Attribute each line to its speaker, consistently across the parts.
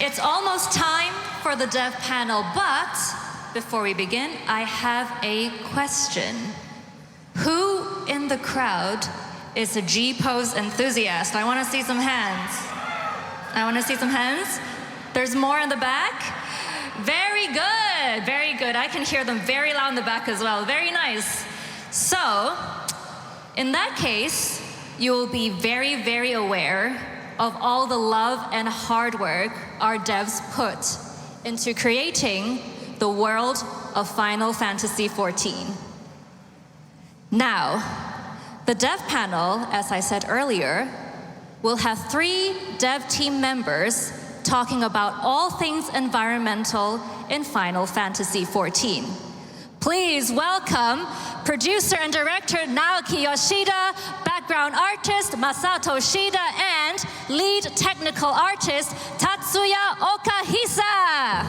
Speaker 1: It's almost time for the dev panel, but before we begin, I have a question. Who in the crowd is a G-pose enthusiast? I want to see some hands. There's more in the back. Very good, very good. I can hear them very loud in the back as well. Very nice. So, in that case, you will be very, very aware of all the love and hard work our devs put into creating the world of Final Fantasy XIV. Now, the dev panel, as I said earlier, will have 3 dev team members talking about all things environmental in Final Fantasy XIV. Please welcome producer and director Naoki Yoshida, background artist Masato Shida, and lead technical artist Tatsuya Okahisa.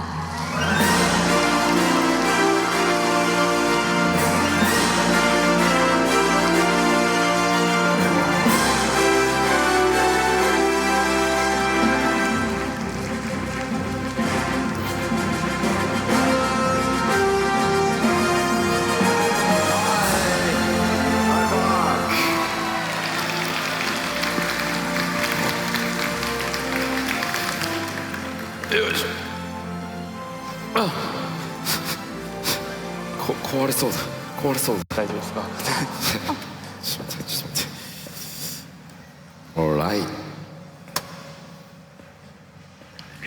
Speaker 2: 壊れそうだ。
Speaker 3: 大丈夫ですか？
Speaker 2: ちょっと待って。Alright。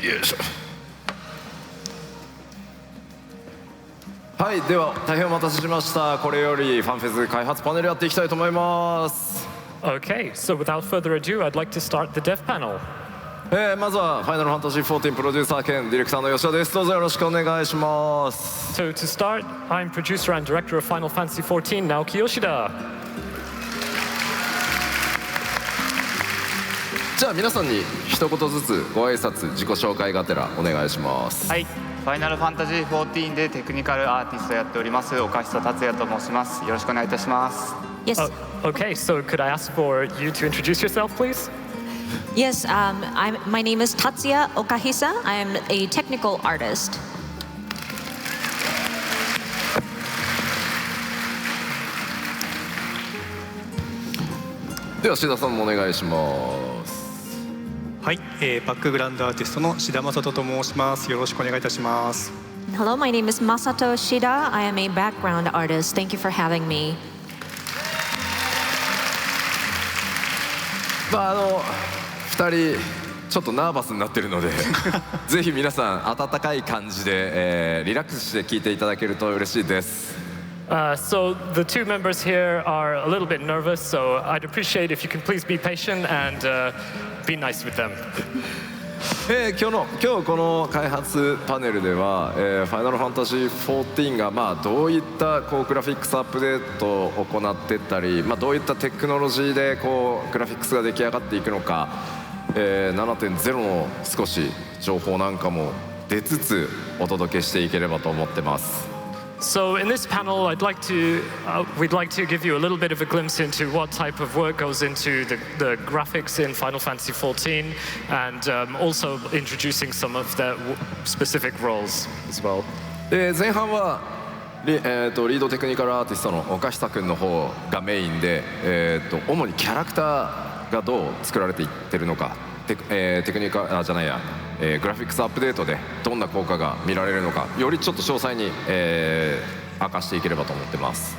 Speaker 2: よいしょ。はい、では大変お待たせしました。これよりファンフェス開発パネルやっていきたいと思います。
Speaker 3: Okay, so without further ado, I'd like to start the dev panel.
Speaker 2: まずはファイナルファンタジー14プロデューサー兼ディレクターの吉田です。どうぞよろしくお願いします。
Speaker 3: So to start, I'm producer and director of Final Fantasy XIV, Naoki Yoshida.
Speaker 2: じゃあ皆さんに一言ずつご挨拶自己紹介がてらお願いします。
Speaker 4: はい、ファイナルファンタジー14でテクニカルアーティストをやっております岡久達也と申します。よろしくお願いいたします。
Speaker 1: Yes.
Speaker 3: Okay, so could I ask for you to introduce yourself, please?
Speaker 5: Yes, my name is Tatsuya Okahisa. I am a technical artist.
Speaker 2: では志田さんもお願いします。
Speaker 6: はい、バックグラウンドアーティストの志田正人と申します。よろしくお願いいたします。
Speaker 5: Hello, my name is Masato Shida. I am a background artist. Thank you for having me.
Speaker 2: 2人ちょっとナーバスになってるのでぜひ皆さん温かい感じで、リラックスして聴いていただけると嬉しいです。
Speaker 3: So the 2 members here are a little bit nervous, so I'd appreciate if you can please be patient and be nice with them.
Speaker 2: 今日この開発パネルでは、ファイナルファンタジー14がどういったグラフィックスアップデートを行っていったり、どういったテクノロジーでグラフィックスが出来上がっていくのか、7.0 の少し情報なんかも出つつお届けしていければと思ってます。
Speaker 3: So in this panel, we'd like to give you a little bit of a glimpse into what type of work goes into the graphics in Final Fantasy XIV, and also introducing some of the specific roles as well.
Speaker 2: 前半はリードテクニカルアーティストの岡久君の方がメインで、主にキャラクターがどう作られていってるのか、テクニカじゃないや、グラフィックスアップデートでどんな効果が見られるのか、よりちょっと詳細に、明かしていければと思ってます。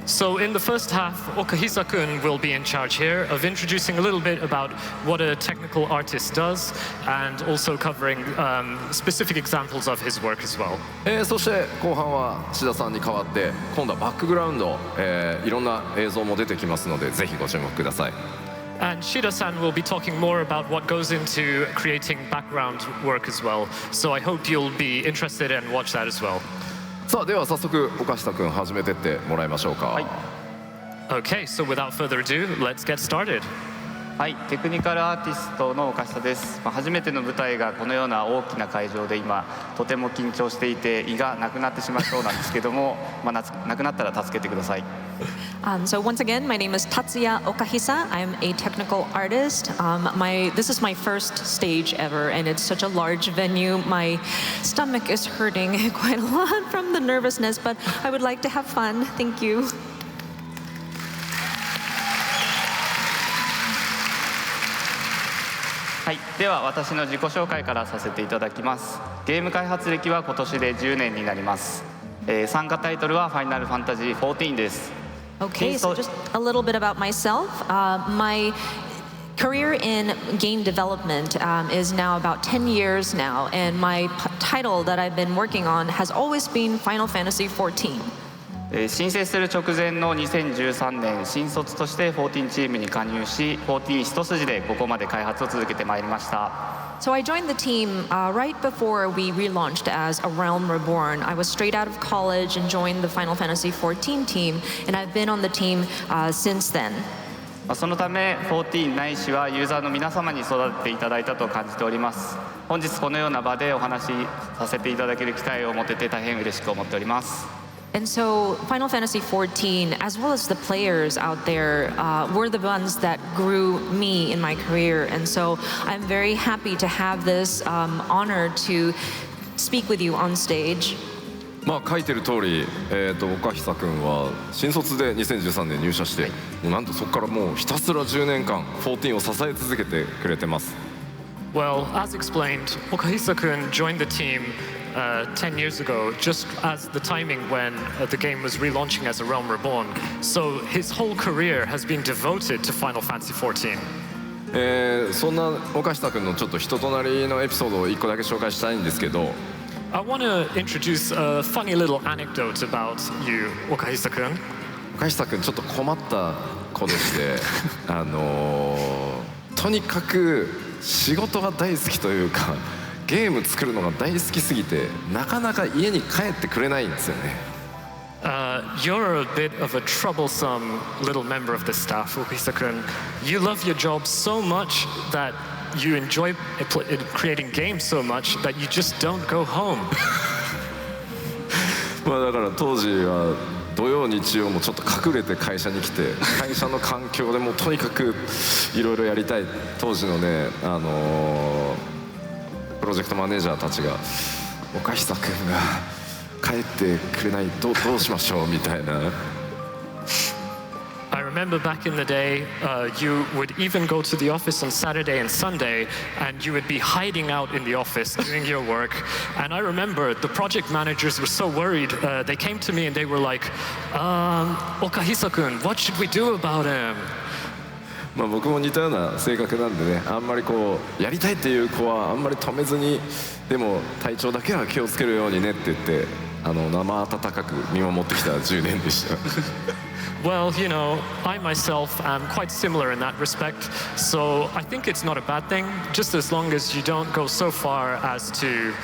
Speaker 3: So in the first half, Okahisa-kun will be in charge here of introducing a little bit about what a technical artist does, and also covering specific examples of his work as well.
Speaker 2: そして後半は志田さんに代わって今度はバックグラウンド、いろんな映像も出てきますのでぜひご注目ください。
Speaker 3: And Shida-san will be talking more about what goes into creating background work as well. So I hope you'll be interested and watch that as well.
Speaker 2: さあでは早速岡下君始めてってもらいましょうか。
Speaker 3: Okay, so without further ado, let's get started.
Speaker 4: はい、テクニカルアーティストの岡下です。初めての舞台がこのような大きな会場で今とても緊張していて胃がなくなってしまいそうなんですけども、なくなったら助けてください。
Speaker 5: So once again, my name is Tatsuya Okahisa. I'm a technical artist. This is my first stage ever, and it's such a large venue. My stomach is hurting quite a lot from the nervousness, but I would like to have fun. Thank you.
Speaker 4: はい、では私の自己紹介からさせていただきます。ゲーム開発歴は今年で10年になります。参加タイトルはファイナルファンタジー14です。
Speaker 5: Okay, so just a little bit about myself. My career in game development is now about 10 years now, and my title that I've been working on has always been Final Fantasy XIV.
Speaker 4: 申請する直前の2013年、新卒として14チームに加入し、14一筋でここまで開発を続けてまいりました。
Speaker 5: So I joined the team right before we relaunched as A Realm Reborn. I was straight out of college and joined the Final Fantasy XIV team, and I've been on the team since then.
Speaker 4: そのため14ないしはユーザーの皆様に育てていただいたと感じております。本日このような場でお話しさせていただける機会を持てて大変嬉しく思っております。
Speaker 5: And so Final Fantasy XIV, as well as the players out there, were the ones that grew me in my career. And so I'm very happy to have this honor to speak with you on stage.
Speaker 2: 書いてる通り、岡久君は新卒で2013年入社して、もうなんとそこからもうひたすら10年間14を支え続けてくれてます。
Speaker 3: Well, as explained, Okahisa-kun joined the team 10 years ago, just as the timing when the game was relaunching as A Realm Reborn. So his whole career has been devoted to Final Fantasy XIV.
Speaker 2: そんな岡下君のちょっと人となりのエピソードを1個だけ紹介したいんですけど、
Speaker 3: I want to introduce a funny little anecdote about you, Okahisa-kun.
Speaker 2: 岡下君ちょっと困った子でしてとにかく仕事が大好きというか、ゲーム作るのが大好きすぎてなかなか家に帰ってくれないんですよね。
Speaker 3: You're a bit of a troublesome little member of the staff, Okahisa-kun. You love your job so much that you enjoy creating games so much that you just don't go home.
Speaker 2: だから当時は土曜日曜もちょっと隠れて会社に来て、会社の環境でもうとにかくいろいろやりたい。当時のねプロジェクトマネージャーたちが岡久君が帰ってくれない、どうしましょうみたいな。
Speaker 3: I remember back in the day, you would even go to the office on Saturday and Sunday, and you would be hiding out in the office doing your work. And I remember the project managers were so worried. They came to me and they were like, Okahisa-kun, what should we do about him?
Speaker 2: 僕も似たような性格なんでね、あんまりこうやりたいっていう子はあんまり止めずに、でも体調だけは気をつけるようにねって言って生温かく見守ってきた10年でした。
Speaker 3: Well, you know, I myself am quite similar in that respect, so I think it's not a bad thing, just as long as you don't go so far as to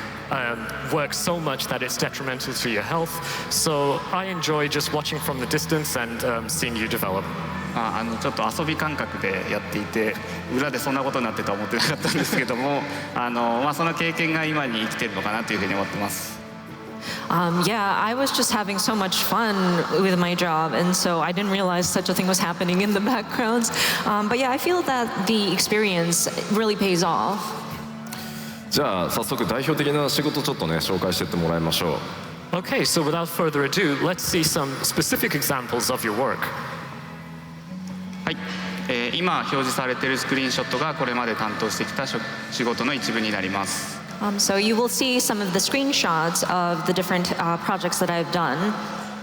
Speaker 3: work so much that it's detrimental to your health. So I enjoy just watching from the distance and seeing you develop.
Speaker 4: ちょっと遊び感覚でやっていて、裏でそんなことになってとは思ってなかったんですけども、その経験が今に生きてるのかなというふうに思ってます。
Speaker 5: Yeah, I was just having so much fun with my job, and so I didn't realize such a thing was happening in the backgrounds. But yeah, I feel that the experience really pays off.
Speaker 2: じゃあ早速代表的な仕事ちょっとね紹介してってもらいましょう。
Speaker 3: Okay, so without further ado, let's see some specific examples of your work.
Speaker 4: はい、今表示されているスクリーンショットがこれまで担当してきた仕事の一部になります。
Speaker 5: So you will see some of the screenshots of the different projects that I've done.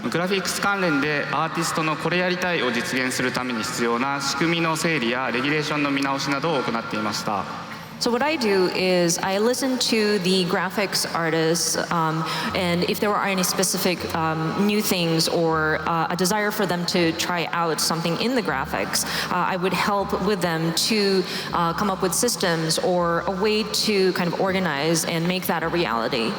Speaker 4: グラフィックス関連でアーティストのこれやりたいを実現するために必要な仕組みの整理やレギュレーションの見直しなどを行っていました。
Speaker 5: So what I do is I listen to the graphics artists, and if there are any specific new things or a desire for them to try out something in the graphics, I would help with them to come up with systems or a way to kind of organize and make that a reality.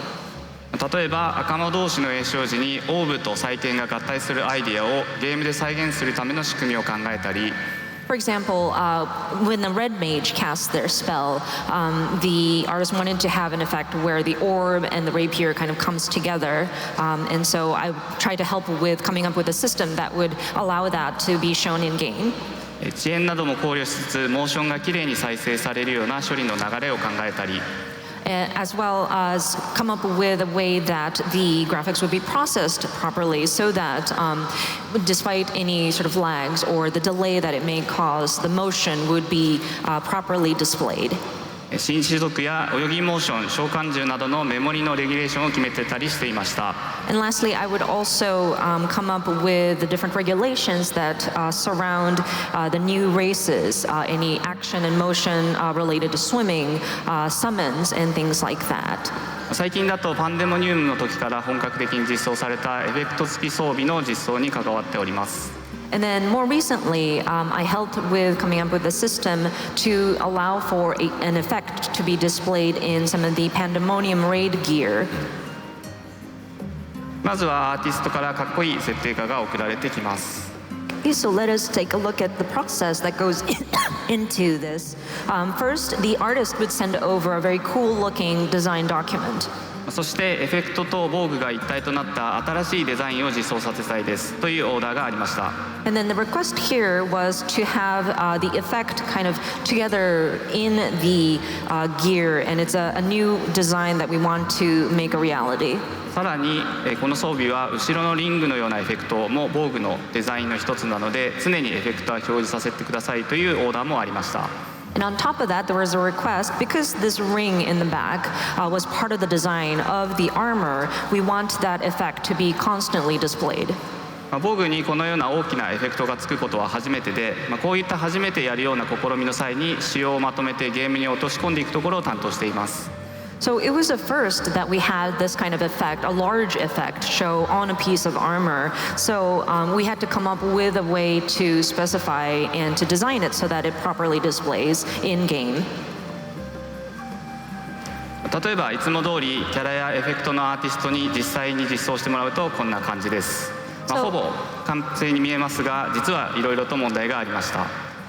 Speaker 4: 例えば赤間同士の詠唱時にオーブと採点が合体するアイディアをゲームで再現するための仕組みを考えたり、
Speaker 5: For For example, when the red mage casts their spell, the artist wanted to have an effect where the orb and the rapier kind of comes together, and so I tried to help with coming up with a system that would allow that to be shown in game.
Speaker 4: 遅延なども考慮しつつモーションがきれいに再生されるような処理の流れを考えたり、
Speaker 5: as well as come up with a way that the graphics would be processed properly so that despite any sort of lags or the delay that it may cause, the motion would be properly displayed.
Speaker 4: 新種族や泳ぎモーション、召喚獣などのメモリのレギュレーションを決めてたりしていました。
Speaker 5: And lastly, I would also come up with the different regulations that surround the new races, any action and motion related to swimming, summons, and things like that.
Speaker 4: 最近だとパンデモニウムの時から本格的に実装されたエフェクト付き装備の実装に関わっております。
Speaker 5: And then more recently, I helped with coming up with a system to allow for an effect to be displayed in some of the Pandemonium raid gear.
Speaker 4: まずはアーティストからかっこいい設定画が送られてきます。
Speaker 5: Okay, so let us take a look at the process that goes into this. First, the artist would send over a very cool-looking design document.
Speaker 4: そしてエフェクトと防具が一体となった新しいデザインを実装させたいですというオーダーがありました。
Speaker 5: And then the request here was to have the effect kind of together in the gear, and it's a new design that we want to make a reality.
Speaker 4: さらにこの装備は後ろのリングのようなエフェクトも防具のデザインの一つなので常にエフェクトは表示させてくださいというオーダーもありました。
Speaker 5: And on top of that, there was a request, because this ring in the back was part of the design of the armor, we want that effect to be constantly displayed.
Speaker 4: 防具にこのような大きなエフェクトがつくことは初めてで、こういった初めてやるような試みの際に仕様をまとめてゲームに落とし込んでいくところを担当しています。
Speaker 5: So it was a first that we had this kind of effect, a large effect, show on a piece of armor. So we had to come up with a way to specify and to design it so that it properly displays in game.
Speaker 4: 例えばいつも通りキャラやエフェクトのアーティストに実際に実装してもらうとこんな感じです。ほぼ完成に見えますが、実はいろいろと問題がありました。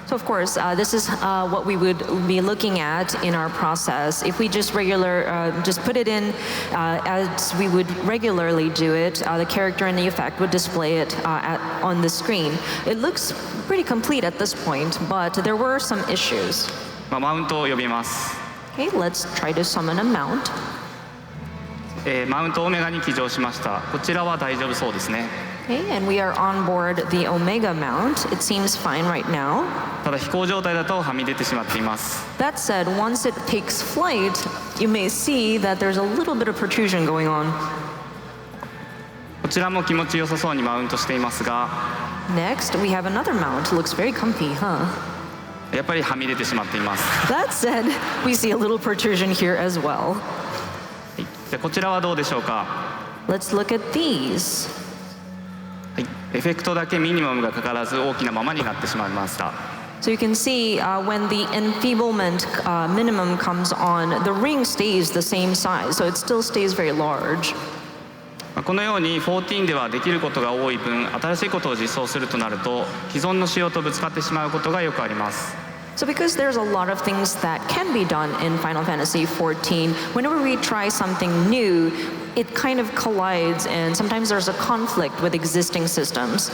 Speaker 5: So of course, this is what we would be looking at in our process. If we just just put it in as we would regularly do it, the character and the effect would display it on the screen. It looks pretty complete at this point, but there were some issues.
Speaker 4: マウントを呼びます。
Speaker 5: Okay, let's try to summon a mount.
Speaker 4: マウントオメガに起乗しました。こちらは大丈夫そうですね。
Speaker 5: Okay, and we are on board the Omega mount. It seems fine right now.
Speaker 4: ただ飛行状態だとはみ出てしまっています。
Speaker 5: That said, once it takes flight, you may see that there's a little bit of protrusion going on.
Speaker 4: こちらも気持ちよさそうにマウントしていますが、
Speaker 5: Next, we have another mount. Looks very comfy, huh?
Speaker 4: やっぱりはみ出てしまっています。
Speaker 5: That said, we see a little protrusion here as well.
Speaker 4: じゃあこちらはどうでしょうか。
Speaker 5: Let's look at these.
Speaker 4: はい、エフェクトだけミニマムがかからず大きなままになってしまいました。
Speaker 5: So you can see when the enfeeblement minimum comes on, the ring stays the same size, so it still stays very large.
Speaker 4: このように14ではできることが多い分、新しいことを実装するとなると既存の仕様とぶつかってしまうことがよくあります。
Speaker 5: So because there's a lot of things that can be done in Final Fantasy XIV, whenever we try something new, it kind of collides and sometimes there's a conflict with existing systems.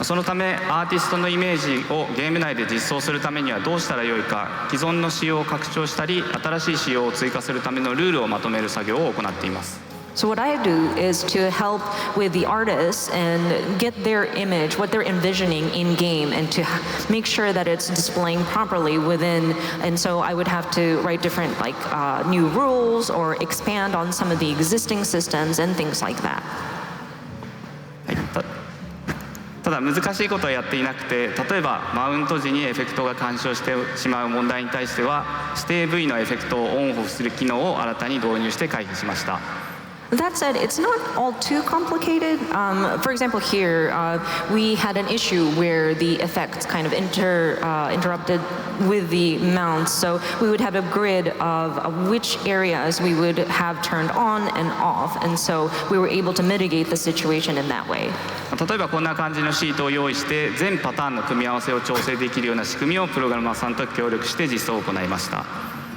Speaker 4: そのためアーティストのイメージをゲーム内で実装するためにはどうしたらよいか、既存の仕様を拡張したり新しい仕様を追加するためのルールをまとめる作業を行っています。
Speaker 5: So what I do is to help with the artists and get their image, what they're envisioning in game, and to make sure that it's displaying properly within. And so I would have to write different new rules or expand on some of the existing systems and things like that.
Speaker 4: ただ難しいことはやっていなくて、例えばマウント時にエフェクトが干渉してしまう問題に対しては指定部位のエフェクトをオンオフする機能を新たに導入して回避しました。
Speaker 5: That said, it's not all too complicated. For example, here, we had an issue where the effects kind of interrupted with the mounts. So we would have a grid of which areas we would have turned on and off. And so we were able to mitigate the situation in that way.
Speaker 4: 例えばこんな感じのシートを用意して全パターンの組み合わせを調整できるような仕組みをプログラマーさんと協力して実装を行いました。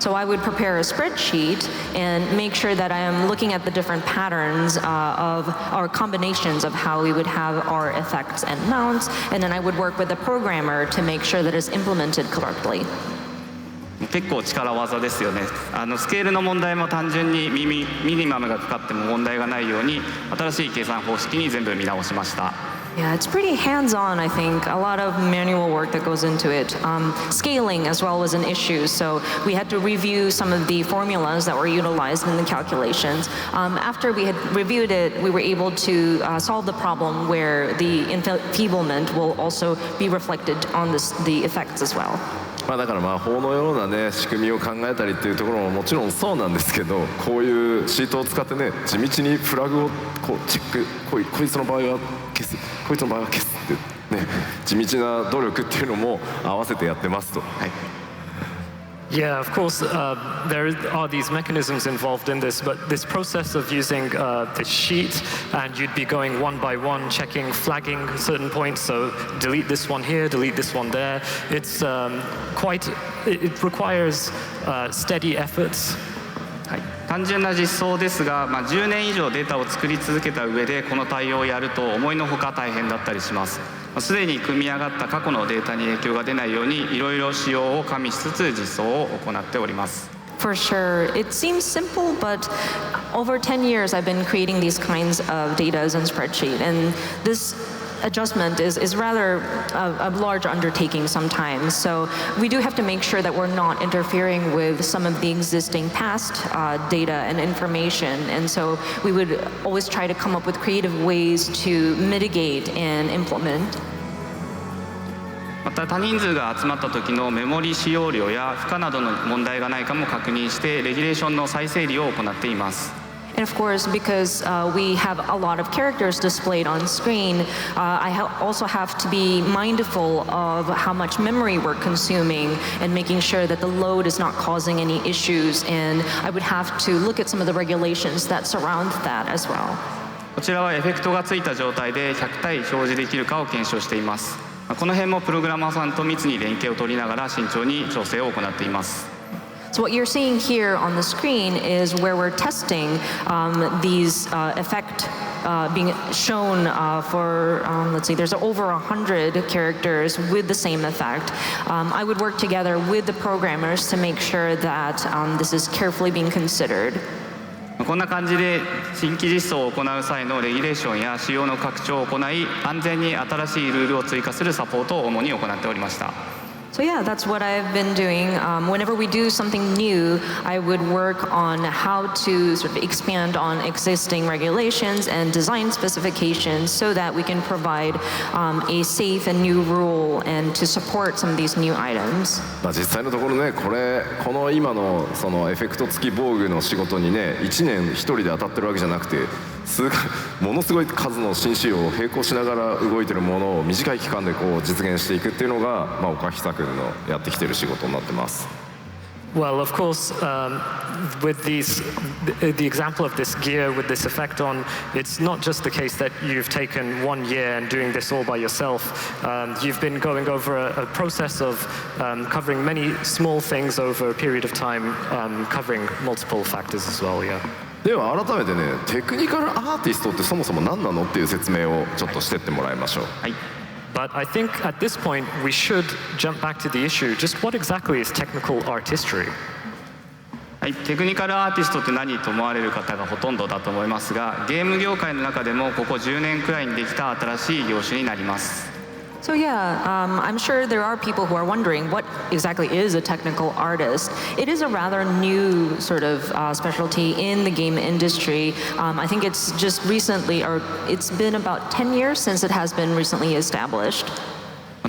Speaker 5: So I would prepare a spreadsheet and make sure that I am looking at the different patterns of our combinations of how we would have our effects and mounts, and then I would work with the programmer to make sure that it's implemented correctly.
Speaker 4: 結構力技ですよね。スケールの問題も単純にミニマムがかかっても問題がないように新しい計算方式に全部見直しました。
Speaker 5: Yeah, it's pretty hands-on, I think. A lot of manual work that goes into it. Scaling as well was an issue, so we had to review some of the formulas that were utilized in the calculations. After we had reviewed it, we were able to solve the problem where the enfeeblement will also be reflected on the effects as well.
Speaker 2: だから魔法のようなね仕組みを考えたりっていうところももちろんそうなんですけど、こういうシートを使ってね地道にフラグをこうチェック、こいつの場合は消す、こいつの場合は消すってね地道な努力っていうのも合わせてやってますと。はい。
Speaker 3: Yeah, of course, there are these mechanisms involved in this, but this process of using this sheet, and you'd be going one by one, checking, flagging certain points, so delete this one here, delete this one there. It's it requires steady efforts.
Speaker 4: はい、単純な実装ですが、10年以上データを作り続けた上でこの対応をやると思いのほか大変だったりします。すでに組み上がった過去のデータに影響が出ないようにいろいろ仕様を加味しつつ実装を行っております。
Speaker 5: For sure. It seems simple, but over 10 years I've been creating these kinds of data and spreadsheet, and this adjustment is rather a large undertaking sometimes. So we do have to make sure that we're not interfering with some of the existing past data and information. And so we would always try to come up with creative ways to mitigate and implement.
Speaker 4: また多人数が集まった時のメモリ使用量や負荷などの問題がないかも確認してレギュレーションの再整理を行っています。
Speaker 5: And of course, because we have a lot of characters displayed on screen, I also have to be mindful of how much memory we're consuming and making sure that the load is not causing any issues. And I would have to look at some of the regulations that surround that as well.
Speaker 4: こちらはエフェクトがついた状態で100体表示できるかを検証しています。この辺もプログラマーさんと密に連携を取りながら慎重に調整を行っています。
Speaker 5: So what you're seeing here on the screen is where we're testing these effect being shown for, let's see, there's over 100 characters with the same effect. I would work together with the programmers to make sure that this is carefully being considered.
Speaker 4: こんな感じで新規実装を行う際のレギュレーションや仕様の拡張を行い、安全に新しいルールを追加するサポートを主に行っておりました。
Speaker 5: So yeah, that's what I've been doing. Whenever we do something new, I would work on how to sort of expand on existing regulations and design specifications so that we can provide a safe and new rule and to support some of these new items.
Speaker 2: 実際のところね、この今のそのエフェクト付き防具の仕事にね、1年1人で当たってるわけじゃなくて、ものすごい数の新仕様を並行しながら動いてるものを短い期間でこう実現していくっていうのが、岡久君のやってきてる仕事になってます。
Speaker 3: Well, of course, with the example of this gear with this effect on, it's not just the case that you've taken 1 year and doing this all by yourself. You've been going over a process of covering many small things over a period of time, covering multiple factors as well, yeah.
Speaker 2: では改めてね、テクニカルアーティストってそもそも何なのっていう説明をちょっとしてってもらいましょう。
Speaker 4: はい。
Speaker 3: But I think at this point we should jump back to the issue. Just what exactly is technical artistry?
Speaker 4: はい、テクニカルアーティストって何と思われる方がほとんどだと思いますが、ゲーム業界の中でもここ10年くらいにできた新しい業種になります。
Speaker 5: So yeah, I'm sure there are people who are wondering what exactly is a technical artist. It is a rather new sort of specialty in the game industry. I think it's just recently, or it's been about 10 years since it has been recently established.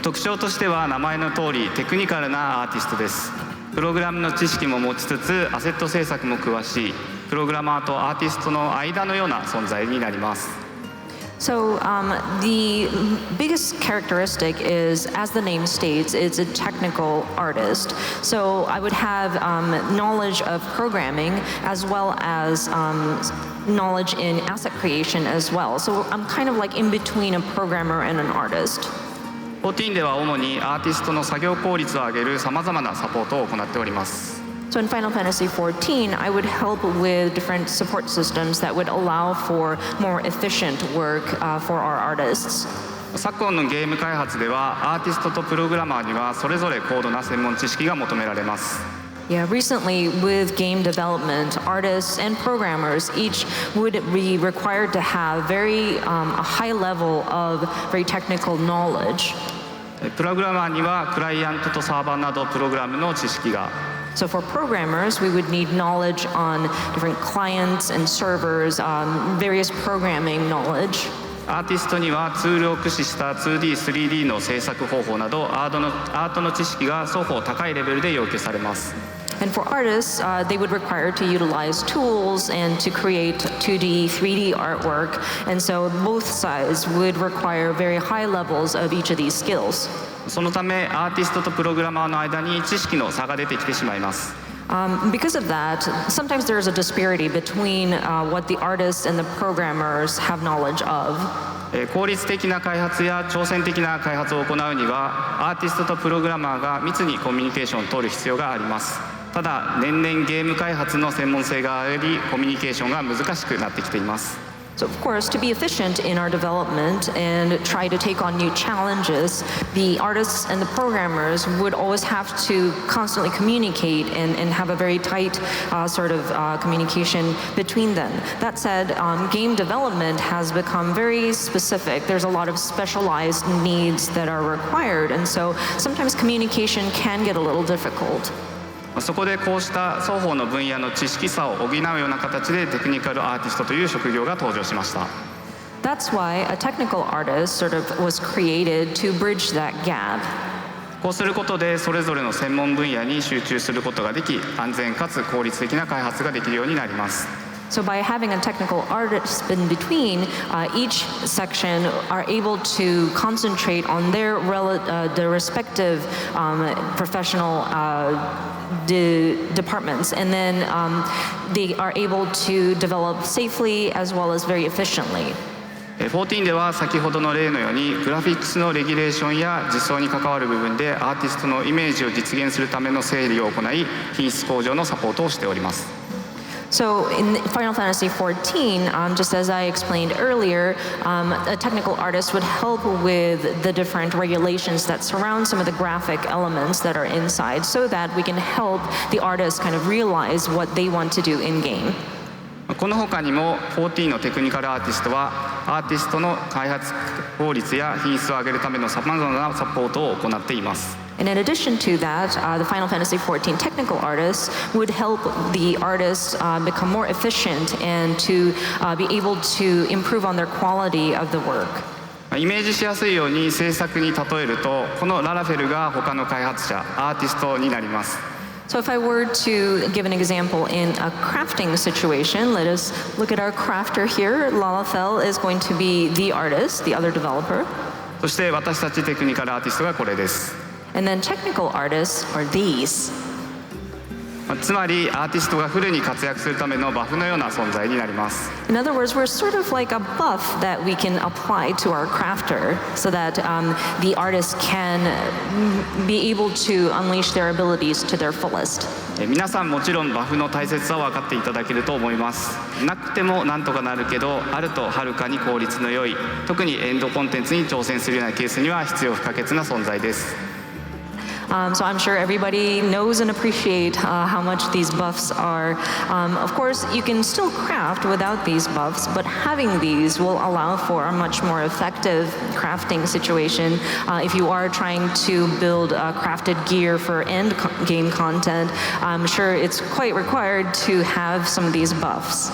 Speaker 4: 特徴としては名前の通りテクニカルなアーティストです。プログラムの知識も持ちつつアセット制作も詳しいプログラマーとアーティストの間のような存在になります。
Speaker 5: So the biggest characteristic is, as the name states, it's a technical artist. So I would have knowledge of programming as well as knowledge in asset creation as well. So I'm kind of like in between a programmer and an artist.
Speaker 4: 14では主にアーティストの作業効率を上げるさまざまなサポートを行っております。
Speaker 5: So in Final Fantasy XIV, I would help with different support systems that would allow for more efficient work for our artists.
Speaker 4: 昨今のゲーム開発ではアーティストとプログラマーにはそれぞれ高度な専門知識が求められます。
Speaker 5: Yeah, recently with game development, artists and programmers each would be required to have a high level of very technical knowledge.
Speaker 4: プログラマーにはクライアントとサーバーなどプログラムの知識が、
Speaker 5: So for programmers, we would need knowledge on different clients and servers, various programming knowledge.
Speaker 4: アーティストにはツールを駆使した 2D、3D の制作方法などアートの知識が双方高いレベルで要求されます。
Speaker 5: And for artists, they would require to utilize tools and to create 2D, 3D artwork. And so both sides would require very high levels of each of these skills.
Speaker 4: そのためアーティストとプログラマーの間に知識の差が出てきてしまいます。
Speaker 5: Because of that, sometimes there is a disparity between what the artists and the programmers have knowledge of.
Speaker 4: 効率的な開発や挑戦的な開発を行うにはアーティストとプログラマーが密にコミュニケーションを取る必要があります。ただ年々ゲーム開発の専門性が上がりコミュニケーションが難しくなってきています。
Speaker 5: So of course, to be efficient in our development and try to take on new challenges, the artists and the programmers would always have to constantly communicate and have a very tight communication between them. That said, game development has become very specific. There's a lot of specialized needs that are required, and so sometimes communication can get a little difficult.
Speaker 4: そこでこうした双方の分野の知識差を補うような形でテクニカルアーティストという職業が登場しました。
Speaker 5: That's why a technical artist was created to bridge that gap.
Speaker 4: こうすることでそれぞれの専門分野に集中することができ、安全かつ効率的な開発ができるようになります。
Speaker 5: So by having a technical artist in between, each section are able to concentrate on their respective professional departments, and then they are able to develop safely as well as very efficiently.
Speaker 4: 14では先ほどの例のようにグラフィックスのレギュレーションや実装に関わる部分でアーティストのイメージを実現するための整理を行い品質向上のサポートをしております。
Speaker 5: So in Final Fantasy XIV, just as I explained earlier, a technical artist would help with the different regulations that surround some of the graphic elements that are inside so that we can help the artist kind of realize what they want to do in-game.
Speaker 4: この他にも14のテクニカルアーティストはアーティストの開発効率や品質を上げるためのさまざまなサポートを行っています。
Speaker 5: And in addition to that, the Final Fantasy XIV technical artists would help the artists become more efficient and to be able to improve on their quality of the work.
Speaker 4: イメージしやすいように制作に例えるとこのララフェルが他の開発者アーティストになります。
Speaker 5: So if I were to give an example in a crafting situation, let us look at our crafter here. Lalafell is going to be the artist, the other developer.
Speaker 4: そして私たちテクニカルアーティストがこれです。
Speaker 5: And then technical artists are these.
Speaker 4: つまりアーティストがフルに活躍するためのバフのような存在になります。
Speaker 5: In other words, we're sort of like a buff that we can apply to our crafter so that the artist can be able to unleash their abilities to their fullest.
Speaker 4: 皆さんもちろんバフの大切さを分かっていただけると思います。なくてもなんとかなるけど、あるとはるかに効率の良い、特にエンドコンテンツに挑戦するようなケースには必要不可欠な存在です。
Speaker 5: So I'm sure everybody knows and appreciate how much these buffs are. Of course, you can still craft without these buffs, but having these will allow for a much more effective crafting situation. If you are trying to build crafted gear for end game content, I'm sure it's quite required to have some of these buffs.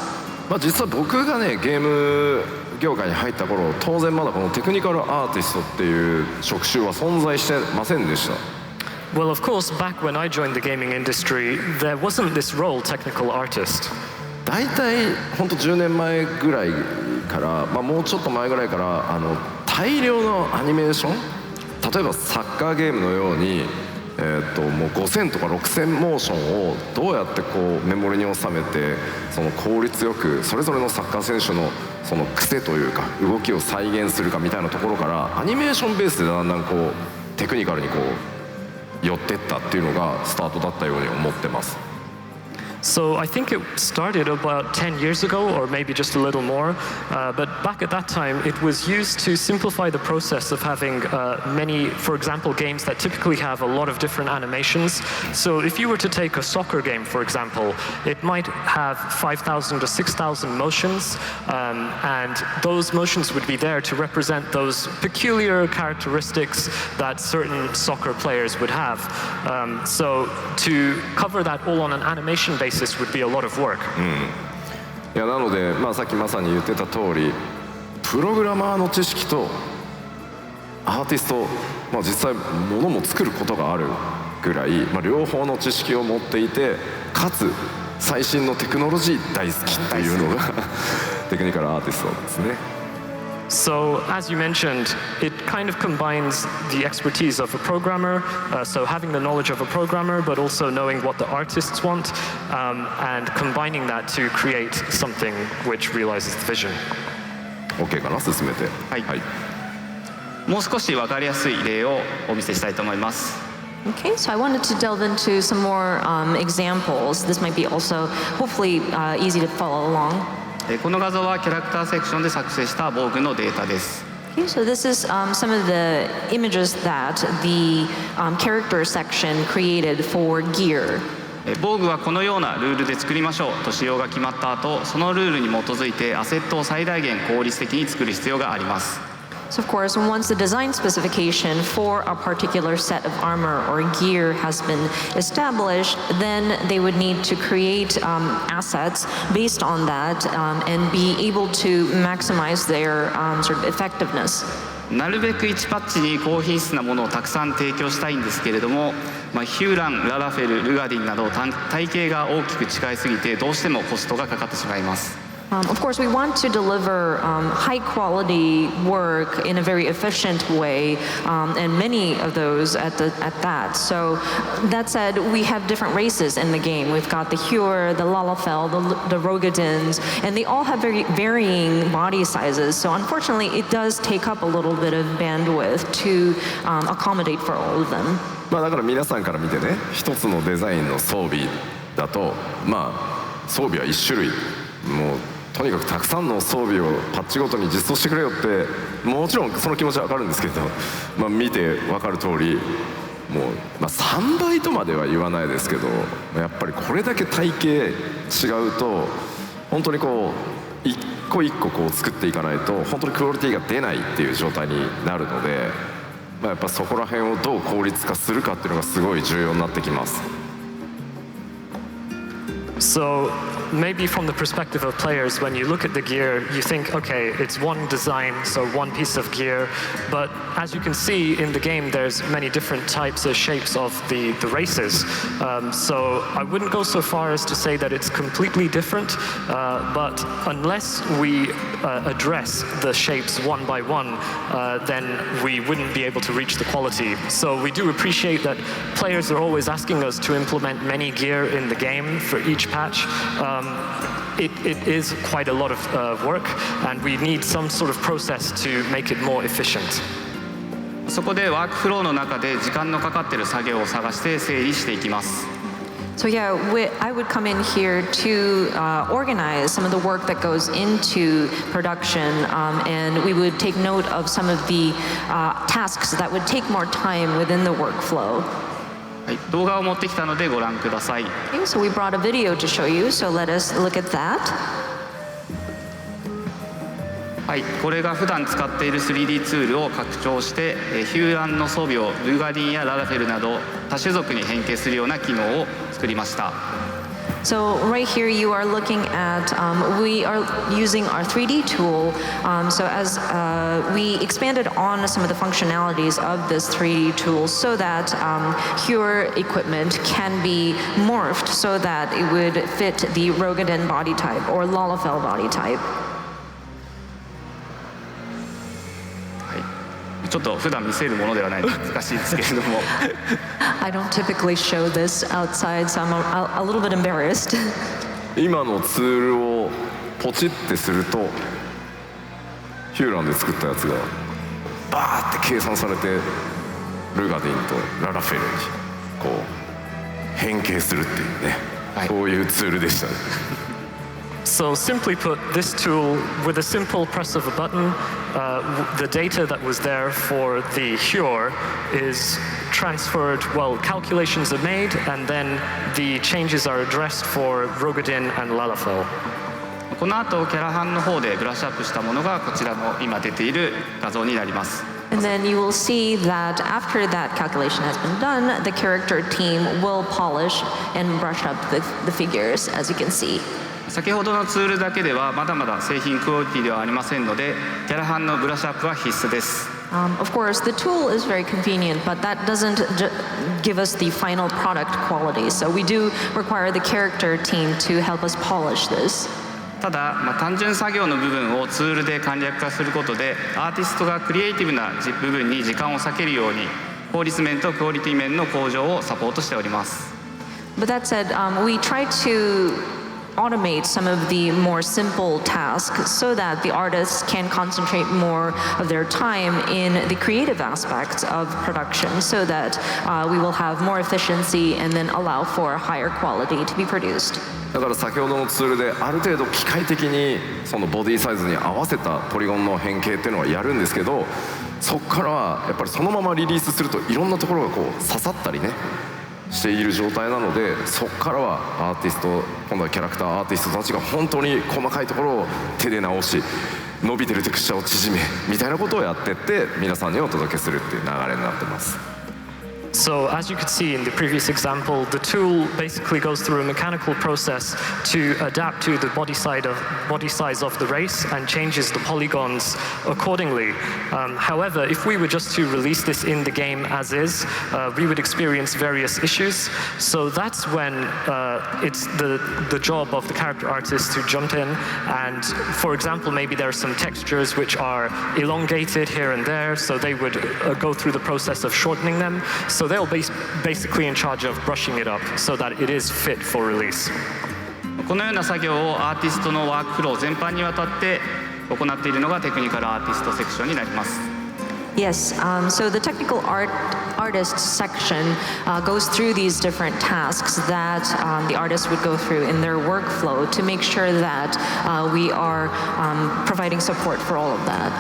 Speaker 2: 実は僕がねゲーム業界に入った頃、当然まだこのテクニカルアーティストっていう職種は存在してませんでした。
Speaker 3: Well, of course, back when I joined the gaming industry, there wasn't this role, technical artist.
Speaker 2: 大体本当10年前ぐらいから、もうちょっと前ぐらいから大量のアニメーション、例えばサッカーゲームのように、もう5000とか6000モーションをどうやってこうメモリに収めてその効率よくそれぞれのサッカー選手のその癖というか動きを再現するかみたいなところからアニメーションベースでだんだんこうテクニカルにこう寄ってったっていうのがスタートだったように思ってます。
Speaker 3: So I think it started about 10 years ago, or maybe just a little more. But back at that time, it was used to simplify the process of having many, for example, games that typically have a lot of different animations. So if you were to take a soccer game, for example, it might have 5,000 to 6,000 motions, and those motions would be there to represent those peculiar characteristics that certain soccer players would have. So to cover that all on an animation basis would be a lot of work.
Speaker 2: いやなので、さっきまさに言ってた通りプログラマーの知識とアーティスト、実際ものも作ることがあるぐらい、両方の知識を持っていてかつ最新のテクノロジー大好きっていうのがテクニカルアーティストですね。
Speaker 3: So, as you mentioned, it kind of combines the expertise of a programmer, so having the knowledge of a programmer, but also knowing what the artists want, and combining that to create something which realizes the vision.
Speaker 2: OK かな、進めて。
Speaker 4: はい。もう少し分かりやすい例をお見せしたいと思います。
Speaker 5: Okay, so I wanted to delve into some more examples. This might be also hopefully easy to follow along.
Speaker 4: この画像はキャラクターセクションで作成した防具のデータです。
Speaker 5: Okay, so this is some of the images that the character section created for gear.
Speaker 4: 防具はこのようなルールで作りましょうと仕様が決まった後、そのルールに基づいてアセットを最大限効率的に作る必要があります。
Speaker 5: So of course, once the design specification for a particular set of armor or gear has been established, then they would need to create assets based on that and be able to maximize their sort of effectiveness.
Speaker 4: なるべく1パッチに高品質なものをたくさん提供したいんですけれども、ヒューラン、ララフェル、ルガディンなど体系が大きく違いすぎてどうしてもコストがかかってしまいます。
Speaker 5: Of course, we want to deliver high quality work in a very efficient way, and many of those at that. So that said, we have different races in the game. We've got the Hure, the Lalafell, the Rogadins, and they all have very varying body sizes. So unfortunately, it does take up a little bit of bandwidth to accommodate for all of them.
Speaker 2: だから皆さんから見てね、一つのデザインの装備だと、装備は1種類。もうとにかくたくさんの装備をパッチごとに実装してくれよってもちろんその気持ちは分かるんですけど、見て分かる通りもう、3倍とまでは言わないですけどやっぱりこれだけ体型違うと本当にこう一個一個こう作っていかないと本当にクオリティが出ないっていう状態になるので、やっぱそこら辺をどう効率化するかっていうのがすごい重要になってきます。
Speaker 3: So maybe from the perspective of players, when you look at the gear, you think, okay, it's one design, so one piece of gear. But as you can see in the game, there's many different types or shapes of the races. So I wouldn't go so far as to say that it's completely different. But unless we address the shapes one by one, then we wouldn't be able to reach the quality. So we do appreciate that players are always asking us to implement many gear in the game for each patch. It is quite a lot of work, and we need some sort of process to make it more efficient.
Speaker 4: そこでワークフローの中で時間のかかっている作業を探して整理していきます。
Speaker 5: So yeah, I would come in here to organize some of the work that goes into production, and we would take note of some of the tasks that would take more time within the workflow.
Speaker 4: はい、動画を持ってきたのでご覧ください。
Speaker 5: Okay, so we brought a video to show you, so let us look at that.
Speaker 4: はい、これが普段使っている 3D ツールを拡張してヒューランの装備をルガディンやララフェルなど多種族に変形するような機能を作りました。
Speaker 5: So right here you are looking at, we are using our 3D tool. So as we expanded on some of the functionalities of this 3D tool so that your equipment can be morphed so that it would fit the Rogaden body type or Lalafell body type.
Speaker 4: ちょっと普段見せるものではないので難しいですけれども
Speaker 5: I don't typically show this outside, so I'm a little bit embarrassed.
Speaker 2: 今のツールをポチってするとヒューランで作ったやつがバーって計算されてルガディンとララフェルにこう変形するっていうね、そういうツールでしたね。
Speaker 3: So simply put, this tool, with a simple press of a button, the data that was there for the Hure is transferred, well, calculations are made, and then the changes are addressed for Rogadin and Lalafell.
Speaker 4: この後キャラハンの方でブラッシュアップしたものがこちらの今出ている画像になります。
Speaker 5: And then you will see that after that calculation has been done, the character team will polish and brush up the figures, as you can see.
Speaker 4: 先ほどのツールだけではまだまだ製品クオリティではありませんので、キャラハンのブラッシュアップは必須です。
Speaker 5: Of course, the tool is very convenient, but that doesn't give us the final product quality. So we do require the character team to help us polish this.
Speaker 4: ただ、単純作業の部分をツールで簡略化することで、アーティストがクリエイティブな部分に時間を割けるように、効率面とクオリティ面の向上をサポートしております。
Speaker 5: But that said, we try to automate some of the more simple tasks so that the artists can concentrate more of their time in the creative aspects of production so that we will have more efficiency and then allow for higher quality to be produced.
Speaker 2: だから先ほどのツールである程度機械的にそのボディサイズに合わせたポリゴンの変形っていうのはやるんですけど、そこからはやっぱりそのままリリースするといろんなところがこう刺さったりねしている状態なので、そこからはアーティスト、今度はキャラクターアーティストたちが本当に細かいところを手で直し、伸びてるテクスチャーを縮めみたいなことをやってって皆さんにお届けするっていう流れになってます。
Speaker 3: So as you could see in the previous example, the tool basically goes through a mechanical process to adapt to the body size of the race and changes the polygons accordingly. However, if we were just to release this in the game as is, we would experience various issues. So that's when it's the job of the character artist to jump in and, for example, maybe there are some textures which are elongated here and there, so they would go through the process of shortening them. So they'll be basically in charge of brushing it up so that it is fit for release.
Speaker 4: このような作業をアーティストのワークフロー全般にわたって行っているのがテクニカルアーティストセクションになります。
Speaker 5: Yes, so the technical artist section goes through these different tasks that the artists would go through in their workflow to make sure that we are providing support for all of that.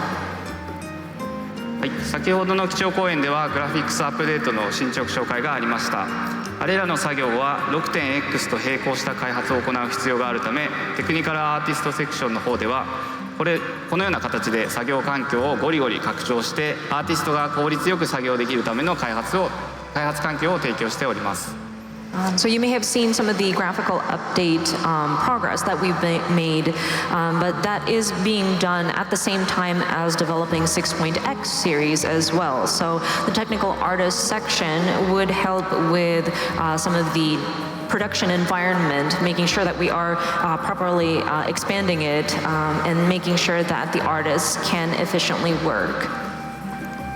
Speaker 4: はい、先ほどの基調講演ではグラフィックスアップデートの進捗紹介がありました。あれらの作業は 6.x と並行した開発を行う必要があるため、テクニカルアーティストセクションの方ではこのような形で作業環境をゴリゴリ拡張してアーティストが効率よく作業できるための開発環境を提供しております。
Speaker 5: So you may have seen some of the graphical update progress that we've made, but that is being done at the same time as developing 6.x series as well. So the technical artist section would help with some of the production environment, making sure that we are properly expanding it and making sure that the artists can efficiently work.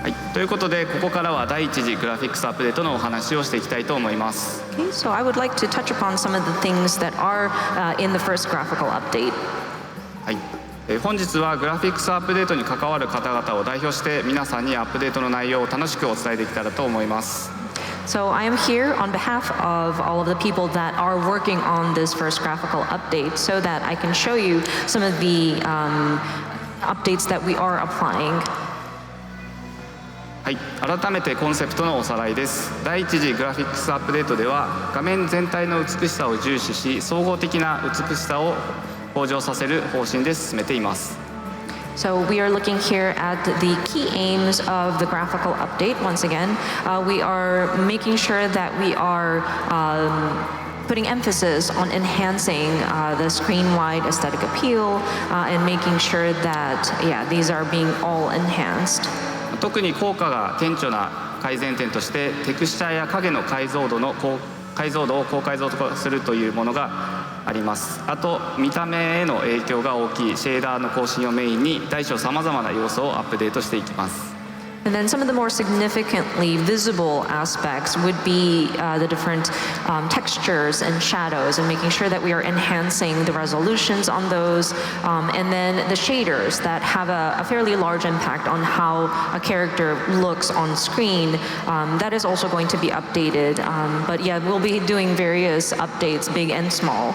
Speaker 4: はい、ということでここからは第一次グラフィックスアップデートのお話をしていきたいと思います。
Speaker 5: Okay, so I would like to touch upon some of the things that are in the first graphical update.
Speaker 4: はい、本日はグラフィックスアップデートに関わる方々を代表して皆さんにアップデートの内容を楽しくお伝えできたらと思います。
Speaker 5: So I am here on behalf of all of the people that are working on this first graphical update so that I can show you some of the updates that we are applying.
Speaker 4: はい、改めてコンセプトのおさらいです。第一次グラフィックスアップデートでは画面全体の美しさを重視し、総合的な美しさを向上させる方針で進めています。
Speaker 5: So we are looking here at the key aims of the graphical update. Once again, we are making sure that we are putting emphasis on enhancing the screen-wide aesthetic appeal and making sure that, yeah, these are being all enhanced.
Speaker 4: 特に効果が顕著な改善点としてテクスチャや影の解像度を高解像度化するというものがあります。あと見た目への影響が大きいシェーダーの更新をメインに大小さまざまな要素をアップデートしていきます。
Speaker 5: And then some of the more significantly visible aspects would be the different textures and shadows and making sure that we are enhancing the resolutions on those, and then the shaders that have a fairly large impact on how a character looks on screen. That is also going to be updated, but yeah, we'll be doing various updates, big and small.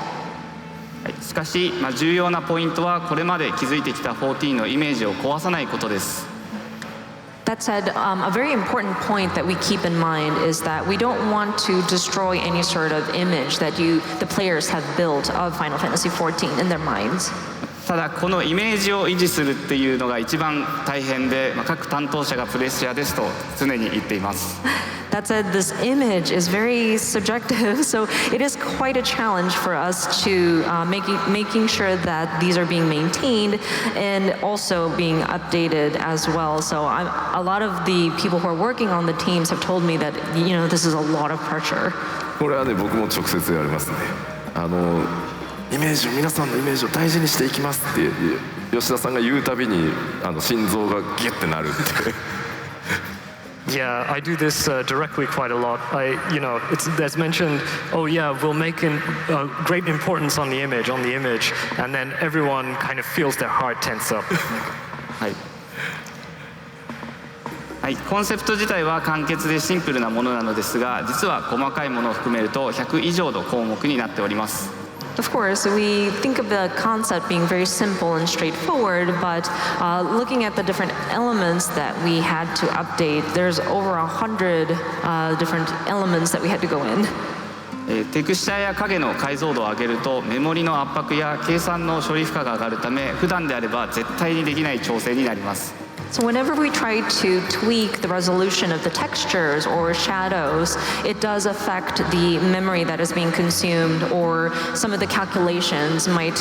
Speaker 4: しかし、重要なポイントはこれまで築いてきた14のイメージを壊さないことです。
Speaker 5: That said, a very important point that we keep in mind is that we don't want to destroy any sort of image that the players have built of Final Fantasy XIV in their minds.
Speaker 4: ただこのイメージを維持するっていうのが一番大変で、各担当者がプレッシャーですと常に言っています。
Speaker 5: That said, this image is very subjective, so it is quite a challenge for us to making sure that these are being maintained and also being updated as well. So a lot of the people who are working on the teams have told me that, this is a lot of pressure.
Speaker 2: これはね、僕も直接言われますね。イメージを皆さんのイメージを大事にしていきますって吉田さんが言うたびに心臓がギュッてなるって。
Speaker 3: Yeah, I do this directly quite a lot. There's mentioned, oh yeah, we'll make great importance on the image, and then everyone kind of feels their heart tense up.
Speaker 4: はい、コンセプト自体は簡潔でシンプルなものなのですが、実は細かいものを含めると100以上の項目になっております。
Speaker 5: Of course, we think of the concept being very simple and straightforward, but looking at the different elements that we had to update, there's over 100 different elements that we had to go in.
Speaker 4: テクスチャや影の解像度を上げるとメモリの圧迫や計算の処理負荷が上がるため、普段であれば絶対にできない調整になります。
Speaker 5: So whenever we try to tweak the resolution of the textures or shadows, it does affect the memory that is being consumed, or some of the calculations might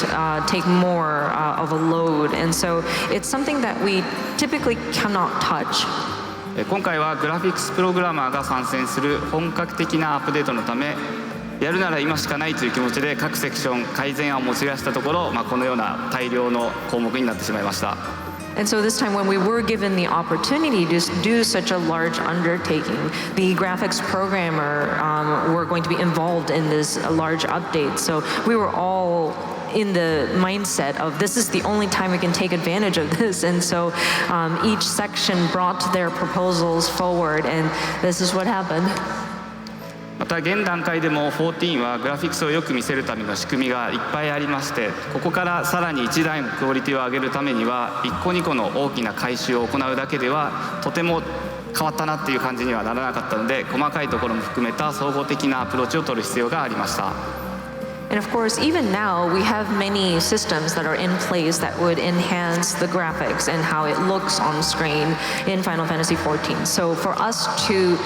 Speaker 5: take more of a load. And so it's something that we typically cannot touch.
Speaker 4: 今回はグラフィックスプログラマーが参戦する本格的なアップデートのため、やるなら今しかないという気持ちで各セクション改善案を持ち出したところ、このような大量の項目になってしまいました。
Speaker 5: And so this time when we were given the opportunity to do such a large undertaking, the graphics programmer were going to be involved in this large update. So we were all in the mindset of this is the only time we can take advantage of this. And so each section brought their proposals forward, and this is what happened.
Speaker 4: また現段階でも14はグラフィックスをよく見せるための仕組みがいっぱいありまして、ここからさらに1段クオリティを上げるためには1個2個の大きな改修を行うだけではとても変わったなっていう感じにはならなかったので、細かいところも含めた総合的なアプローチを取る必要がありました。
Speaker 5: And of course, even now, we have many systems that are in place that would enhance the graphics and how it looks on screen in Final Fantasy XIV. So for us to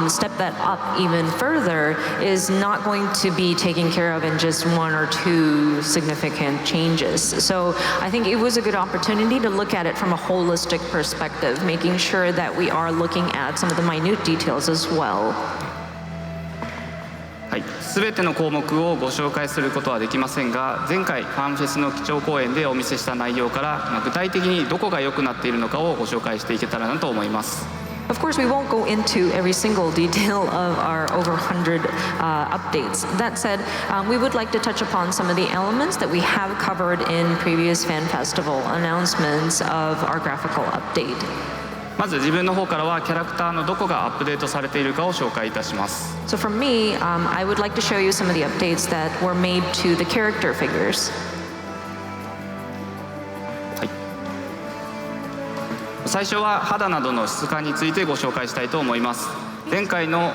Speaker 5: step that up even further is not going to be taken care of in just one or two significant changes. So I think it was a good opportunity to look at it from a holistic perspective, making sure that we are looking at some of the minute details as well.
Speaker 4: すべての項目をご紹介することはできませんが、前回ファンフェスの基調講演でお見せした内容から、具体的にどこが良くなっているのかをご紹介していけたらなと思います。
Speaker 5: Of course, we won't go into every single detail of our over 100 updates. That said, we would like to touch upon some of the elements that we have covered in previous Fan Festival announcements of our graphical update.
Speaker 4: まず自分の方からはキャラクターのどこがアップデートされているかを紹介いたします。
Speaker 5: So for me, I would like to show you some of the updates that were made to the character figures.
Speaker 4: 最初は肌などの質感についてご紹介したいと思います。前回の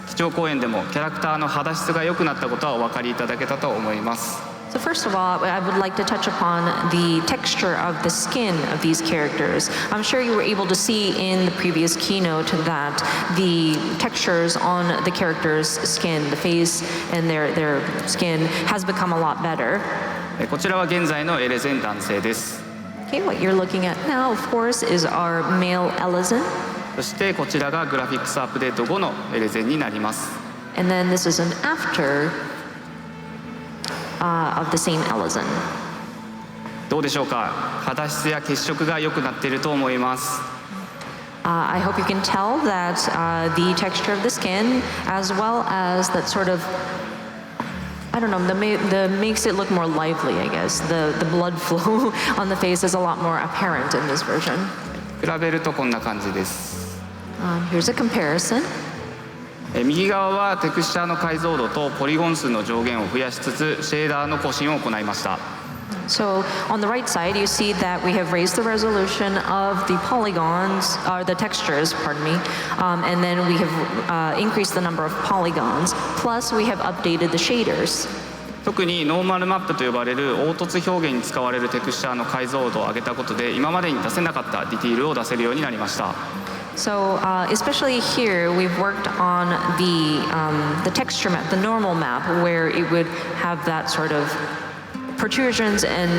Speaker 4: 基調講演でもキャラクターの肌質が良くなったことはお分かりいただけたと思います。
Speaker 5: So first of all, I would like to touch upon the texture of the skin of these characters. I'm sure you were able to see in the previous keynote that the textures on the characters' skin, the face and their skin has become a lot better.
Speaker 4: こちらは現在のエレゼン男性です。
Speaker 5: Okay, what you're looking at now, of course, is our male Elezen.
Speaker 4: そしてこちらがグラフィックスアップデート後のエレゼンになります。
Speaker 5: And then this is an after of the same Elezen.
Speaker 4: どうでしょうか。肌質や血色が良くなっていると思います。
Speaker 5: I hope you can tell that the texture of the skin, as well as that sort of, I don't know, the makes it look more lively, I guess. The blood flow on the face is a lot more apparent in this version.
Speaker 4: 比べるとこんな感じです。
Speaker 5: Here's a comparison.
Speaker 4: 右側はテクスチャーの解像度とポリゴン数の上限を増やしつつシェーダーの更新を行いました。
Speaker 5: So on the right side, you see that we have raised the resolution of the polygons, or the textures, pardon me, and then we have increased the number of polygons, plus we have updated the shaders.
Speaker 4: 特にノーマルマップと呼ばれる凹凸表現に使われるテクスチャーの解像度を上げたことで今までに出せなかったディティールを出せるようになりました。
Speaker 5: So especially here, we've worked on the texture map, the normal map, where it would have that sort of protrusions and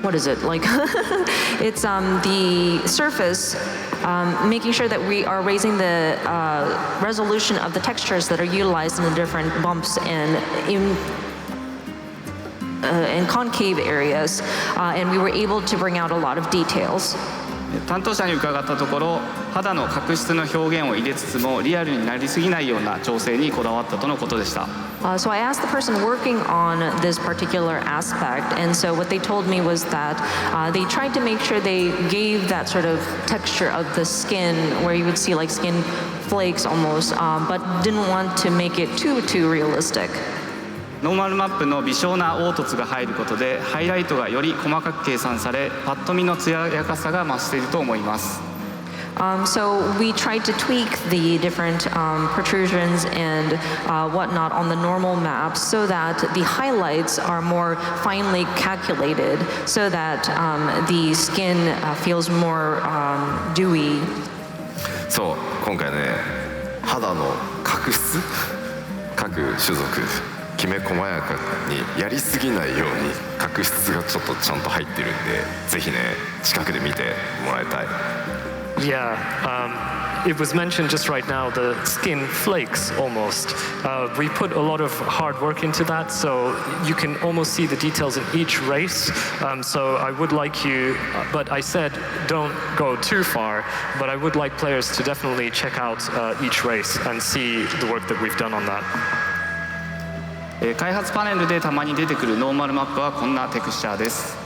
Speaker 5: what is it like? It's the surface, making sure that we are raising the resolution of the textures that are utilized in the different bumps and in concave areas, and we were able to bring out a lot of details.
Speaker 4: 担当者に伺ったところ肌の角質の表現を入れつつもリアルになりすぎないような調整にこだわったとのことでした。
Speaker 5: So I asked the person working on this particular aspect, and so what they told me was that they tried to make sure they gave that sort of texture of the skin where you would see like skin flakes almost, but didn't want to make it too realistic.
Speaker 4: ノーマルマップの微小な凹凸が入ることでハイライトがより細かく計算されパッと見の艶やかさが増していると思います。
Speaker 5: So we tried to tweak the different protrusions and whatnot on the normal map so that the highlights are more finely calculated so that the skin feels more dewy.
Speaker 2: そう今回ね肌の角質各種族きめ細やかにやりすぎないように角質がちょっとちゃんと入ってるんでぜひね近くで見てもらいたい。
Speaker 3: Yeah, it was mentioned just right now, the skin flakes almost. We put a lot of hard work into that, so you can almost see the details in each race. So I would like you, but I said don't go too far, but I would like players to definitely check out each race and see the work that we've done on that.
Speaker 4: 開発パネルでたまに出てくるノーマルマップはこんなテクスチャーです。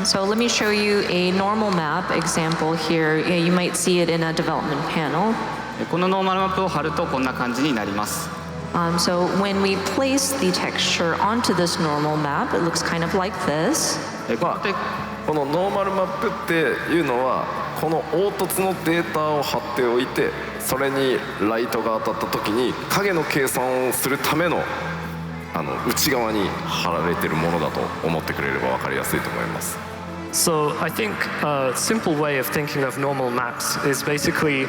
Speaker 5: So let me show you a normal map example here. You might see it in a development panel.
Speaker 4: このノーマルマップを貼るとこんな感じになります。
Speaker 5: So when we place the texture onto this normal map, it looks kind of like this.
Speaker 2: このノーマルマップっていうのはこの凹凸のデータを貼っておいてそれにライトが当たった時に影の計算をするための内側に貼られているものだと思ってくれれば分かりやすいと思います。
Speaker 3: So I think a simple way of thinking of normal maps is basically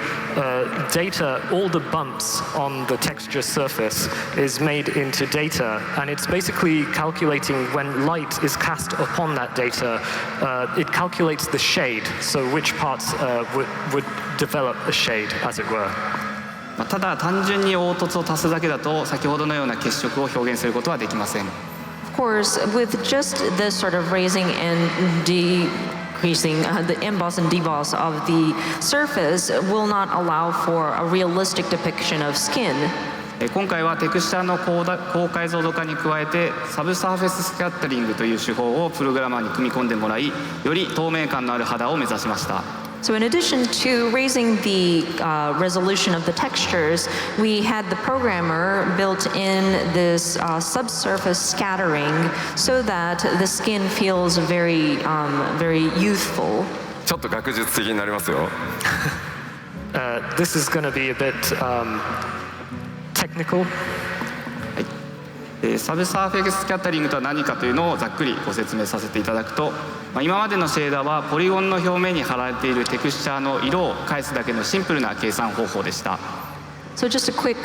Speaker 3: data, all the bumps on the texture surface is made into data, and it's basically calculating when light is cast upon that data, it calculates the shade, so which parts would develop a shade, as it were.
Speaker 4: ただ単純に凹凸を足すだけだと先ほどのような血色を表現することはできません。
Speaker 5: Of course, with just this sort of raising and decreasing the emboss and deboss of the surface will not allow for a realistic depiction of skin.
Speaker 4: 今回はテクスチャーの高解像度化に加えてサブサーフェススキャッタリングという手法をプログラマーに組み込んでもらいより透明感のある肌を目指しました。
Speaker 5: So in addition to raising the resolution of the textures, we had the programmer built in this subsurface scattering so that the skin feels very youthful.
Speaker 2: ちょっと学術的になりますよ。
Speaker 3: This is going to be a bit technical.
Speaker 4: サブサーフェスキャタリングとは何かというのをざっくりご説明させていただくと、今までのシェーダーはポリゴンの表面に貼られているテクスチャーの色を返すだけのシンプルな計算方法でした。
Speaker 5: So just a quick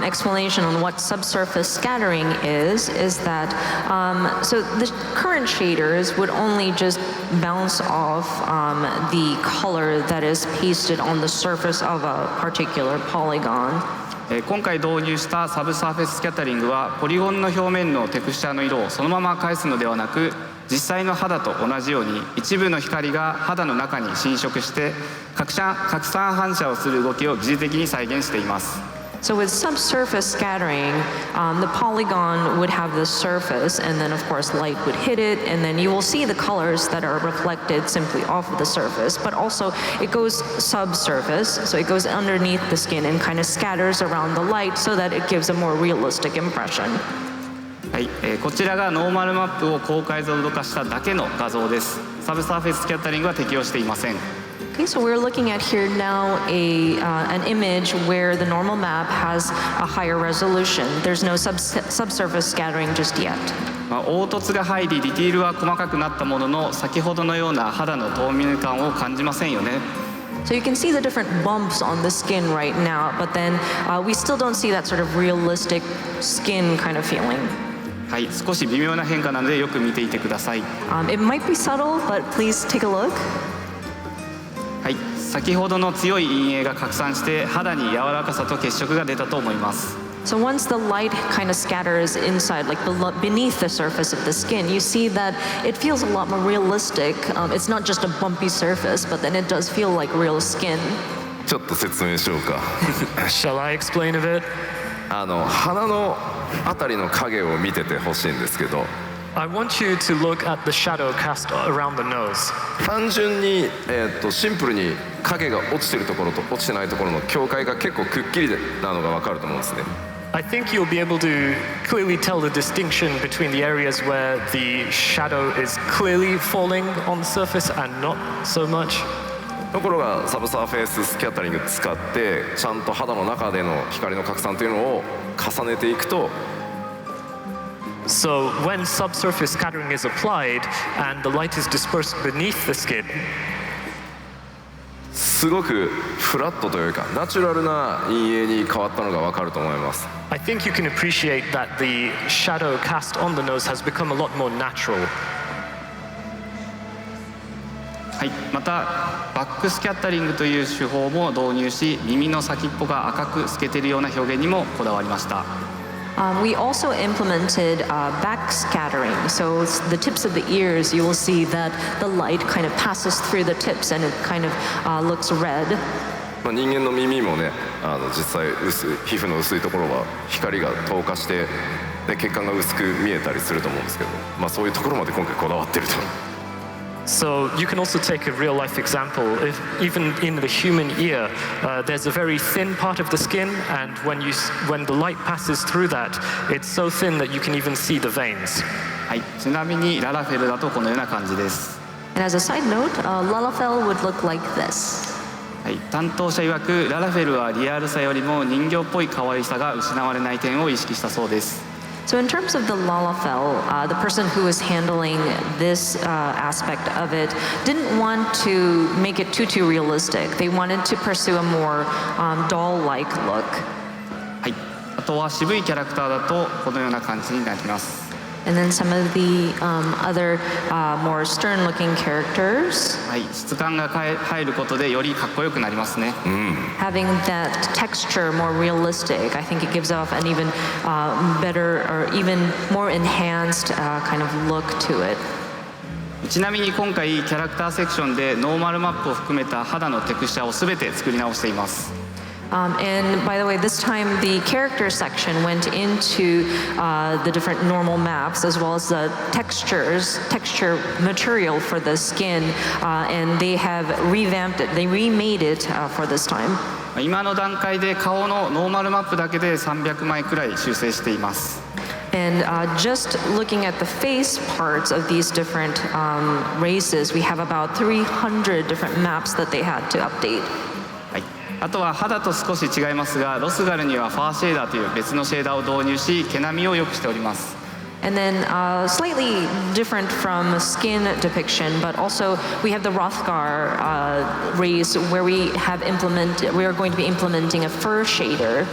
Speaker 5: explanation on what subsurface scattering is that so the current shaders would only just bounce off the color that is pasted on the surface of a particular polygon.
Speaker 4: 今回導入したサブサーフェススキャタリングはポリゴンの表面のテクスチャーの色をそのまま返すのではなく、実際の肌と同じように一部の光が肌の中に侵食して拡散反射をする動きを疑似的に再現しています。
Speaker 5: So with subsurface scattering, the polygon would have the surface, and then of course light would hit it, and then you will see the colors that are reflected simply off of the surface. But also it goes subsurface, so it goes underneath the skin and kind of scatters around the light so that it gives a more realistic impression.
Speaker 4: はい、こちらがノーマルマップを高解像度化しただけの画像です。サブサーフェススキャタリングは適用していません。
Speaker 5: Okay, so we're looking at here now an image where the normal map has a higher resolution. There's no subsurface scattering just yet.
Speaker 4: 凹凸が入りディティールは細かくなったものの、先ほどのような肌の透明感を感じませんよね。
Speaker 5: So you can see the different bumps on the skin right now, but then we still don't see that sort of realistic skin kind of feeling.
Speaker 4: はい、少し微妙な変化なのでよく見ていてください。
Speaker 5: It might be subtle, but please take a look.
Speaker 4: はい、先ほどの強い陰影が拡散して肌に柔らかさと血色が出たと思います。
Speaker 5: So once the light kind of scatters inside, like beneath the surface of the skin, you see that it feels a lot more realistic. It's not just a bumpy surface, but then it does feel like real skin.
Speaker 2: ちょっと説明しようか。
Speaker 3: Shall I explain a bit?
Speaker 2: 鼻のあたりの影を見ててほしいんですけど、
Speaker 3: I want you to look at the shadow cast around the nose.
Speaker 2: 単純に、シンプルに影が落ちてるところと落ちてないところの境界が結構くっきりなのが分かると思うんですね。
Speaker 3: I think you'll be able to clearly tell the distinction between the areas where the shadow is clearly falling on the surface and not so much.
Speaker 2: ところがサブサーフェイススキャタリング使ってちゃんと肌の中での光の拡散というのを重ねていくと、
Speaker 3: So when subsurface scattering is applied and the light is dispersed beneath the skin,
Speaker 2: すごくフラットというかナチュラルな陰影に変わったのが分かると思います。
Speaker 3: I think you can appreciate that the shadow cast on the nose has become a lot more natural.
Speaker 4: はい、またバックスキャッタリングという手法も導入し、耳の先っぽが赤く透けているような表現にもこだわりました。
Speaker 5: We also implemented back scattering. So the tips of the ears, you will see that the light kind of passes through the tips and it kind of looks red.
Speaker 2: 人間の耳もね、実際皮膚の薄いところは光が透過してで血管が薄く見えたりすると思うんですけど、そういうところまで今回こだわってると。
Speaker 3: So you can also take a real-life example. If even in the human ear, there's a very thin part of the skin, and when the light passes through that, it's so thin that you can even see the veins.
Speaker 4: はい、ちなみにララフェルだとこのような感じです。
Speaker 5: And as a side note, Lalafell would look like this.
Speaker 4: はい、担当者曰くララフェルはリアルさよりも人形っぽい可愛さが失われない点を意識したそうです。
Speaker 5: So in terms of the Lalafell, the person who was handling this aspect of it didn't want to make it too realistic. They wanted to pursue a more doll-like look.
Speaker 4: はい、あとは渋いキャラクターだとこのような感じになります。
Speaker 5: And then some of the other more stern-looking characters.
Speaker 4: はい、質感が入ることでよりかっこよくなりますね。
Speaker 5: Having that texture more realistic, I think it gives off an even better or even more enhanced kind of look to it.
Speaker 4: ちなみに今回キャラクターセクションでノーマルマップを含めた肌のテクスチャーをすべて作り直しています。
Speaker 5: And by the way, this time the character section went into the different normal maps as well as the texture material for the skin, and they have revamped it. They remade it for this time.
Speaker 4: 今の段階で顔のノーマルマップだけで300枚くらい修正しています。
Speaker 5: And just looking at the face parts of these different races, we have about 300 different maps that they had to update.
Speaker 4: あとは肌と少し違いますが、ロスガルにはファーシェーダーという別のシェーダーを導入し、毛並みを良くしております。
Speaker 5: And then slightly different from skin depiction, but also we have the Rothgar race where we are going to be implementing a fur shader.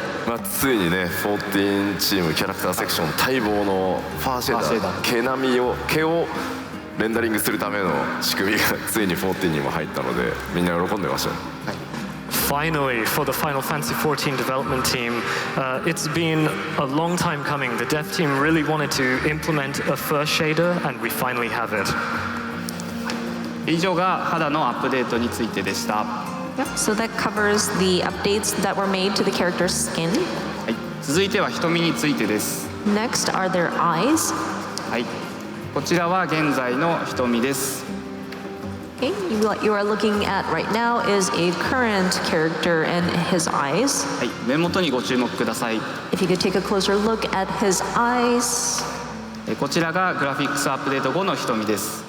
Speaker 2: ついにね、14チームキャラクターセクション待望のファーシェーダー、毛並みを毛をレンダリングするための仕組みがついに14にも入ったので、みんな喜んでましたね。
Speaker 3: Finally, for the Final Fantasy XIV development team, it's been a long time coming. The dev team really wanted to implement a fur shader, and we finally have it.
Speaker 4: 以上が肌のアップデートについてでした。
Speaker 5: Yep, so that covers the updates that were made to the character's skin.
Speaker 4: はい、続いては瞳についてです。
Speaker 5: Next are their eyes.
Speaker 4: はい、こちらは現在の瞳です。
Speaker 5: Okay, what you are looking at right now is a current character and his eyes.
Speaker 4: はい、目元にご注目ください。
Speaker 5: If you could take a closer look at his eyes.
Speaker 4: こちらがグラフィックスアップデート後の瞳です。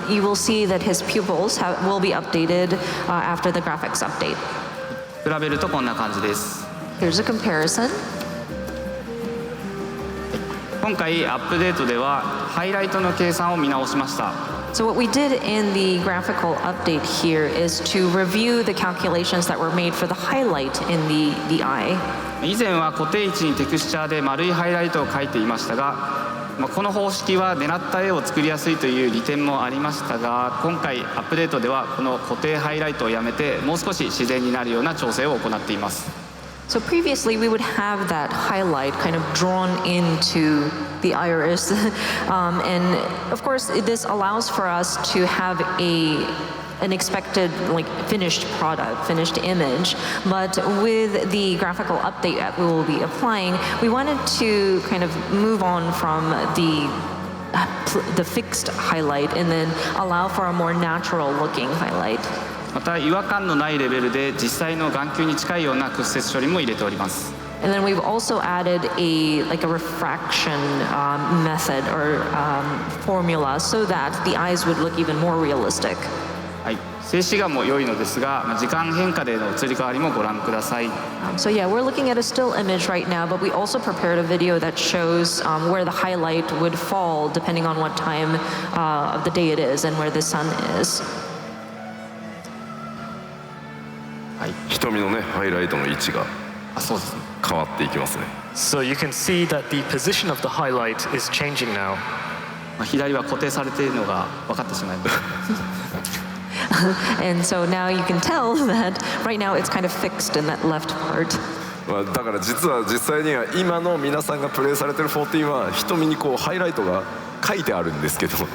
Speaker 5: You will see that his pupils will be updated after the graphics update.
Speaker 4: 比べるとこんな感じです。
Speaker 5: Here's a comparison.
Speaker 4: 今回アップデートではハイライトの計算を見直しました。
Speaker 5: So what we did in the graphical update here is to review the calculations that were made for the highlight in the eye.
Speaker 4: 以前は固定位置にテクスチャーで丸いハイライトを描いていましたが、この方式は狙った絵を作りやすいという利点もありましたが、今回アップデートではこの固定ハイライトをやめてもう少し自然になるような調整を行っています。
Speaker 5: So previously we would have that highlight kind of drawn into the iris, and of course this allows for us to have an expected finished product, finished image. But with the graphical update that we will be applying, we wanted to kind of move on from the fixed highlight and then allow for a more natural looking highlight.
Speaker 4: また違和感のないレベルで実際の眼球に近いような屈折処理も入れております。
Speaker 5: And then we've also added a refraction method or formula so that the eyes would look even more realistic.
Speaker 4: はい、静止画も良いのですが、時間変化での移り変わりもご覧ください。
Speaker 5: So yeah, we're looking at a still image right now, but we also prepared a video that shows where the highlight would fall depending on what time of the day it is and where the sun is.
Speaker 2: 瞳のね、ハイライトの位置が変わっていきますね。
Speaker 3: So you can see that the position of the highlight is changing now.
Speaker 4: 左は固定されているのが分かってしまいました。
Speaker 5: And so now you can tell that right now it's kind of fixed in that left part.
Speaker 2: だから実際には今の皆さんがプレイされてる14は瞳にこうハイライトが書いてあるんですけど。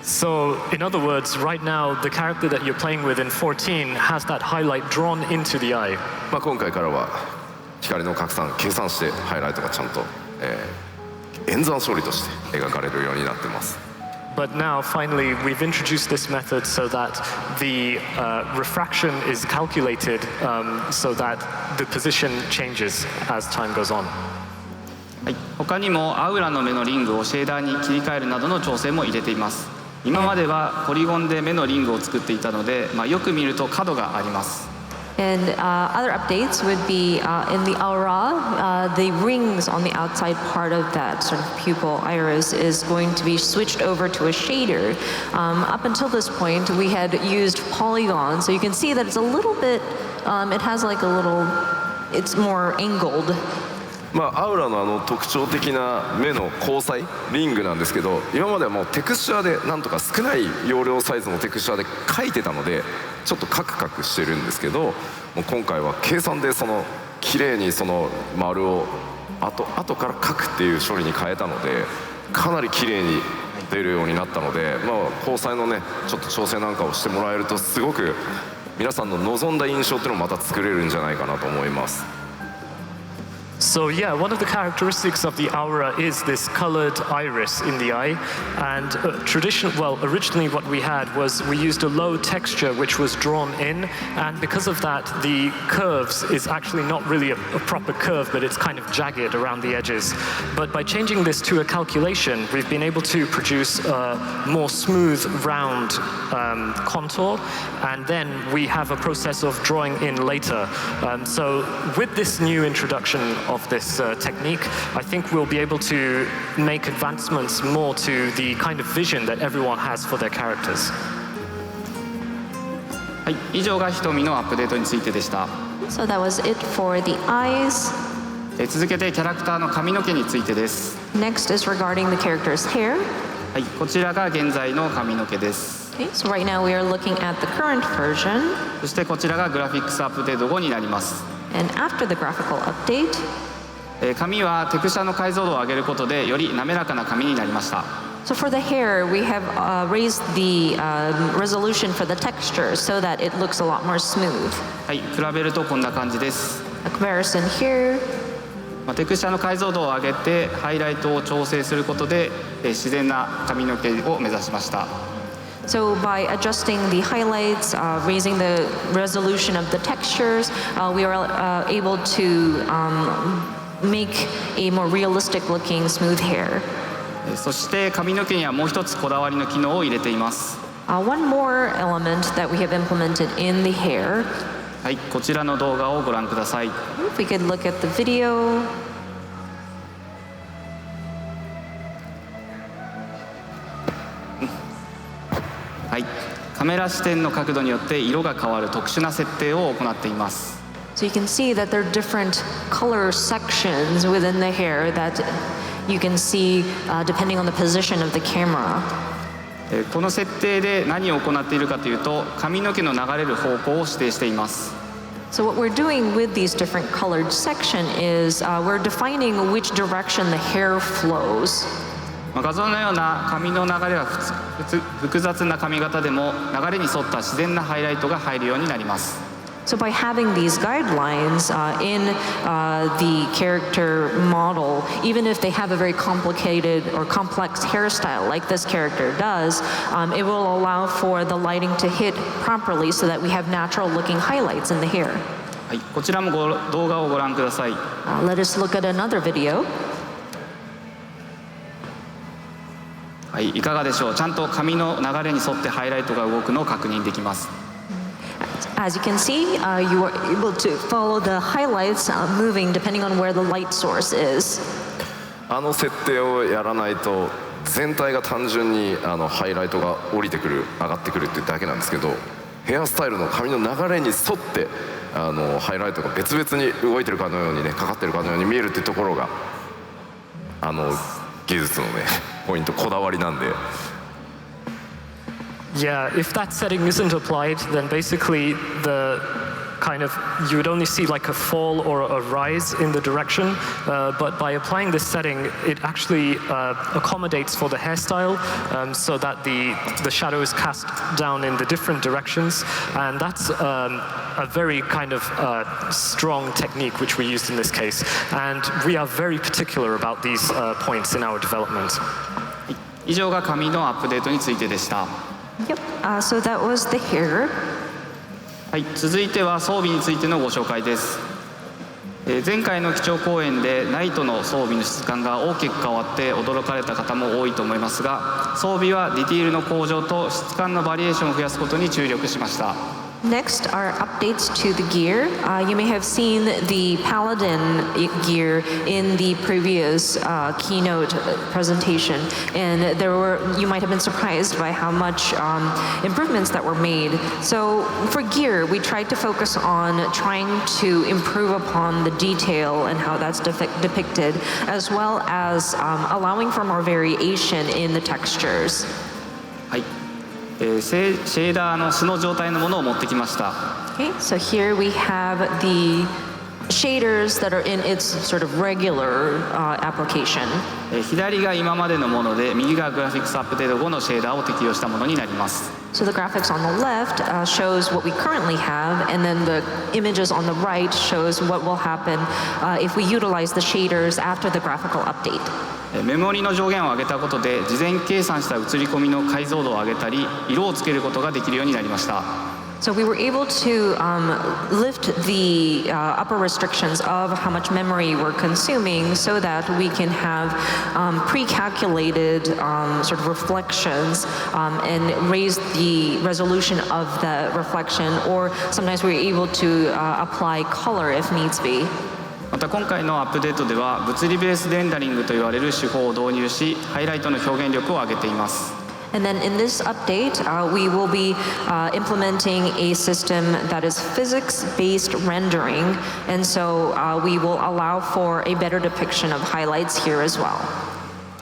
Speaker 3: So, in other words, right now, the character that you're playing with in 14 has that highlight drawn into the eye.
Speaker 2: 今回からは光の拡散、計算してハイライトがちゃんと、演算処理として描かれるようになってます。
Speaker 3: But now, finally, we've introduced this method so that the refraction is calculated so that the position changes as time goes on.
Speaker 4: はい、他にもアウラの目のリングをシェーダーに切り替えるなどの調整も入れています。今まではポリゴンで目のリングを作っていたので、よく見ると角があります。
Speaker 5: And other updates would be in the aura, the rings on the outside part of that sort of pupil iris is going to be switched over to a shader. Up until this point, we had used polygons, so you can see that it's a little bit, it has like a little, it's more angled.
Speaker 2: アウラの特徴的な目の交際リングなんですけど、今まではもうテクスチャーでなんとか少ない容量サイズのテクスチャーで描いてたのでちょっとカクカクしてるんですけど、もう今回は計算でその綺麗にその丸を後から描くっていう処理に変えたのでかなり綺麗に出るようになったので、交際のねちょっと調整なんかをしてもらえるとすごく皆さんの望んだ印象っていうのをまた作れるんじゃないかなと思います。
Speaker 3: So yeah, one of the characteristics of the aura is this colored iris in the eye, and originally what we had was we used a low texture which was drawn in, and because of that the curves is actually not really a proper curve, but it's kind of jagged around the edges. But by changing this to a calculation, we've been able to produce a more smooth, round contour, and then we have a process of drawing in later. So with this new introduction of this technique, I think we'll be able to make advancements more to the kind of vision that everyone has for their characters.
Speaker 4: はい、以上が瞳のアップデートについてでした。
Speaker 5: So that was it for the eyes.
Speaker 4: 続けてキャラクターの髪の毛についてです。
Speaker 5: Next is regarding the character's hair.
Speaker 4: はい、こちらが現在の髪の毛です。
Speaker 5: Okay, so right now we are looking at the current version.
Speaker 4: そしてこちらがグラフィックスアップデート後になります。
Speaker 5: And after the graphical update,
Speaker 4: 髪はテクスチャの解像度を上げることでより滑らかな髪になりました。
Speaker 5: so for the hair, we have raised the resolution for the texture so that it looks a lot more smooth.
Speaker 4: はい、比べるとこんな感じです。
Speaker 5: A comparison here.
Speaker 4: テクスチャの解像度を上げてハイライトを調整することで自然な髪の毛を目指しました。
Speaker 5: So by adjusting the highlights, raising the resolution of the textures, we are able to make a more realistic looking smooth hair.
Speaker 4: そして髪の毛にはもう一つこだわりの機能を入れています。
Speaker 5: One more element that we have implemented in the hair.
Speaker 4: はい、こちらの動画をご覧ください。
Speaker 5: If we could look at the video.
Speaker 4: はい、カメラ視点の角度によって色が変わる特殊な設定を行っています。
Speaker 5: So you can see that there are different color sections within the hair that you can see depending on the position of the camera.
Speaker 4: この設定で何を行っているかというと、髪の毛の流れる方向を指定しています。
Speaker 5: So what we're doing with these different colored sections is we're defining which direction the hair flows.
Speaker 4: 画像のような髪の流れが複雑な髪型でも流れに沿った自然なハイライトが入るようになります。
Speaker 5: So by having these guidelines in the character model, even if they have a very complicated or complex hairstyle like this character does, it will allow for the lighting to hit properly so that we have natural looking highlights in the hair.
Speaker 4: はい、こちらも動画をご覧ください。
Speaker 5: Let us look at another video.
Speaker 4: はい、いかがでしょう。ちゃんと髪の流れに沿ってハイライトが動くのを確認できます。
Speaker 5: As you can see, you are able to follow the highlights moving depending on where the light source is.
Speaker 2: 設定をやらないと全体が単純にハイライトが降りてくる上がってくるっていうだけなんですけど、ヘアスタイルの髪の流れに沿ってハイライトが別々に動いてるかのようにね、かかってるかのように見えるっていうところが技術のねポイント、こだわりなんで。
Speaker 3: Yeah, if that setting isn't applied, then basically you would only see like a fall or a rise in the direction, but by applying this setting, it actually accommodates for the hairstyle so that the shadow is cast down in the different directions, and that's a very kind of strong technique which we used in this case, and we are very particular about these points in our development.
Speaker 4: 以上が髪のアップデートについてでした。
Speaker 5: Yep, so that was the hair.
Speaker 4: はい、続いては装備についてのご紹介です。前回の基調講演でナイトの装備の質感が大きく変わって驚かれた方も多いと思いますが、装備はディティールの向上と質感のバリエーションを増やすことに注力しました。
Speaker 5: Next are updates to the gear. You may have seen the Paladin gear in the previous keynote presentation, and you might have been surprised by how much improvements that were made. So for gear, we tried to focus on trying to improve upon the detail and how that's depicted, as well as allowing for more variation in the textures.
Speaker 4: はい。シェーダーの素の状態のものを持ってきました。
Speaker 5: Okay, so here we have the shaders that are in its sort of regular application.
Speaker 4: 左が今までのもので、右がグラフィックスアップデート後のシェーダーを適用したものになります。
Speaker 5: So the graphics on the left shows what we currently have, and then the images on the right shows what will happen if we utilize the shaders after the graphical update.
Speaker 4: メモリの上限を上げたことで、事前計算した映り込みの解像度を上げたり、色をつけることができるようになりました。
Speaker 5: So we were able to lift the upper restrictions of how much memory we're consuming so that we can have pre-calculated sort of reflections and raise the resolution of the reflection, or sometimes we're able to apply color if needs be.
Speaker 4: また今回のアップデートでは、物理ベースレンダリングといわれる手法を導入し、ハイライトの表現力を上げています。
Speaker 5: And then in this update, we will be implementing a system that is physics-based rendering, and so we will allow for a better depiction of highlights here as well.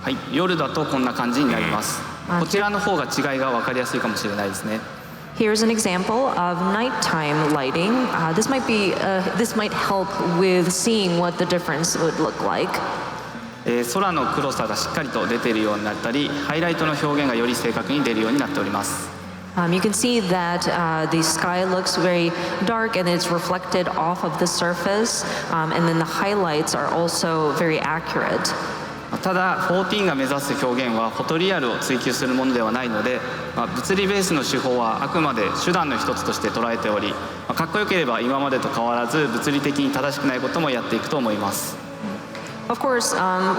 Speaker 4: はい、夜だとこんな感じになります。こちらの方が違いが分かりやすいかもしれないですね。
Speaker 5: Here's an example of nighttime lighting. This might help with seeing what the difference would look like.
Speaker 4: 空の黒さがしっかりと出ているようになったり、ハイライトの表現がより正確に出るようになっております。
Speaker 5: You can see that the sky looks very dark and it's reflected off of the surface, and then the highlights are also very accurate.
Speaker 4: ただ、14が目指す表現はフォトリアルを追求するものではないので、物理ベースの手法はあくまで手段の一つとして捉えており、かっこよければ今までと変わらず物理的に正しくないこともやっていくと思います。
Speaker 5: Of course,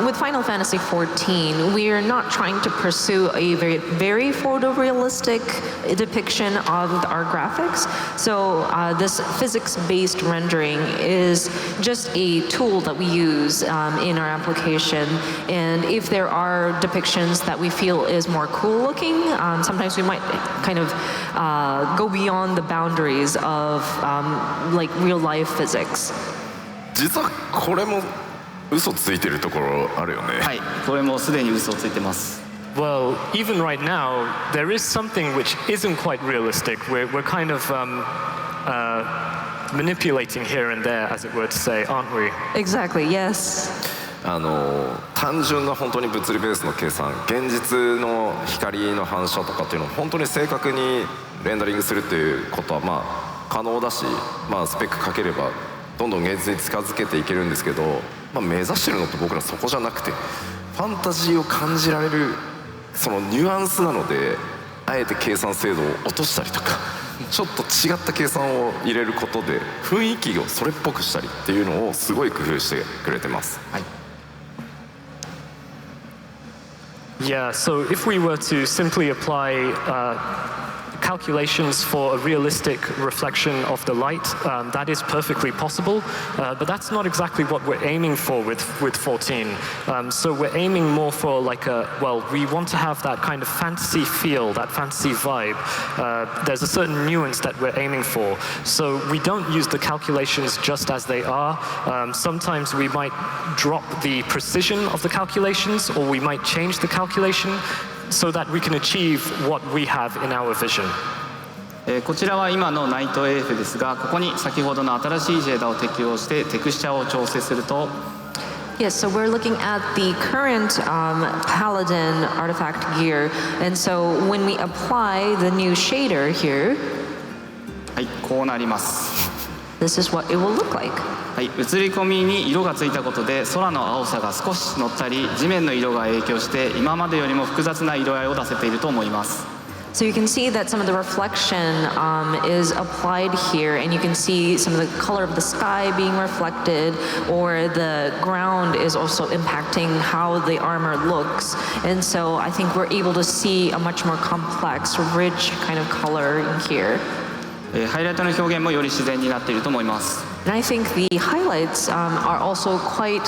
Speaker 5: with Final Fantasy XIV, we are not trying to pursue a very photorealistic depiction of our graphics. So this physics-based rendering is just a tool that we use in our application. And if there are depictions that we feel is more cool-looking, sometimes we might kind of go beyond the boundaries of like real-life physics.
Speaker 2: 実はこれも嘘ついてるところあるよね。
Speaker 4: はい、これもすでに嘘をついてます。
Speaker 3: Well, even right now, there is something which isn't quite realistic. We're kind of manipulating here and there, as it were to say, aren't we?
Speaker 5: Exactly, yes.
Speaker 2: 単純な本当に物理ベースの計算、現実の光の反射とかっていうのを本当に正確にレンダリングするっていうことはまあ可能だし、まあスペックかければどんどん現実に近づけていけるんですけど、目指してるのって僕らそこじゃなくて、ファンタジーを感じられるそのニュアンスなので、あえて計算精度を落としたりとかちょっと違った計算を入れることで雰囲気をそれっぽくしたりっていうのをすごい工夫してくれてます。はい。
Speaker 3: Yeah, so if we were to simply apply calculations for a realistic reflection of the light, that is perfectly possible, but that's not exactly what we're aiming for with 14. So we're aiming more for like we want to have that kind of fantasy feel, that fantasy vibe. There's a certain nuance that we're aiming for. So we don't use the calculations just as they are. Sometimes we might drop the precision of the calculations, or we might change the calculation so that we can achieve what we have in our vision.
Speaker 4: こちらは今のナイト AF ですが、ここに先ほどの新しいシェーダーを適用してテクスチャーを調整すると、
Speaker 5: Yes, so we're looking at the current Paladin artifact gear, and so when we apply the new shader here,
Speaker 4: はい、こうなります。
Speaker 5: This is what it will look like.
Speaker 4: はい、映り込みに色がついたことで空の青さが少し乗ったり、地面の色が影響して今までよりも複雑な色合いを出せていると思います。
Speaker 5: So you can see that some of the reflection is applied here, and you can see some of the color of the sky being reflected, or the ground is also impacting how the armor looks. And so I think we're able to see a much more complex, rich kind of color in here.
Speaker 4: ハイライトの表現もより自然になっていると思います。
Speaker 5: And I think the highlights are also quite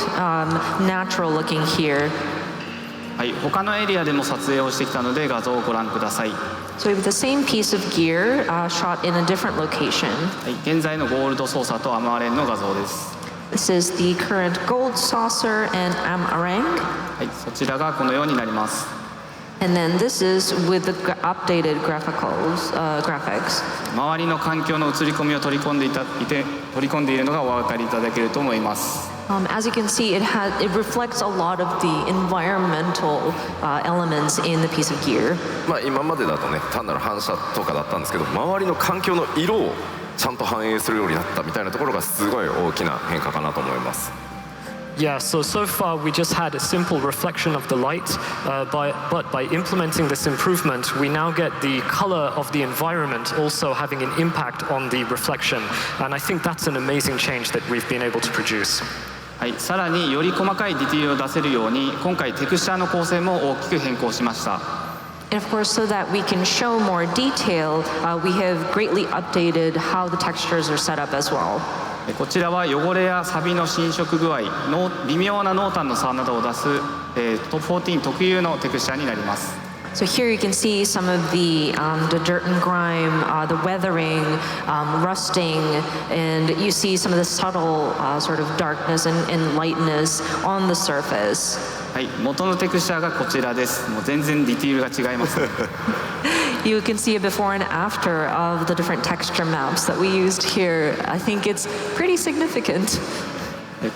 Speaker 5: natural looking here.
Speaker 4: はい、他のエリアでも撮影をしてきたので画像をご覧ください。
Speaker 5: So we have the same piece of gear shot in a different location.
Speaker 4: はい、現在のゴールドソーサーとアマーレンの画像です。
Speaker 5: This is the current gold saucer and amarang.
Speaker 4: はい、そちらがこのようになります。
Speaker 5: And then this is with the updated graphics.
Speaker 4: 周りの環境の映り込みを取り込んでいるのがお分かりいただけると思います。
Speaker 5: As you can see, it reflects a lot of the environmental elements in the piece of gear.
Speaker 2: まあ今までだとね、単なる反射とかだったんですけど、周りの環境の色をちゃんと反映するようになったみたいなところがすごい大きな変化かなと思います。
Speaker 3: Yeah, so far we just had a simple reflection of the light, but by implementing this improvement, we now get the color of the environment also having an impact on the reflection. And I think that's an amazing change that we've been able to produce.
Speaker 4: はい、さらにより細かいディティールを出せるように、今回テクスチャーの構成も大きく変更しました。
Speaker 5: And of course, so that we can show more detail, we have greatly updated how the textures are set up as well.
Speaker 4: こちらは汚れや錆の侵食具合、微妙な濃淡の差などを出す、トップ14特有のテクスチャーになります。
Speaker 5: So here you can see some of the dirt and grime, the weathering, rusting, and you see some of the subtle sort of darkness and lightness on the surface.
Speaker 4: はい、元のテクスチャーがこちらです。もう全然ディティールが違います。
Speaker 5: You can see a before and after of the different texture maps that we used here. I think it's pretty significant.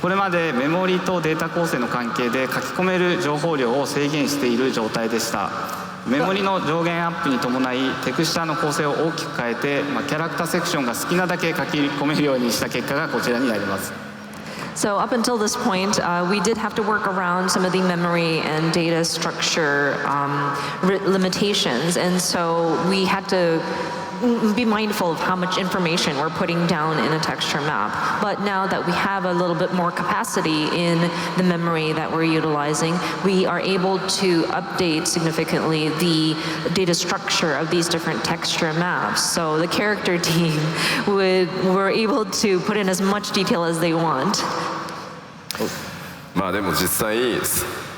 Speaker 4: これまでメモリとデータ構成の関係で書き込める情報量を制限している状態でした。メモリの上限アップに伴いテクスチャーの構成を大きく変えて、キャラクターセクションが好きなだけ書き込めるようにした結果がこちらになります。
Speaker 5: So up until this point, we did have to work around some of the memory and data structure limitations, and so we had to be mindful of how much information we're putting down in a texture map. But now that we have a little bit more capacity in the memory that we're utilizing, we are able to update significantly the data structure of these different texture maps. So the character team were able to put in as much detail as they want.
Speaker 2: まあでも実際や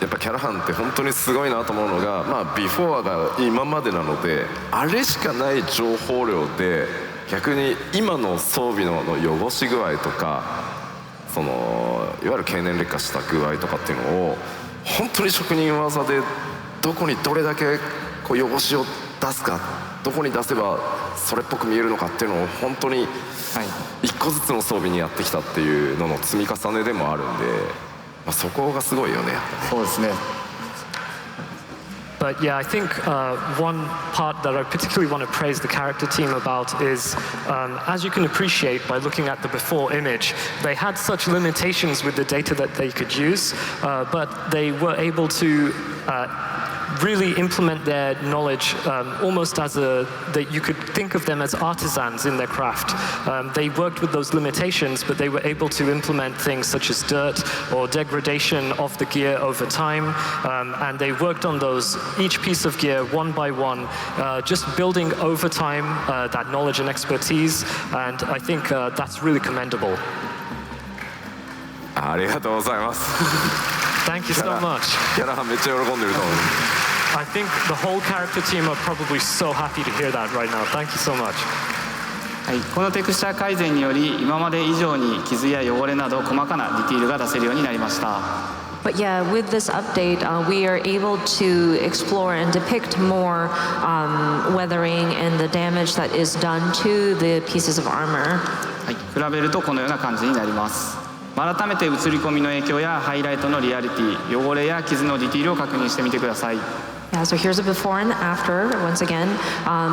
Speaker 2: っぱキャラハンって本当にすごいなと思うのが、ビフォアが今までなのであれしかない情報量で逆に今の装備の汚し具合とかいわゆる経年劣化した具合とかっていうのを本当に職人技でどこにどれだけこう汚しを出すか、どこに出せばそれっぽく見えるのかっていうのを本当に一個ずつの装備にやってきたっていうのの積み重ねでもあるんで。そこがすごいよね。
Speaker 4: そうですね。
Speaker 3: But yeah, I think one part that I particularly want to praise the character team about is, as you can appreciate by looking at the before image, they had such limitations with the data that they could use, but they were able to really implement their knowledge almost as that you could think of them as artisans in their craft. They worked with those limitations, but they were able to implement things such as dirt or degradation of the gear over time, and they worked on those, each piece of gear one by one, just building over time that knowledge and expertise, and I think that's really commendable.
Speaker 2: ありがとうございます。
Speaker 3: Thank you so much.
Speaker 2: キャラハンめっちゃ喜んでると思う。
Speaker 3: I think the whole character team are probably so happy to hear that right now. Thank you so much.
Speaker 4: はい、このテクスチャー改善により今まで以上に傷や汚れなど細かなディティールが出せるようになりました。
Speaker 5: But yeah, with this update, we are able to explore and depict more weathering and the damage that is done to the pieces of armor.
Speaker 4: はい、比べるとこのような感じになります。改めて映り込みの影響やハイライトのリアリティ、汚れや傷のディティールを確認してみてください。
Speaker 5: Yeah, so here's a before and after once again.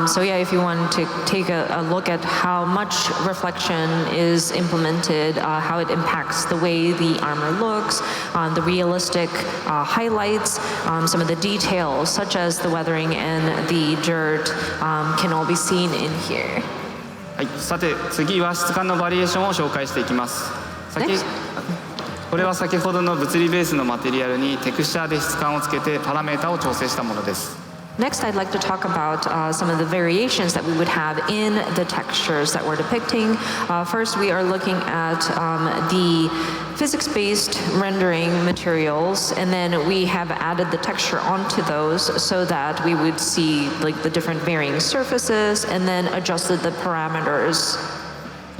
Speaker 5: So yeah, if you want to take a look at how much reflection is implemented, how it impacts the way the armor looks, the realistic highlights, some of the details such as the weathering and the dirt can all be seen in here.
Speaker 4: はい、さて次は質感のバリエーションを紹介していきます。これは先ほどの物理ベースのマテリアルにテクスチャーで質感をつけてパラメータを調整したものです。
Speaker 5: Next, I'd like to talk about some of the variations that we would have in the textures that we're depicting. First, we are looking at the physics-based rendering materials, and then we have added the texture onto those so that we would see like the different varying surfaces and then adjusted the parameters.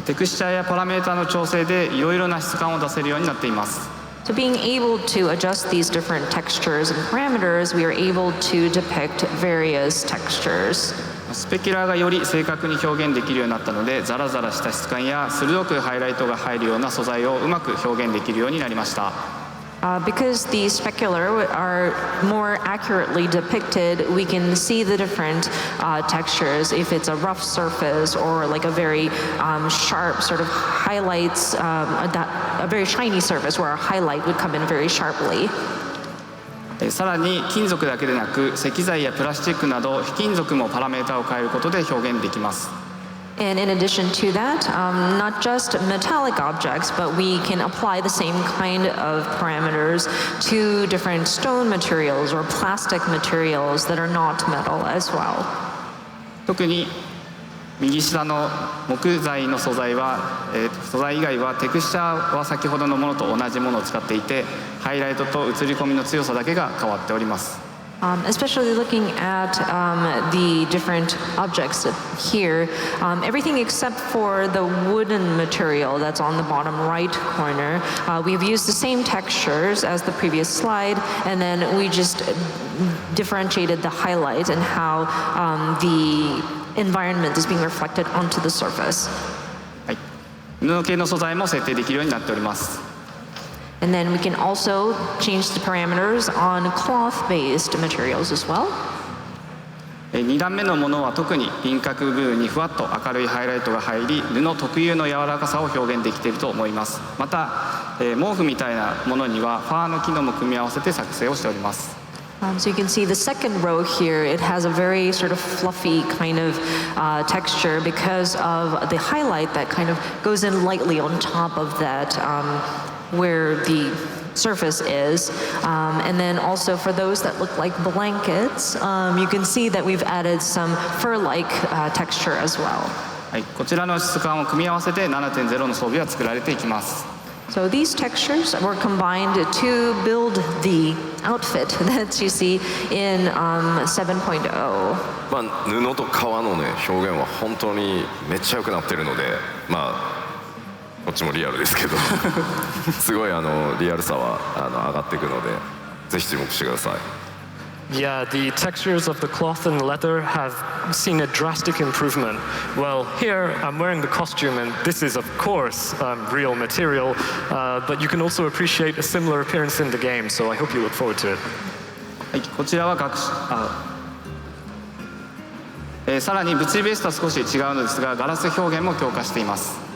Speaker 4: テクスチャーやパラメータの調整でいろいろな質感を出せるようになっています。
Speaker 5: So being able to adjust these different textures and parameters, we are able to depict various textures.
Speaker 4: スペキュラーがより正確に表現できるようになったので、ザラザラした質感や鋭くハイライトが入るような素材をうまく表現できるようになりました。
Speaker 5: Because the specular are more accurately depicted, we can see the different textures. If it's a rough surface or like a very sharp sort of highlights, a very shiny surface where a highlight would come in very sharply.
Speaker 4: さらに金属だけでなく石材やプラスチックなど非金属もパラメータを変えることで表現できます。
Speaker 5: And in addition to that, not just metallic objects, but we can apply the same kind of parameters to different stone materials or plastic materials that are not metal as well.
Speaker 4: 特に右下の木材の素材は、素材以外はテクスチャーは先ほどのものと同じものを使っていて、ハイライトと映り込みの強さだけが変わっております。
Speaker 5: Especially looking at the different objects here, everything except for the wooden material that's on the bottom right corner, we've used the same textures as the previous slide, and then we just differentiated the highlight and how the environment is being reflected onto the surface.
Speaker 4: はい、布系の素材も設定できるようになっております。
Speaker 5: And then we can also change the parameters on cloth-based materials as well.
Speaker 4: 2段目のものは特に輪郭部分にふわっと明るいハイライトが入り、布特有の柔らかさを表現できていると思います。また、毛布みたいなものにはファーの機能も組み合わせて作成をしております。
Speaker 5: So you can see the second row here, it has a very sort of fluffy kind of texture because of the highlight that kind of goes in lightly on top of that where the surface is. And then also for those that look like blankets, you can see that we've added some fur-like texture as well.
Speaker 4: はい、こちらの質感を組み合わせて 7.0 の装備は作られていきます。
Speaker 5: So these textures were combined to build the outfit that you see in 7.0.
Speaker 2: まあ、布と革のね表現は本当にめっちゃ良くなってるので、まあこっちもリアルですけどすごいリアルさは上がっていくのでぜひ注目してください。
Speaker 3: Yeah, the textures of the cloth and leather have seen a drastic improvement. Well, here I'm wearing the costume, and this is, of course, real material, but you can also appreciate a similar appearance in the game, so I hope you look forward to it.
Speaker 4: はい、こちらはさらに物理ベースとは少し違うのですが、ガラス表現も強化しています。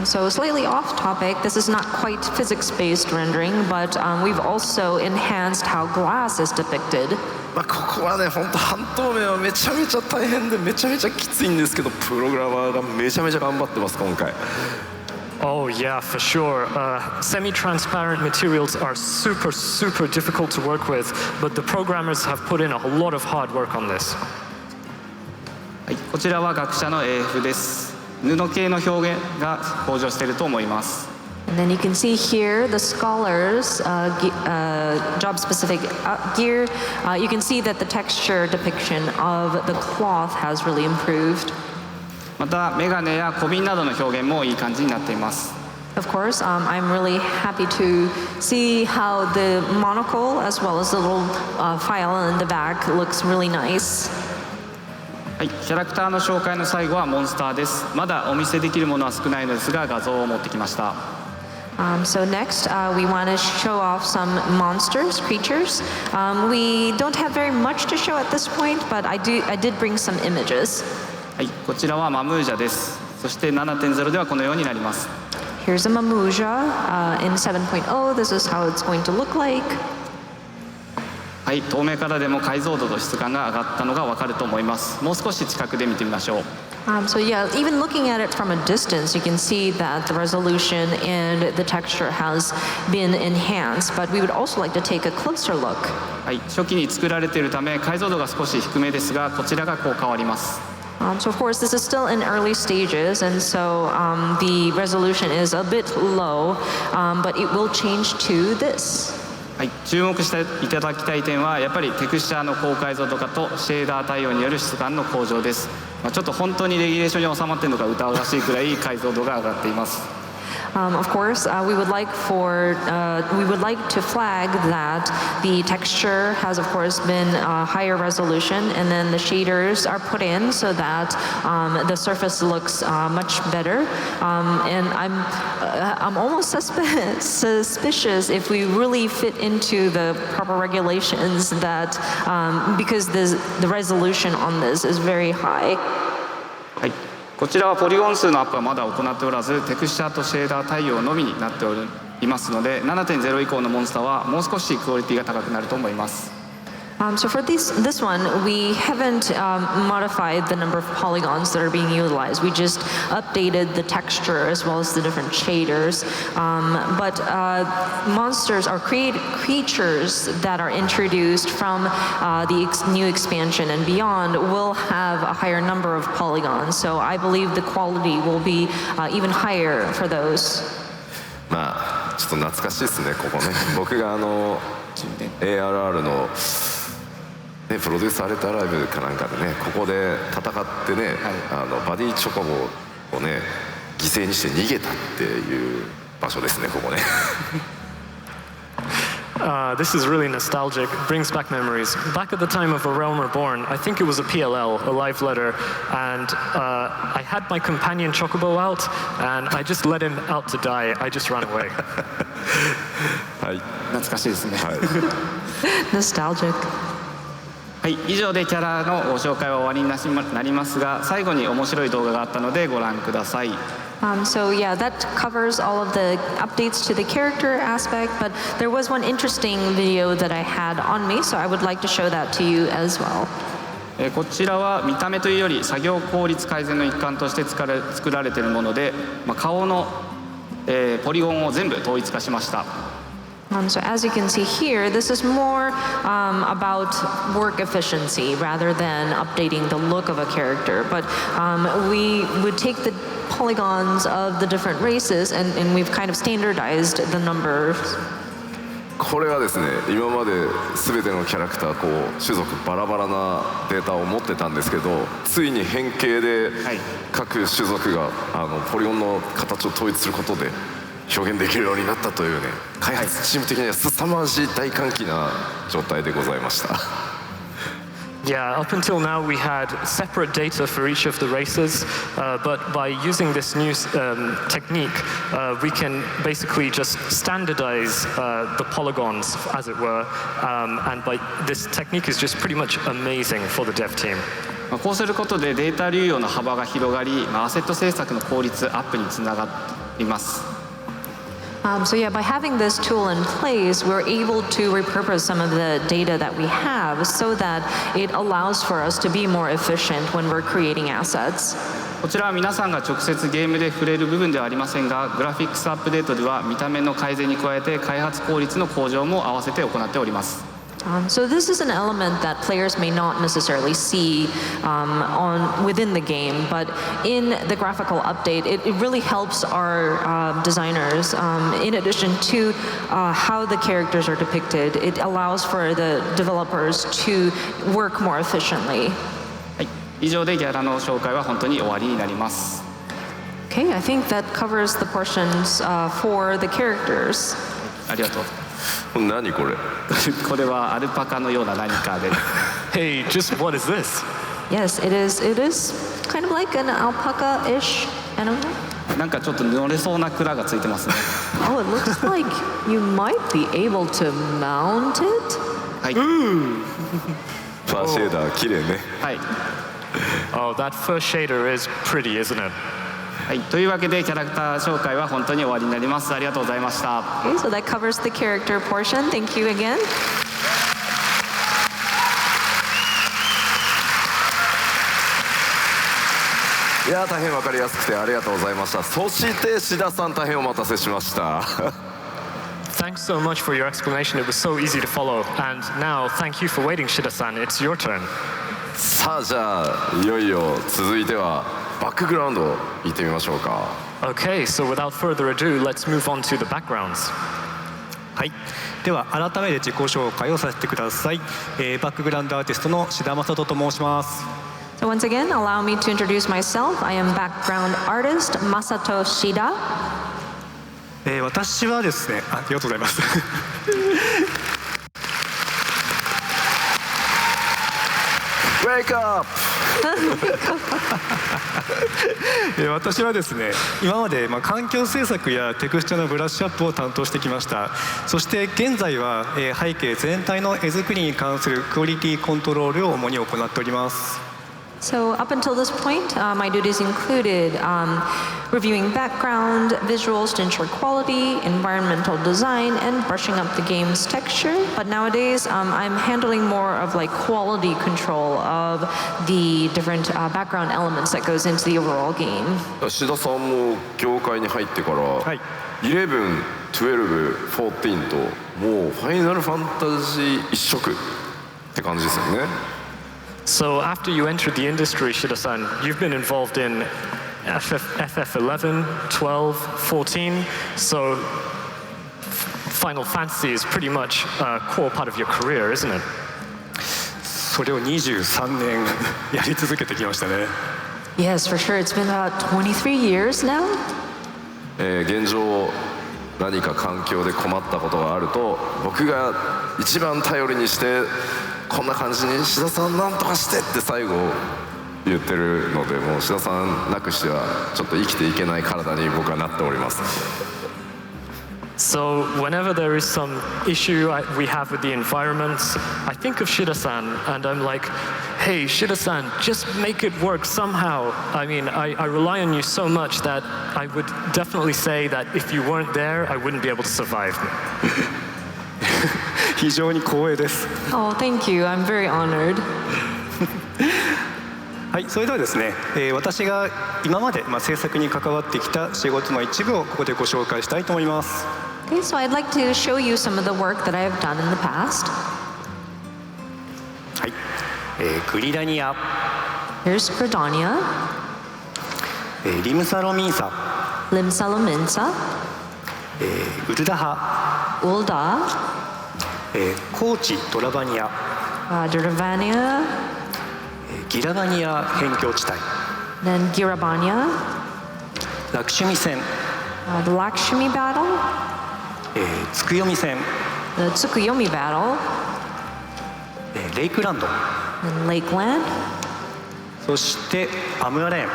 Speaker 5: So slightly off topic, this is not quite physics-based rendering, but we've also enhanced how glass is depicted.
Speaker 2: まあここはね本当半透明はめちゃめちゃ大変でめちゃめちゃきついんですけど、プログラマーがめちゃめちゃ頑張ってます今回。
Speaker 3: Oh yeah, for sure. Semi-transparent materials are super difficult to work with, but the programmers have put in a lot of hard work on this.
Speaker 4: はい、こちらは学者の AF です。布系の表現が向上していると思います。
Speaker 5: And then you can see here the scholars job-specific gear. You can see that the texture depiction of the cloth has really improved.
Speaker 4: またメガネや小瓶などの表現もいい感じになっています。
Speaker 5: Of course, I'm really happy to see how the monocle as well as the little file in the back looks really nice.
Speaker 4: はい、キャラクターの紹介の最後はモンスターです。まだお見せできるものは少ないのですが画像を持ってきました。
Speaker 5: So next, we want to show off some monsters, creatures. We don't have very much to show at this point, but I did bring some images.
Speaker 4: はい、こちらはマムージャです。そして 7.0 ではこのようになります。
Speaker 5: Here's a Mamuja. In 7.0, this is how it's going to look like.
Speaker 4: はい、遠目からでも解像度と質感が上がったのがわかると思います。もう少し近くで見てみましょう。
Speaker 5: So yeah, even looking at it from a distance, you can see that the resolution and the texture has been enhanced, but we would also like to take a closer look.
Speaker 4: はい、初期に作られているため解像度が少し低めですが、こちらがこう変わります。
Speaker 5: So of course, this is still in early stages, and so the resolution is a bit low, but it will change to this.
Speaker 4: はい、注目していただきたい点はやっぱりテクスチャーの高解像度化とシェーダー対応による質感の向上です。ちょっと本当にレギュレーションに収まっているのか疑わしいくらい解像度が上がっています。
Speaker 5: Of course, we would like to flag that the texture has, of course, been higher resolution, and then the shaders are put in so that the surface looks much better. And I'm almost suspicious if we really fit into the proper regulations that because the resolution on this is very high.
Speaker 4: はい、こちらはポリゴン数のアップはまだ行っておらず、テクスチャーとシェーダー対応のみになっていますので、 7.0 以降のモンスターはもう少しクオリティが高くなると思います。
Speaker 5: So for this one, we haven't modified the number of polygons that are being utilized. We just updated the texture as well as the different shaders. But monsters or creatures that are introduced from the new expansion and beyond will have a higher number of polygons. So I believe the quality will be even higher for those.
Speaker 2: まあちょっと懐かしいですね、ここね。僕がARR のね、プロデュースされたライブかなんかでね、ここで戦ってね、バディチョコボをね犠牲にして逃げたっていう場所ですね、ここね。
Speaker 3: This is really nostalgic. It brings back memories. Back at the time of A Realm Reborn, I think it was a PLL, a live letter, and I had my companion Chocobo out, and I just let him out to die. I just ran away.
Speaker 2: はい。
Speaker 4: 懐かしいですね。
Speaker 2: はい。
Speaker 5: Nostalgic.
Speaker 4: はい、以上でキャラのご紹介は終わりになりますが、最後に面白い動画があったのでご覧ください。
Speaker 5: So yeah, that covers all of the updates to the character aspect, but there was one interesting video that I had on me, so I would like to show that to you as well.
Speaker 4: こちらは見た目というより作業効率改善の一環として作られているもので、顔のポリゴンを全部統一化しました。
Speaker 5: So as you can see here, this is more about work efficiency rather than updating the look of a character. But we would take the polygons of the different races and we've kind of standardized the numbers.
Speaker 2: これはですね、今まで全てのキャラクター種族バラバラなデータを持ってたんですけど、ついに変形で各種族がポリゴンの形を統一することで表現できるようになったというね、開発チーム的には凄まじい大歓喜な状態でございました。
Speaker 3: Yeah, up until now we had separate data for each of the races, but by using this new technique, we can basically just standardize the polygons, as it were, and this technique is just pretty much amazing for the dev team.
Speaker 4: こうすることでデータ流用の幅が広がり、アセット制作の効率アップにつながります。
Speaker 5: So yeah, by having this tool in place, we're able to repurpose some of the data that we have so that it allows for us to be more efficient when we're creating assets.
Speaker 4: こちらは皆さんが直接ゲームで触れる部分ではありませんが、グラフィックスアップデートでは見た目の改善に加えて開発効率の向上も合わせて行っております。
Speaker 5: So this is an element that players may not necessarily see within the game, but in the graphical update, it really helps our designers. In addition to how the characters are depicted, it allows for the developers to work more efficiently.
Speaker 4: はい、以上でギャラの紹介は本当に終わりになります。
Speaker 5: Okay, I think that covers the portions for the characters.
Speaker 4: ありがとう。
Speaker 2: 何これ？
Speaker 4: これはアルパカのような何かで。
Speaker 3: Hey, just what is this?
Speaker 5: Yes, it is. It is kind of like an alpaca-ish animal.
Speaker 4: なんかちょっと乗れそうな蔵がついてますね。
Speaker 5: Oh, it looks like you might be able to mount it.
Speaker 4: はい。
Speaker 2: ファーシェーダー綺麗ね。
Speaker 4: はい。
Speaker 3: Oh, that first shader is pretty, isn't it?
Speaker 4: はい、というわけでキャラクター紹介は本当に終わりになります。ありがとうございました。
Speaker 5: Okay, so that covers the character portion. Thank you again.
Speaker 2: いや大変わかりやすくてありがとうございました。そして志田さん、大変お待たせしました。
Speaker 3: Thanks so much for your explanation. It was so easy to follow. And now, thank you for waiting, Shida-san. It's your turn.
Speaker 2: さあじゃあいよいよ続いてはバックグラウンド行ってみましょうか。
Speaker 3: Okay, so without further ado, let's move on to the backgrounds.
Speaker 6: はい、では改めて自己紹介をさせてください。バックグラウンドアーティストの志田正人と申します。
Speaker 5: So once again, allow me to introduce myself. I am background artist Masato Shida.
Speaker 6: 私はですね、ありがとうございます。
Speaker 2: Wake up!
Speaker 6: 私はですね、今まで環境制作やテクスチャのブラッシュアップを担当してきました。そして現在は背景全体の絵作りに関するクオリティコントロールを主に行っております。
Speaker 5: So up until this point, my duties included reviewing background, visuals to ensure quality, environmental design, and brushing up the game's texture. But nowadays, I'm handling more of like quality control of the different background elements that goes into the overall game.
Speaker 2: 志田さんも業界に入ってから、
Speaker 6: はい、
Speaker 2: 11、12、14ともうファイナルファンタジー一色って感じですよね。
Speaker 3: So after you entered the industry, Shida-san, you've been involved in FF11, 12, 14, so Final Fantasy is pretty much a core part of your career, isn't it?
Speaker 6: それを23年やり続けてきましたね。
Speaker 5: Yes, for sure. It's been about 23 years now.
Speaker 2: 現状何か環境で困ったことがあると僕が一番頼りにしてこんな感じに志田さんなんとかしてって最後言ってるので、もう志田さんなくしてはちょっと生きていけない体に僕はなっております。
Speaker 3: So whenever there is some issue we have with the environment, I think of Shida-san and I'm like, hey, Shida-san, just make it work somehow. I mean, I rely on you so much that I would definitely say that if you weren't there, I wouldn't be able to survive.
Speaker 6: 非常に光栄です。
Speaker 5: Oh, thank you. I'm very honored.
Speaker 6: はい、それではですね、私が今まで制作に関わってきた仕事の一部をここでご紹介したいと思います。
Speaker 5: Okay, so I'd like to show you some of the work that I have done in the past.
Speaker 6: はい、グリダニア、
Speaker 5: Here's Gridania,
Speaker 6: リムサロミンサ、
Speaker 5: Limsalominsa,
Speaker 6: ウルダハ、
Speaker 5: Ulda,
Speaker 6: コーチドラバニア、
Speaker 5: Duravania,
Speaker 6: ギラバニア辺境地帯、
Speaker 5: then Girabania,
Speaker 6: ラクシュミ戦、
Speaker 5: the Lakshmi battle,
Speaker 6: ツクヨミ戦、
Speaker 5: the Tsukuyomi battle,
Speaker 6: レイクランド、
Speaker 5: then Lakeland,
Speaker 6: そしてアムアレーン、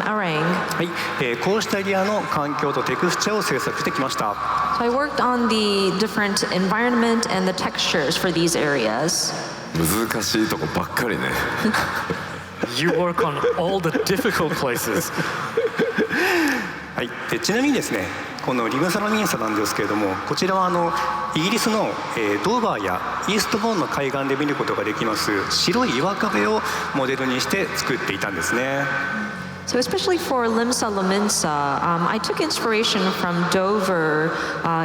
Speaker 5: Arang.
Speaker 6: はい、こうしたエリアの環境とテクスチャを制作してきました。
Speaker 5: So I worked on the different environment and the textures for these areas.
Speaker 2: 難しいとこばっかりね。
Speaker 3: You work on all the difficult places.
Speaker 6: はい、ちなみにですね、このリムサロミンサなんですけれども、こちらはイギリスの、ドーバーやイーストボーンの海岸で見ることができます白い岩壁をモデルにして作っていたんですね。
Speaker 5: So especially for Limsalominsa, I took inspiration from Dover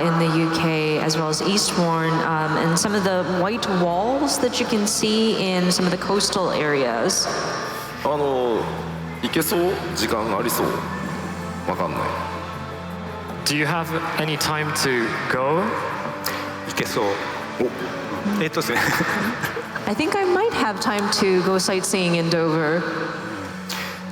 Speaker 5: in the UK, as well as Eastbourne, and some of the white walls that you can see in some of the coastal areas.
Speaker 2: 行けそう？時間ありそう？わかんない。
Speaker 3: Do you have any time to go?
Speaker 6: いけそう。ですね。
Speaker 5: I think I might have time to go sightseeing in Dover.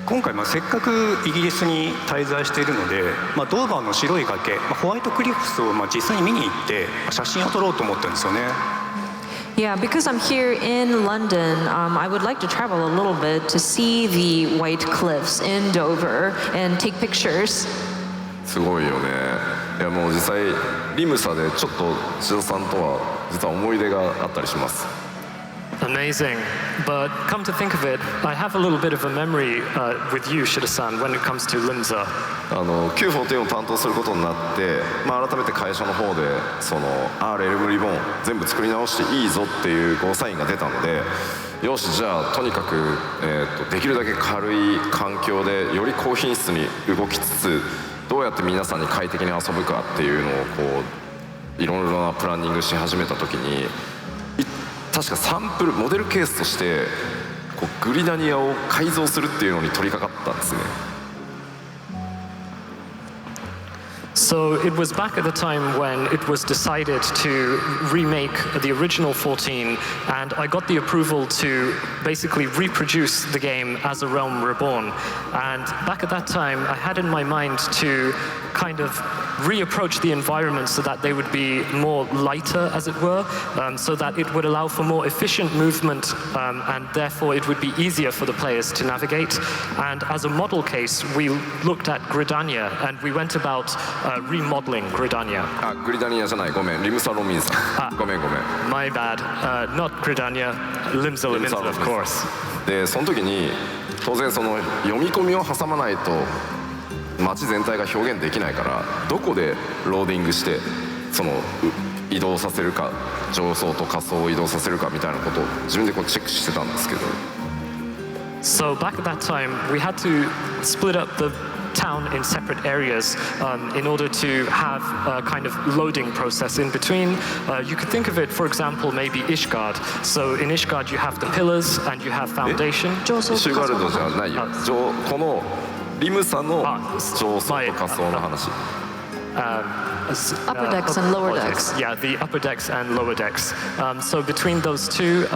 Speaker 6: 今回せっかくイギリスに滞在しているので、ドーバーの白い崖、ホワイトクリフスを実際に見に行って写真を撮ろうと思ってるんですよね。
Speaker 5: Yeah, because I'm here in London, I would like to travel a little bit to see the white cliffs in Dover and take pictures.
Speaker 2: すごいよね。いやもう実際リムサでちょっと志田さんとは実は思い出があったりします。
Speaker 3: Amazing. But come to think of it, I have a little bit of a memory with you, Shida-san, when it comes to Limsa.
Speaker 2: 914を担当することになって、改めて会社の方でその RL リボン全部作り直していいぞっていうゴーサインが出たので、よしじゃあとにかく、できるだけ軽い環境でより高品質に動きつつ、どうやって皆さんに快適に遊ぶかっていうのをいろいろなプランニングし始めた時に、確かサンプルモデルケースとしてグリダニアを改造するっていうのに取り掛かったんですね。
Speaker 3: So it was back at the time when it was decided to remake the original 14, and I got the approval to basically reproduce the game as a Realm Reborn. And back at that time, I had in my mind to kind of reapproach the environment so that they would be more lighter, as it were, so that it would allow for more efficient movement, and therefore it would be easier for the players to navigate. And as a model case, we looked at Gridania, and we went about remodeling Gridania.
Speaker 2: あ、グリダニアじゃない、ごめん、リムサロミンさん。ごめんごめん。
Speaker 3: My bad. Not Gridania, Limsa Lominsa, of course.
Speaker 2: で、その時に当然その読み込みを挟まないと街全体が表現できないから、どこでローディングしてその移動させるか、上層と下層を移動させるかみたいなことを自分でこうチェックしてたんですけど。
Speaker 3: So back at that time, we had to split up the town in separate areas in order to have a kind of loading process in between. You could think of it, for example, maybe Ishgard. So in Ishgard you have the pillars and you have foundation.
Speaker 2: イシュガルドじゃないよ。このリムサの上層と下層の話。
Speaker 5: Upper decks and lower decks.
Speaker 3: Yeah, the upper decks and lower decks. So between those two,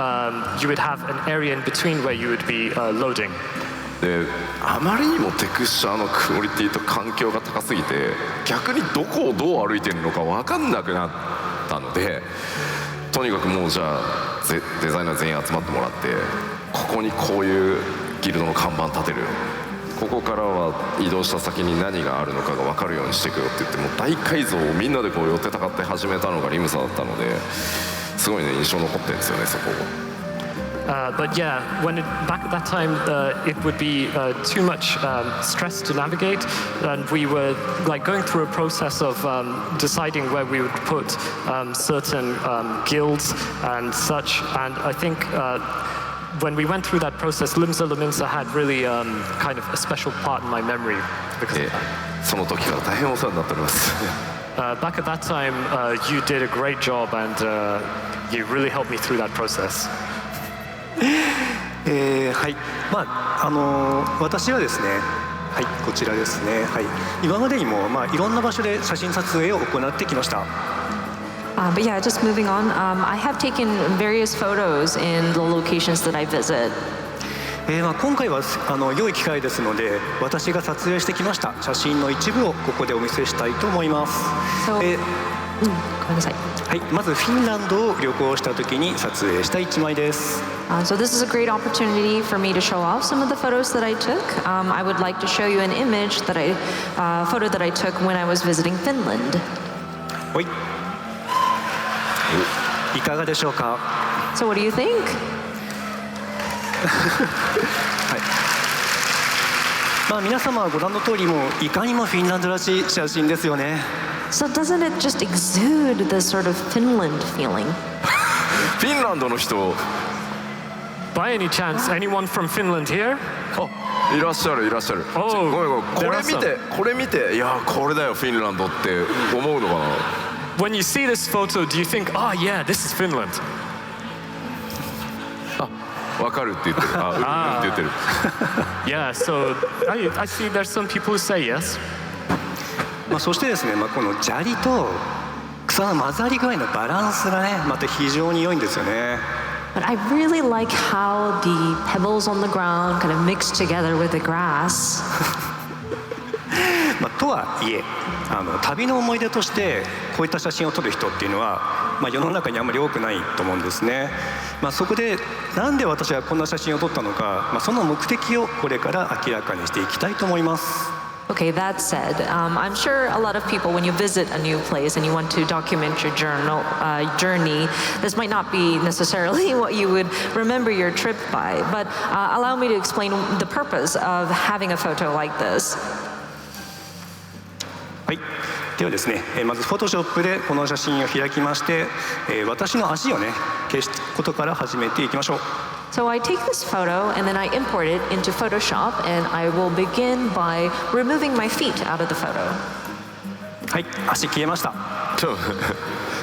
Speaker 3: you would have an area in between where you would be loading.
Speaker 2: で、あまりにもテクスチャーのクオリティと環境が高すぎて、逆にどこをどう歩いてるのか分かんなくなったので、とにかくもうじゃあデザイナー全員集まってもらって、ここにこういうギルドの看板立てるよ、ここからは移動した先に何があるのかが分かるようにしていくよって言って、もう大改造をみんなでこう寄ってたかって始めたのがリムサだったので、すごいね印象残ってるんですよね、そこ。
Speaker 3: But yeah, back at that time, it would be too much stress to navigate, and we were like going through a process of deciding where we would put certain guilds and such. And I think when we went through that process, Limsa Lominsa had really kind of a special part in my memory because of that.
Speaker 2: その時から大変お世話になっております。
Speaker 3: Back at that time, you did a great job, and you really helped me through that process.
Speaker 6: はい、私はですね、はい、こちらですね、はい、今までにも、いろんな場所で写真撮影を行ってきました。
Speaker 5: But yeah, just moving on, I have taken various photos in the locations that I visit.
Speaker 6: 今回は良い機会ですので、私が撮影してきました写真の一部をここでお見せしたいと思います。
Speaker 5: ごめんなさい。
Speaker 6: はい、まずフィンランドを旅行した時に撮影した1枚です。
Speaker 5: So this is a great opportunity for me to show off some of the photos that I took. I would like to show you an image photo that I took when I was visiting Finland.
Speaker 6: はい。いかがでしょうか。
Speaker 5: So what do you think?
Speaker 6: はい。皆様はご覧の通り、もういかにもフィンランドらしい写真ですよね。
Speaker 5: So doesn't it just exude this sort of Finland feeling?
Speaker 2: フィンランドの人。
Speaker 3: By any chance, anyone from Finland here?
Speaker 2: あ、いらっしゃるいらっしゃる。ごめんごめん、これ見て、いやこれだよフィンランドって思うのかな。
Speaker 3: When you see this photo, do you think, oh yeah, this is Finland?
Speaker 2: あ、わかるって言ってる。あ、って言ってる。
Speaker 3: Yeah, so I see there's some people who say yes.
Speaker 6: そしてですね、この砂利と草の混ざり具合のバランスがね、また非常に良いんですよね。
Speaker 5: But I really like how the pebbles on the ground kind of mix together with the grass.
Speaker 6: とはいえ、旅の思い出としてこういった写真を撮る人っていうのは、世の中にあんまり多くないと思うんですね。そこでなんで私はこんな写真を撮ったのか、その目的をこれから明らかにしていきたいと思います。
Speaker 5: Okay, that said, I'm sure a lot of people, when you visit a new place and you want to document your journey, this might not be necessarily what you would remember your trip by, but allow me to explain the purpose of having a photo like this.
Speaker 6: はい、ではですね、まず Photoshop でこの写真を開きまして、私の足をね、消すことから始めていきましょう。
Speaker 5: So I take this photo and then I import it into Photoshop, and I will begin by removing my feet out of the photo.
Speaker 6: はい、足消えました。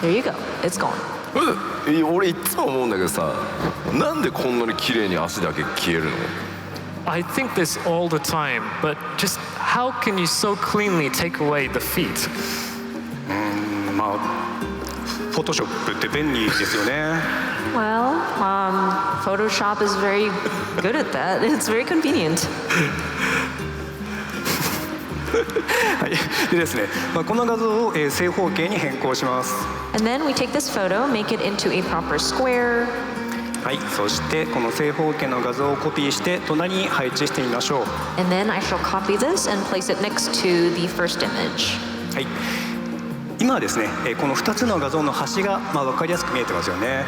Speaker 5: There you go. It's gone.
Speaker 2: 俺いつも思うんだけどさ、なんでこんなに綺麗に足だけ消えるの？
Speaker 3: I think this all the time, but just how can you so cleanly take away the feet?
Speaker 6: まあフォトショップって便利ですよね。
Speaker 5: Well, Photoshop is very good at that. It's very convenient.
Speaker 6: はい、でですね、この画像を正方形に変更します。
Speaker 5: And then we take this photo, make it into a proper square.
Speaker 6: はい、そしてこの正方形の画像をコピーして隣に配置してみましょう。
Speaker 5: And then I shall copy this and place it next to the first image.
Speaker 6: はい、今はですね、この2つの画像の端が分かりやすく見えてますよね。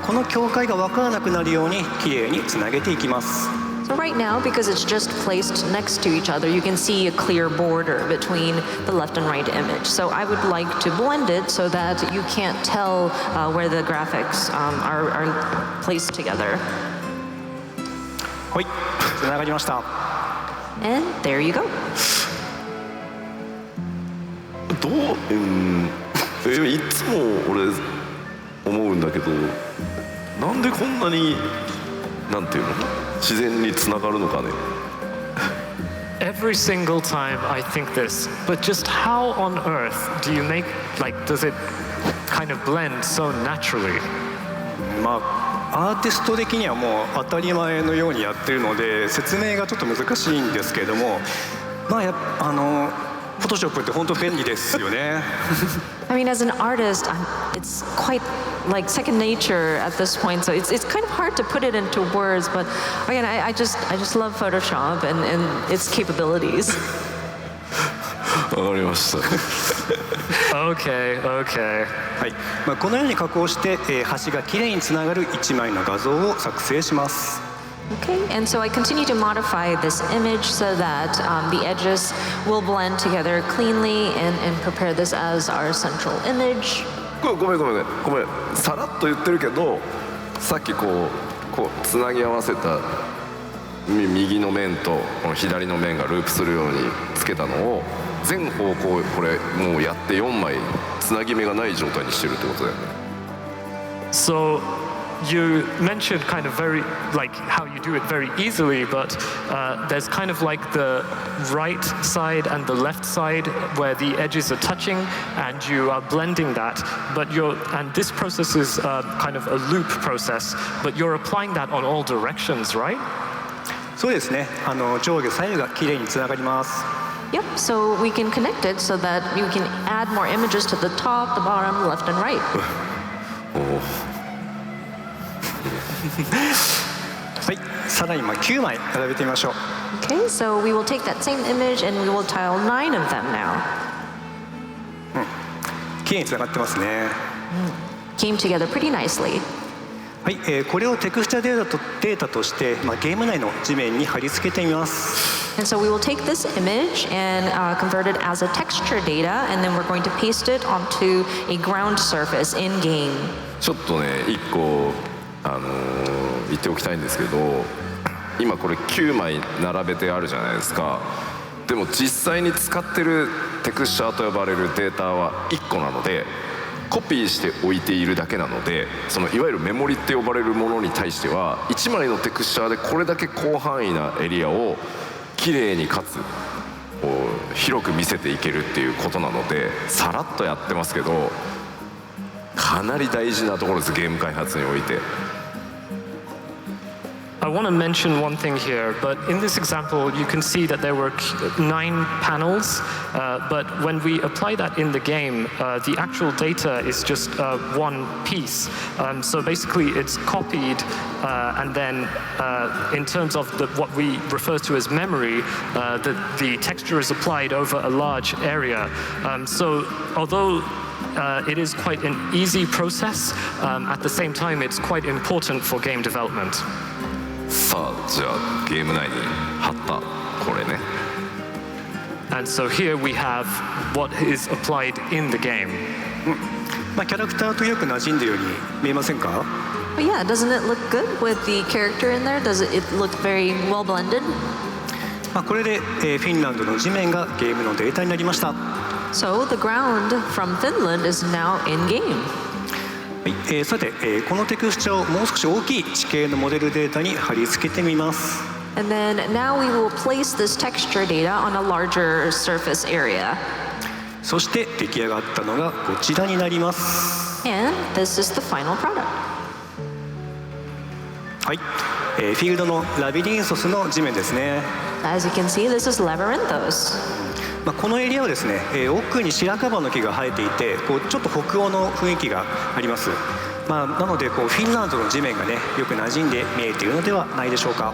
Speaker 6: この境界が分からなくなるようにきれいにつなげていきます。
Speaker 5: So right now, because it's just placed next to each other, you can see a clear border between the left and right image. So I would like to blend it so that you can't tell where the graphics are placed together.
Speaker 6: はい、つながりました。
Speaker 5: And there you go.
Speaker 2: いつも俺思うんだけど、なんでこんなになんていうの自然につながるのかね。
Speaker 3: Every single time I think this, but just how on earth do you make, like, does it kind of blend so naturally?
Speaker 6: アーティスト的にはもう当たり前のようにやってるので説明がちょっと難しいんですけれども、フォトショップって本当便利ですよね。
Speaker 5: I mean, as an artist, it's quite like second nature at this point. So it's kind of hard to put it into words. But again, I just love Photoshop and its capabilities.
Speaker 2: わかりました。
Speaker 3: Okay.
Speaker 6: はい、このように加工して端がきれいにつながる1枚の画像を作成します。
Speaker 5: Okay, and so I continue to modify this image so that the edges will blend together cleanly and prepare this as our central image.
Speaker 2: ごめんさらっと言ってるけど、さっきこうつなぎ合わせた右の面とこの左の面がループするようにつけたのを全方向これもうやって4枚つなぎ目がない状態にしてるってことだよね。
Speaker 3: So you mentioned kind of very, like, how you do it very easily, but there's kind of like the right side and the left side where the edges are touching, and you are blending that. And this process is kind of a loop process, but you're applying that on all directions, right?
Speaker 6: そうですね。上下左右がきれいにつながります。
Speaker 5: Yep, so we can connect it so that you can add more images to the top, the bottom, left, and right.
Speaker 6: はい、さらに9枚並べてみましょう。
Speaker 5: Okay, so we will take that same image and we will tile 9 of them now.
Speaker 6: きれいにつながってますね。
Speaker 5: Came together pretty nicely.
Speaker 6: はい、これをテクスチャデータとして、ゲーム内の地面に貼り付けてみます。
Speaker 5: And so we will take this image and convert it as a texture data, and then we're going to paste it onto a ground surface in game.
Speaker 2: ちょっとね1個言っておきたいんですけど、今これ9枚並べてあるじゃないですか。でも実際に使ってるテクスチャーと呼ばれるデータは1個なので、コピーしておいているだけなので、そのいわゆるメモリって呼ばれるものに対しては1枚のテクスチャーでこれだけ広範囲なエリアをきれいにかつ広く見せていけるっていうことなので、さらっとやってますけどかなり大事なところです、ゲーム開発において。
Speaker 3: I want to mention one thing here, but in this example, you can see that there were 9 panels, but when we apply that in the game, the actual data is just one piece. So basically, it's copied, and then in terms of what we refer to as memory, the texture is applied over a large area. So although it is quite an easy process, at the same time, it's quite important for game development.
Speaker 2: さあじゃあゲーム内に貼ったこれね。
Speaker 3: And so here we have what is applied in the game.
Speaker 6: キャラクターとよく馴染んでるように見えませんか？
Speaker 5: But yeah, doesn't it look good with the character in there? Does it look very well blended?
Speaker 6: これでフィンランドの地面がゲームのデータになりました。
Speaker 5: So the ground from Finland is now in game.
Speaker 6: はい、さて、このテクスチャをもう少し大きい地形のモデルデータに貼り付けてみます。
Speaker 5: And then now we will place this texture data on a larger surface area.
Speaker 6: そして出来上がったのがこちらになります。
Speaker 5: And this is the final product.
Speaker 6: はい、フィールドのラビリンソスの地面ですね。
Speaker 5: As you can see, this is Labyrinthos.
Speaker 6: このエリアはですね、奥に白樺の木が生えていて、こうちょっと北欧の雰囲気があります。なのでこうフィンランドの地面がね、よく馴染んで見えているのではないでしょうか。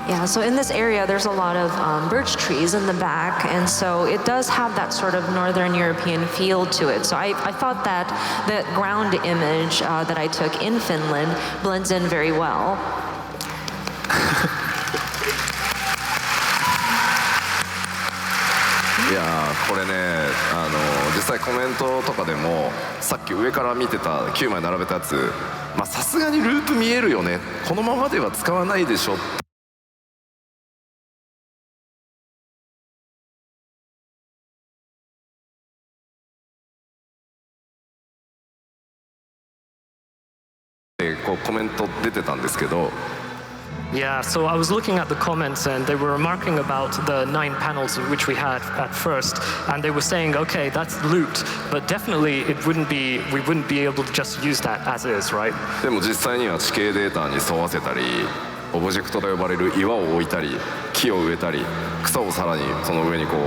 Speaker 5: Yeah, so in this area, there's a lot of birch trees in the back, and so it does have that sort of Northern European feel to it. So I thought that the ground image that I took in Finland blends in very well.
Speaker 2: いやーこれね実際コメントとかでもさっき上から見てた9枚並べたやつ、さすがにループ見えるよね、このままでは使わないでしょってこうコメント出てたんですけど。
Speaker 3: Yeah, so I was looking at the comments and they were remarking about the 9 panels which we had at first, and they were saying, okay, that's looped, but definitely we wouldn't be able to just use that as is, right?
Speaker 2: でも実際には地形データに沿わせたり、オブジェクトと呼ばれる岩を置いたり、木を植えたり、草をさらにその上にこ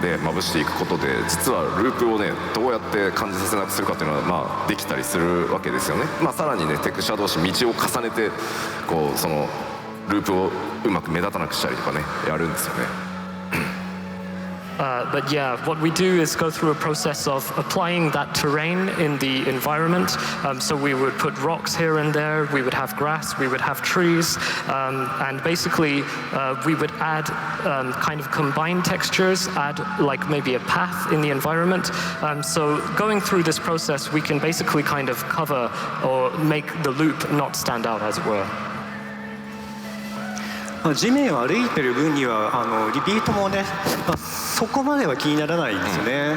Speaker 2: うでまぶしていくことで、実はループをねどうやって感じさせなくするかっていうのはできたりするわけですよね。さらにねテクスチャ同士道を重ねてこうそのループをうまく目立たなくしたりとかねやるんですよね。
Speaker 3: But yeah, what we do is go through a process of applying that terrain in the environment. So we would put rocks here and there, we would have grass, we would have trees, and basically we would add kind of combined textures, add like maybe a path in the environment. So going through this process, we can basically kind of cover or make the loop not stand out, as it were.
Speaker 6: 地面を歩いてる分にはリピートもね、そこまでは気にならないんですよね。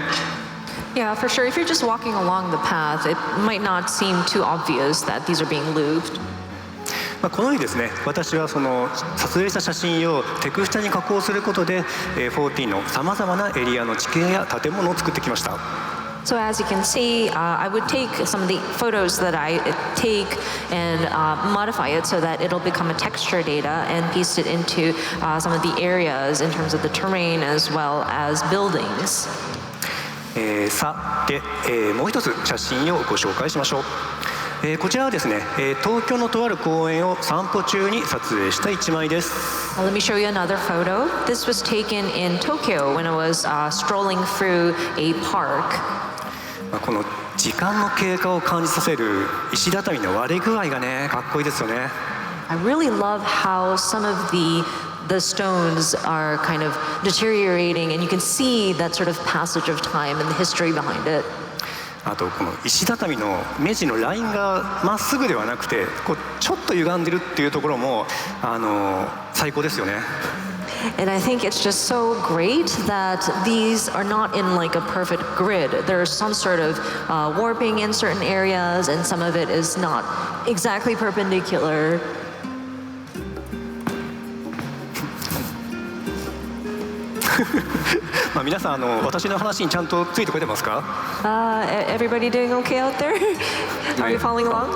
Speaker 5: Yeah, for sure. If you're just walking along the path, it might not seem too obvious that these are being looped.
Speaker 6: このようにですね、私はその撮影した写真をテクスチャに加工することで、14のさまざまなエリアの地形や建物を作ってきました。
Speaker 5: So as you can see, I would take some of the photos that I take and modify it so that it'll become a texture data and piece it into some of the areas in terms of the terrain as well as buildings.
Speaker 6: さて、もう一つ写真をご紹介しましょう。こちらはですね、東京のとある公園を散歩中に撮影した一枚です。
Speaker 5: Let me show you another photo. This was taken in Tokyo when I was strolling through a park.
Speaker 6: この時間の経過を感じさせる石畳の割れ具合がね、かっこいいですよね。
Speaker 5: I really love how some of the stones are kind of deteriorating, and you can see that sort of passage of time and the history behind it.
Speaker 6: あとこの石畳の目地のラインがまっすぐではなくて、こうちょっと歪んでるっていうところも最高ですよね。
Speaker 5: And I think it's just so great that these are not in like a perfect grid. There's some sort of warping in certain areas, and some of it is not exactly perpendicular.
Speaker 6: 皆さん私の話にちゃんとついてこれてますか？
Speaker 5: Everybody doing okay out there? Are you following along?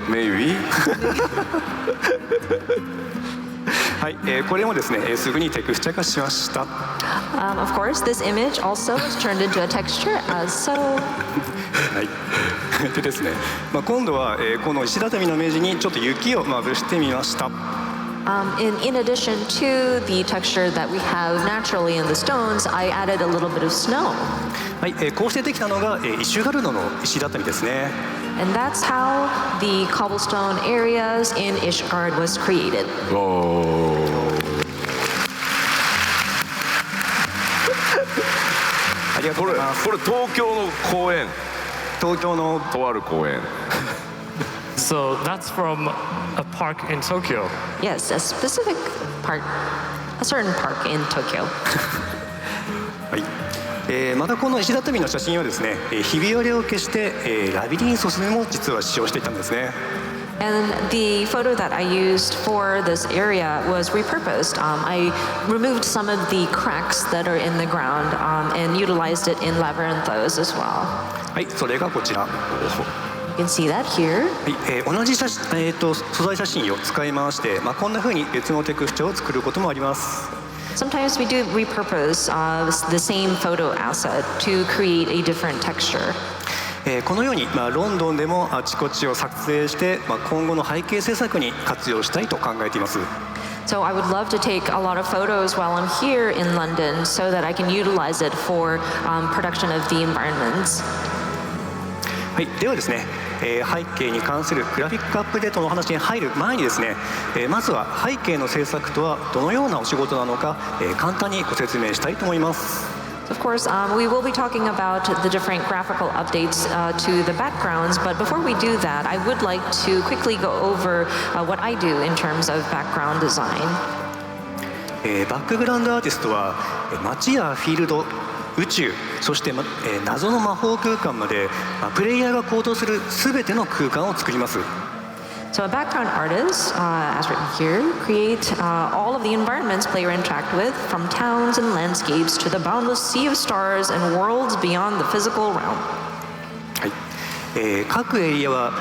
Speaker 2: Maybe.
Speaker 6: はい、これもですね、すぐにテクスチャ化しました。
Speaker 5: Of course, this image also was turned into a texture as so.
Speaker 6: はい。でですね、今度は、この石畳の目地にちょっと雪をまぶしてみました。
Speaker 5: In addition to the texture that we have naturally in the stones, I added a little bit of snow.
Speaker 6: はい、こうしてできたのが、イシュガルドの石畳ですね。
Speaker 5: And that's how the cobblestone areas in Ishgard was created.
Speaker 6: ありがとうございます。
Speaker 2: これ東京の公園。
Speaker 6: 東京の
Speaker 2: とある公園。
Speaker 3: So that's from a park in Tokyo.
Speaker 5: Yes, a specific park, a certain park in Tokyo.
Speaker 6: はい。またこの石畳の写真はですね、ひび割れを消して、ラビリンソスでも実は使用していたんですね。
Speaker 5: And the photo that I used for this area was repurposed. I removed some of the cracks that are in the ground and utilized it in labyrinthos as well.
Speaker 6: はい、それがこちら。
Speaker 5: You can see that here.
Speaker 6: はい、同じ素材写真を使い回して、こんな風に別のテクスチャーを作ることもあります。
Speaker 5: Sometimes we do repurpose the same photo asset to create a different texture.
Speaker 6: このように、ロンドンでもあちこちを撮影して、今後の背景制作に活用したいと考えています。
Speaker 5: So I would love to take a lot of photos while I'm here in London so that I can utilize it for production of the environments.
Speaker 6: はい、ではですね、背景に関するグラフィックアップデートのお話に入る前にですね、まずは背景の制作とはどのようなお仕事なのか、簡単にご説明したいと思います。
Speaker 5: Of course, we will be talking about the different graphical updates to the backgrounds, but before we do that, I would like to quickly go over what I do in terms of background design.
Speaker 6: バックグラウンドアーティストは街やフィールド、宇宙、そして謎の魔法空間までプレイヤーが行動する全ての空間を作ります。
Speaker 5: So a background artist, as written here, create all of the environments player interact with, from towns and landscapes to the boundless sea of stars and worlds beyond the physical realm.
Speaker 6: はい、各エリアは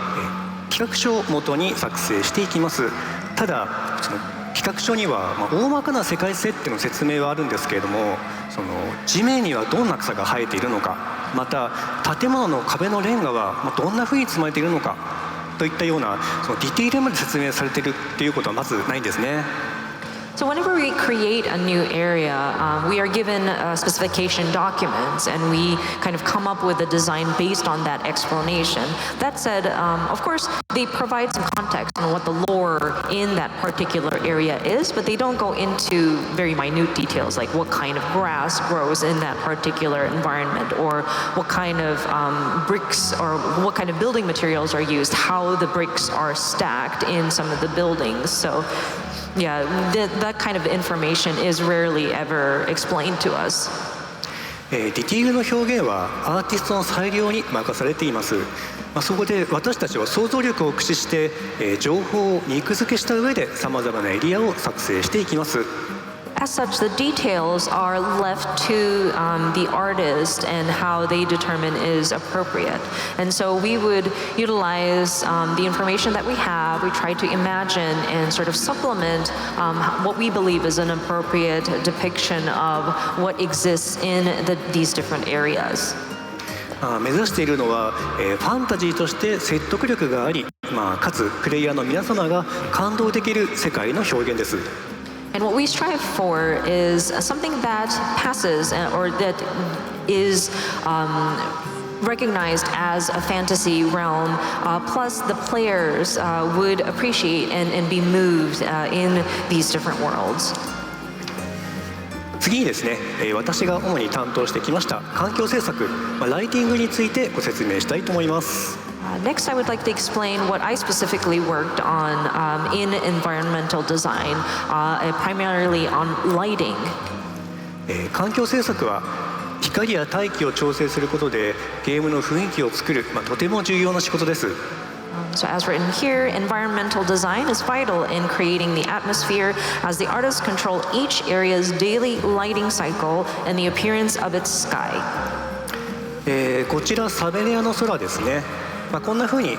Speaker 6: 企画書を元に作成していきます。ただその企画書には大まかな世界設定の説明はあるんですけれども、その地面にはどんな草が生えているのか、また建物の壁のレンガはどんな風に積まれているのかといったようなそのディティールまで説明されているっていうことはまずないんですね。
Speaker 5: So whenever we create a new area, we are given specification documents and we kind of come up with a design based on that explanation. That said, of course, they provide some context on what the lore in that particular area is, but they don't go into very minute details like what kind of grass grows in that particular environment or what kind of bricks or what kind of building materials are used, how the bricks are stacked in some of the buildings. So yeah, that kind of information is rarely ever explained to us.
Speaker 6: ディティールの表現はアーティストの裁量に任されています。そこで私たちは想像力を駆使して情報を肉付けした上でさまざまなエリアを作成していきます。
Speaker 5: As such, the details are left to the artist and how they determine is appropriate. And so we would utilize the information that we have. We try to imagine and sort of supplement what we believe is an appropriate depiction of what exists in these different areas.
Speaker 6: 目指しているのはファンタジーとして説得力があり、かつプレイヤーの皆様が感動できる世界の表現です。
Speaker 5: And what we strive for is something that passes or that is recognized as a fantasy realm, plus the players would appreciate and be moved in these different worlds.
Speaker 6: 次にですね、私が主に担当してきました環境制作、ライティングについてご説明したいと思います。
Speaker 5: Next, I would like to explain what I specifically worked on in environmental design, primarily on lighting.
Speaker 6: 環境制作は光や大気を調整することでゲームの雰囲気を作る、とても重要な仕事です。
Speaker 5: So as written here, environmental design is vital in creating the atmosphere as the artists control each area's daily lighting cycle and the appearance of its sky.
Speaker 6: こちらサベネアの空ですね。こんな風に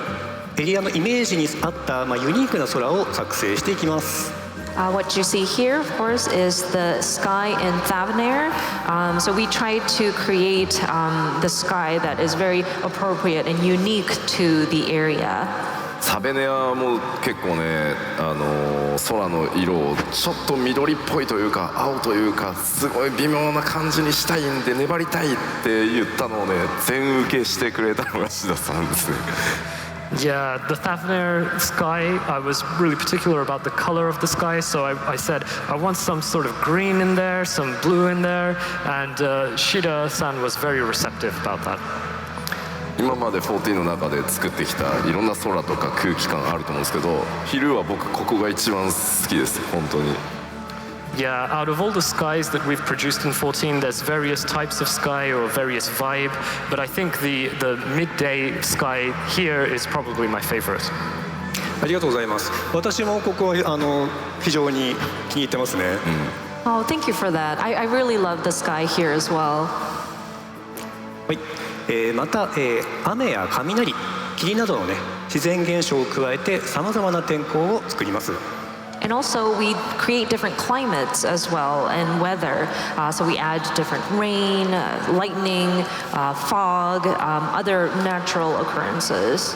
Speaker 6: エリアのイメージに合った、ユニークな空を作成していきます。
Speaker 5: What you see here, of course, is the sky in Thavnair. So we try to create the sky that is very appropriate and unique to the area.
Speaker 2: サベネアも結構ね、空の色をちょっと緑っぽいというか青というかすごい微妙な感じにしたいんで粘りたいって言ったのをね全受けしてくれたのが志田さんですね。
Speaker 3: Yeah, the Thavnair sky, I was really particular about the color of the sky, so I said I want some sort of green in there, some blue in there, and Shida-san was very receptive about that.
Speaker 2: 今まで14の中で作ってきたいろんな空とか空気感あると思うんですけど、昼は僕ここが一番好きです本当に。
Speaker 3: Yeah, out of all the skies that we've produced in 14, there's various types of sky or various vibe, but I think the midday sky here is probably my favorite.
Speaker 6: ありがとうございます。私もここは非常に気に入ってますね。
Speaker 5: Oh, thank you for that. I really love the sky here as well.
Speaker 6: はい。また、雨や雷、霧などのね自然現象を加えてさまざまな天候を作ります。
Speaker 5: And also, we create different climates as well and weather. So we add different rain, lightning, fog, other natural occurrences.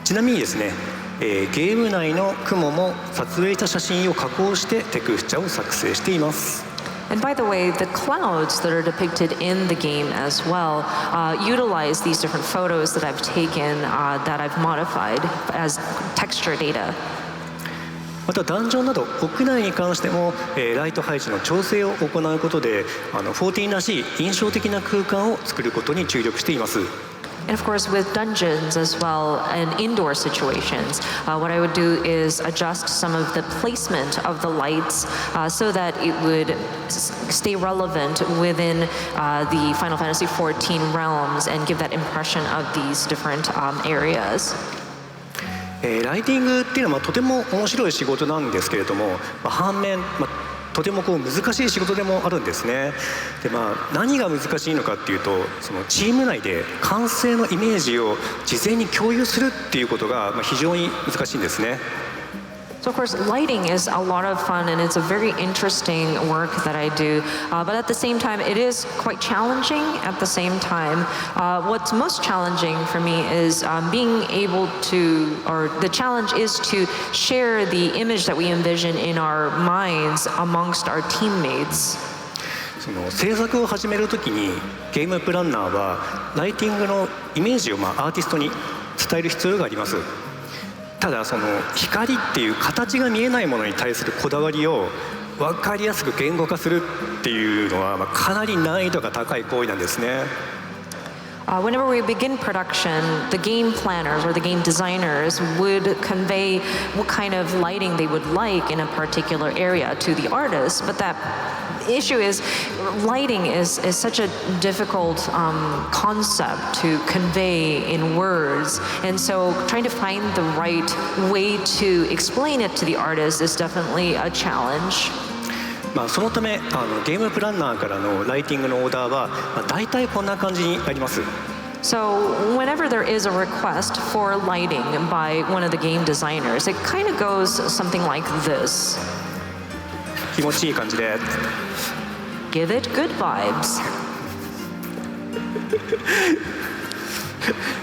Speaker 6: ちなみにですね、ゲーム内の雲も撮影した写真を加工してテクスチャを作成しています。
Speaker 5: And by the way, the clouds that are depicted in the game as well utilize these different photos that I've taken that I've modified as texture data.
Speaker 6: またダンジョンなど屋内に関しても、ライト配置の調整を行うことで14らしい印象的な空間を作ることに注力しています。
Speaker 5: And of course, with dungeons as well and indoor situations, what I would do is adjust some of the placement of the lights so that it would stay relevant within the Final Fantasy XIV realms and give that impression of these different areas.
Speaker 6: ライティングっていうのはとても面白い仕事なんですけれども、反面、とても難しい仕事でもあるんですね。で、何が難しいのかっていうと、そのチーム内で完成のイメージを事前に共有するっていうことが非常に難しいんですね。
Speaker 5: So of course, lighting is a lot of fun and it's a very interesting work that I do. But at the same time, it is quite challenging at the same time. What's most challenging for me is being able to, or the challenge is to share the image that we envision in our minds amongst our teammates.
Speaker 6: その制作を始めるときにゲームプランナーはライティングのイメージをアーティストに伝える必要があります。ただその光っていう形が見えないものに対するこだわりを分かりやすく言語化するっていうのはかなり難易度が高い行為なんですね。
Speaker 5: Whenever we begin production, the game planners or the game designers would convey what kind of lighting they would like in a particular area to the artist. But that issue is lighting is such a difficult concept to convey in words. And so trying to find the right way to explain it to the artist is definitely a challenge.
Speaker 6: そのためゲームプランナーからのライティングのオーダーは大体こんな感じになります。
Speaker 5: So whenever there is a request for lighting by one of the game designers, it kind of goes something like this.
Speaker 6: 気持ちいい感じで。
Speaker 5: Give it good vibes.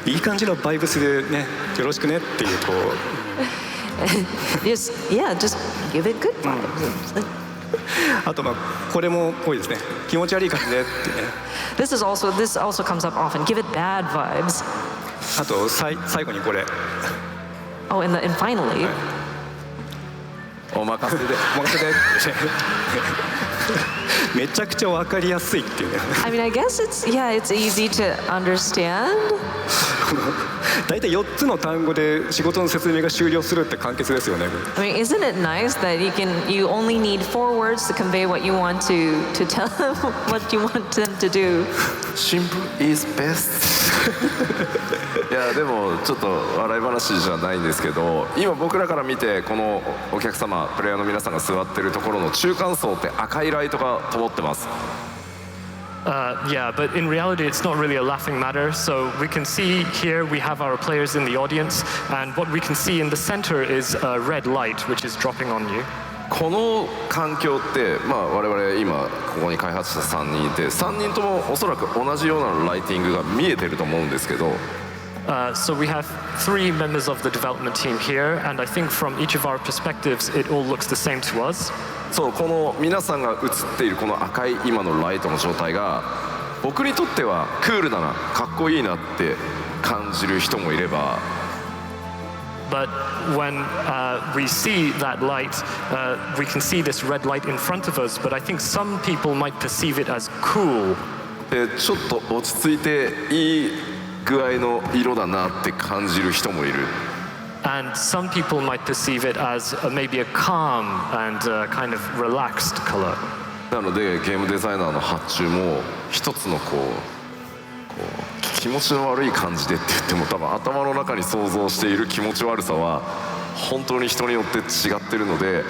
Speaker 6: いい感じのバイブスでね、よろしくねっていうこう。
Speaker 5: just give it good vibes.
Speaker 6: あとこれも多いですね。気持ち悪い感じでってね。
Speaker 5: This also comes up often. Give it bad vibes.
Speaker 6: あと最後にこれ。
Speaker 5: Oh, and finally.
Speaker 2: お任せで。
Speaker 6: お任せで。めちゃくちゃ分かりやすいっていうね。
Speaker 5: I mean, I guess it's easy to understand.
Speaker 6: 大体4つの単語で仕事の説明が終了するって簡潔ですよね。
Speaker 5: I mean, isn't it nice that you only need 4 words to convey what you want to tell them what you want them to do?
Speaker 2: Simple is best. いやでもちょっと笑い話じゃないんですけど、今僕らから見てこのお客様プレイヤーの皆さんが座ってるところの中間層って赤いライトが灯ってます。
Speaker 3: Yeah, but in reality, it's not really a laughing matter. So we can see here we have our players in the audience, and what we can see in the center is a red light, which is dropping on you.
Speaker 2: この環境って我々今ここに開発者3人いて3人ともおそらく同じようなライティングが見えてると思うんですけど。
Speaker 3: So we have 3 members of the development team here, and I think from each of our perspectives, it all looks the same to us.
Speaker 2: そうこの皆さんが映っているこの赤い今のライトの状態が僕にとってはクールだなかっこいいなって感じる人もいれば
Speaker 3: But when we see that light, we can see this red light in front of us, but I think some people might perceive it as cool.
Speaker 2: でちょっと落ち着いていい具合の色だなって感じる人もいる。
Speaker 3: And some people might perceive it as maybe a calm and kind of relaxed color.
Speaker 2: なのでゲームデザイナーの発注も一つのこう気持ちの悪い感じでって言っても多分頭の中に想像している気持ち悪さは本当に人によって違ってるので、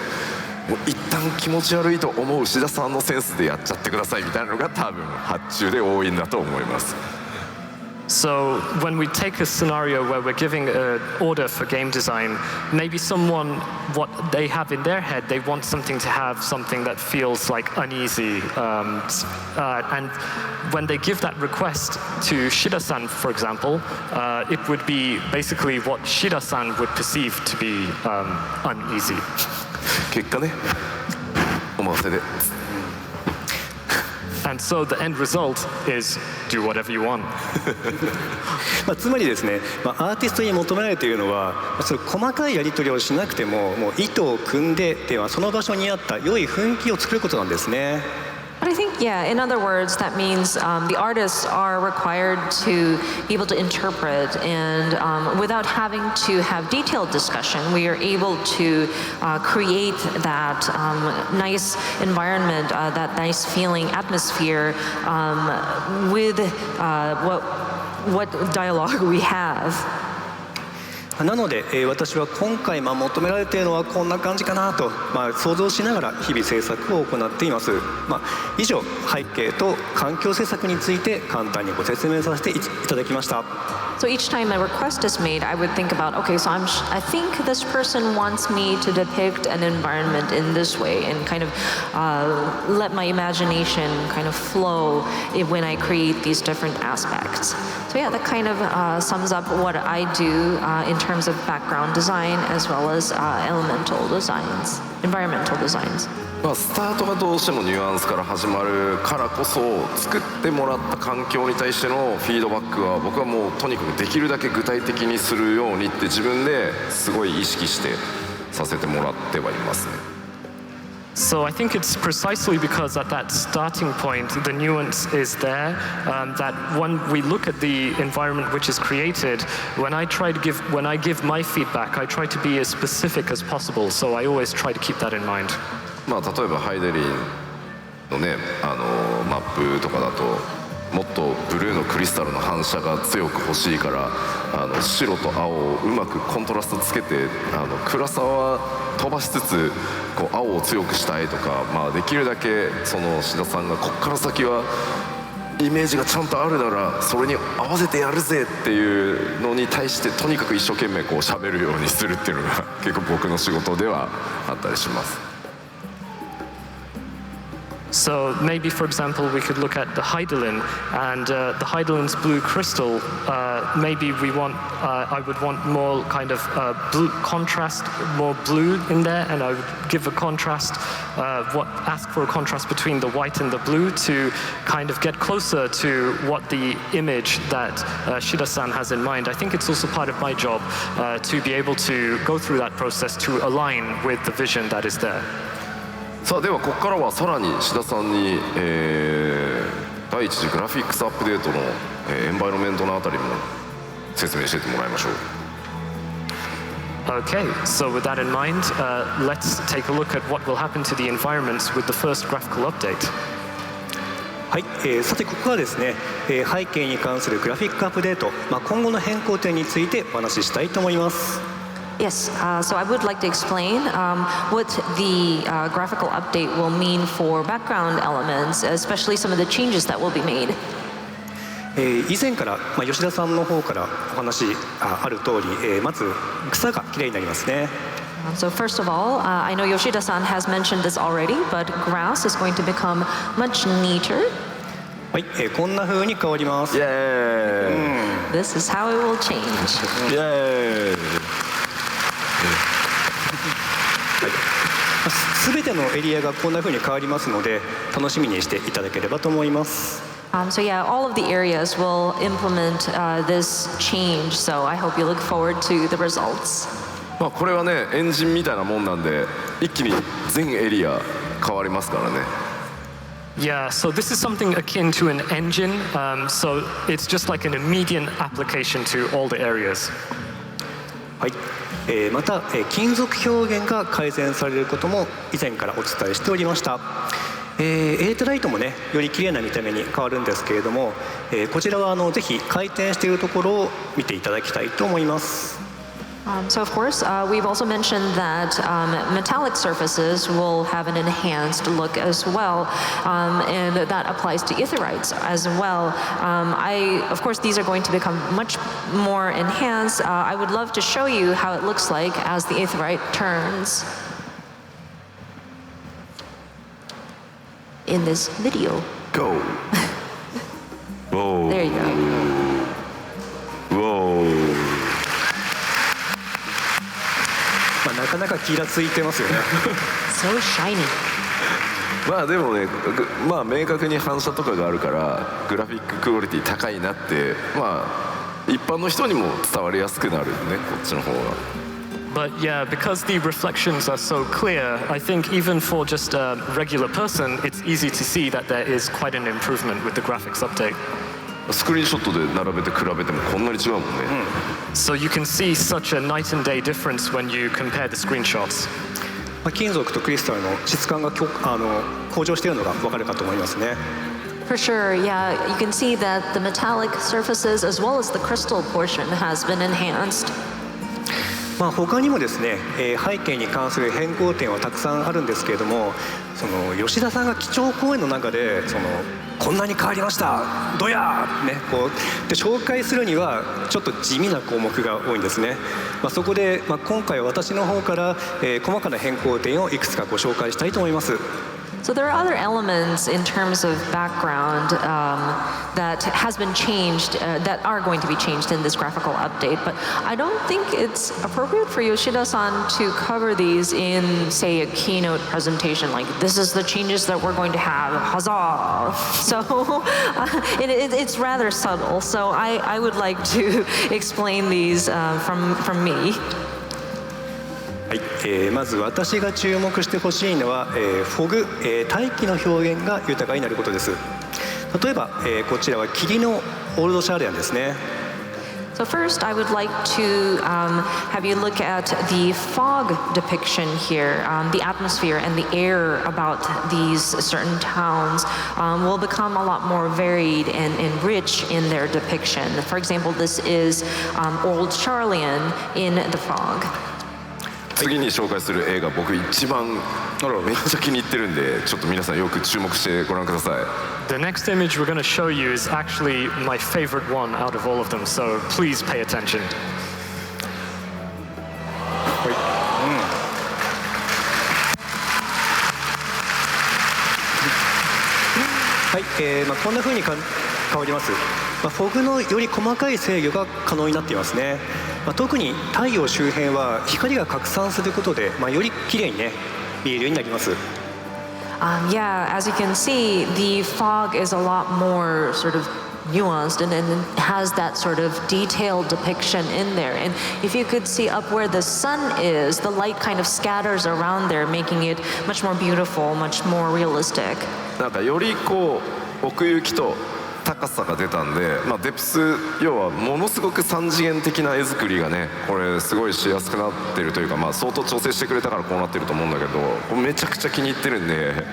Speaker 2: もう一旦気持ち悪いと思う志田さんのセンスでやっちゃってくださいみたいなのが多分発注で多いんだと思います。
Speaker 3: So when we take a scenario where we're giving an order for game design, maybe someone, what they have in their head, they want something to have something that feels like uneasy. And when they give that request to Shida-san, for example, it would be basically what Shida-san would perceive to be uneasy.
Speaker 2: 結果ね、お任せで。
Speaker 3: And so the end result is do whatever you want.
Speaker 6: つまりですね、アーティストに求められているのは、その細かいやり取りをしなくても、もう意図を組んで、ではその場所に合った良い雰囲気を作ることなんですね。
Speaker 5: But I think, yeah, in other words, that means the artists are required to be able to interpret, and without having to have detailed discussion, we are able to create that nice environment, that nice feeling, atmosphere with what dialogue we have.
Speaker 6: なので、私は今回求められているのはこんな感じかなと、想像しながら日々制作を行っています。以上、背景と環境制作について簡単にご説明させていただきました。
Speaker 5: So each time a request is made, I would think about, okay, so I think this person wants me to depict an environment in this way, and kind of let my imagination kind of flow when I create these different aspects. So yeah, that kind of sums up what I do in terms of background design as well as elemental designs, environmental designs.
Speaker 2: スタートがどうしてもニュアンスから始まるからこそ、作ってもらった環境に対してのフィードバックは僕はもうとにかくできるだけ具体的にするようにって自分ですごい意識してさせてもらってはいますね。
Speaker 3: So I think it's precisely because at that starting point, the nuance is there, that when we look at the environment which is created, when I give my feedback, I try to be as specific as possible. So I always try to keep that in mind.
Speaker 2: 例えばハイデリンのね、マップとかだともっとブルーのクリスタルの反射が強く欲しいから、白と青をうまくコントラストつけて、暗さは飛ばしつつこう青を強くしたいとか、できるだけその志田さんがこっから先はイメージがちゃんとあるならそれに合わせてやるぜっていうのに対してとにかく一生懸命こう喋るようにするっていうのが結構僕の仕事ではあったりします。
Speaker 3: So maybe, for example, we could look at the Heidelin, and the Heidelin's blue crystal. Maybe I would want more kind of blue contrast, more blue in there, and I would give a contrast, ask for a contrast between the white and the blue to kind of get closer to what the image that Shida-san has in mind. I think it's also part of my job to be able to go through that process to align with the vision that is there.
Speaker 2: さあではここからはさらに志田さんに、第一次グラフィックスアップデートの、エンバイロメントのあたりも説明していってもらいましょう。
Speaker 3: Okay, so with that in mind, let's take a look at what will happen to the environments with the first graphical update.
Speaker 6: はい、さてここはですね、背景に関するグラフィックアップデート、今後の変更点についてお話ししたいと思います。
Speaker 5: Yes, so I would like to explain what the graphical update will mean for background elements, especially some of the changes that will be made.
Speaker 6: 以前から、吉田さんの方からお話ある通り、まず草がきれいになりますね。
Speaker 5: So first of all, I know Yoshida-san has mentioned this already, but grass is going to become much neater.
Speaker 6: はい、こんな風に変わります。
Speaker 2: イエーイ。
Speaker 5: This is how it will change.
Speaker 2: イエーイ。
Speaker 6: すべてのエリアがこんな風に変わりますので楽しみにしていただければと思います。
Speaker 5: So yeah, all of the areas will implement this change. So I hope you look forward to the results.
Speaker 2: これはねエンジンみたいなもんなんで一気に全エリア変わりますからね。
Speaker 3: Yeah, so this is something akin to an engine. So it's just like an immediate application to all the areas.
Speaker 6: はい。また、金属表現が改善されることも以前からお伝えしておりました。エレクトライトもねより綺麗な見た目に変わるんですけれども、こちらはぜひ回転しているところを見ていただきたいと思います。
Speaker 5: So of course, we've also mentioned that metallic surfaces will have an enhanced look as well, and that applies to aetherites as well. Of course, these are going to become much more enhanced. I would love to show you how it looks like as the aetherite turns in this video.
Speaker 2: Go! Whoa!
Speaker 5: There you go.
Speaker 2: Whoa!
Speaker 6: なかなか気がついてますよね。
Speaker 5: So shiny.
Speaker 2: まあでもね、まあ明確に反射とかがあるからグラフィッククオリティ高いなってまあ一般の人にも伝わりやすくなるね、こっちの方が。
Speaker 3: But yeah, because the reflections are so clear, I think even for just a regular person, it's easy to see that there is quite an improvement with the graphics update.
Speaker 2: スクリーンショットで並べて比べてもこんなに違うもんね。
Speaker 3: So you can see such a night and day difference when you compare the screenshots.
Speaker 6: 金属とクリスタルの質感が向上しているのが分かるかと思いますね。
Speaker 5: For sure, yeah. You can see that the metallic surfaces as well as the crystal portion has been enhanced.
Speaker 6: 他にもですね、背景に関する変更点はたくさんあるんですけれども、吉田さんが基調講演の中でこんなに変わりましたどやーねで紹介するにはちょっと地味な項目が多いんですね。そこで、今回は私の方から、細かな変更点をいくつかご紹介したいと思います。
Speaker 5: So there are other elements in terms of background that has been changed, that are going to be changed in this graphical update. But I don't think it's appropriate for Yoshida-san to cover these in, say, a keynote presentation. Like, this is the changes that we're going to have. Huzzah! So it's rather subtle. So I would like to explain these from me.
Speaker 6: はい、まず私が注目してほしいのは、フォグ、大気の表現が豊かになることです。例えば、こちらは霧のオールドシャーレアンですね。
Speaker 5: So first, I would like to have you look at the fog depiction here. The atmosphere and the air about these certain towns will become a lot more varied and rich in their depiction. For example, this is Old Charlian in the fog.
Speaker 2: 次に紹介する映画僕一番めっちゃ気に入ってるんでちょっと皆さんよく注目してご覧ください。
Speaker 3: The next image we're going to show you is actually my favorite one out of all of them, so please pay attention.
Speaker 6: はい、こんな風に変わります。フォグのより細かい制御が可能になっていますね。特に太陽周辺は光が拡散することで、より綺麗にね見えるようになります。
Speaker 5: Yeah, as you can see, the fog is a lot more sort of nuanced and has that sort of detailed depiction in there. And if you could see up where the sun is, the light kind of scatters around there, making it much more beautiful, much more realistic.
Speaker 2: なんかより奥行きと高さが出たんで、デプス要はものすごく3次元的な絵作りがねこれすごいしやすくなってるというか、相当調整してくれたからこうなってると思うんだけどめちゃくちゃ気に入ってるんで、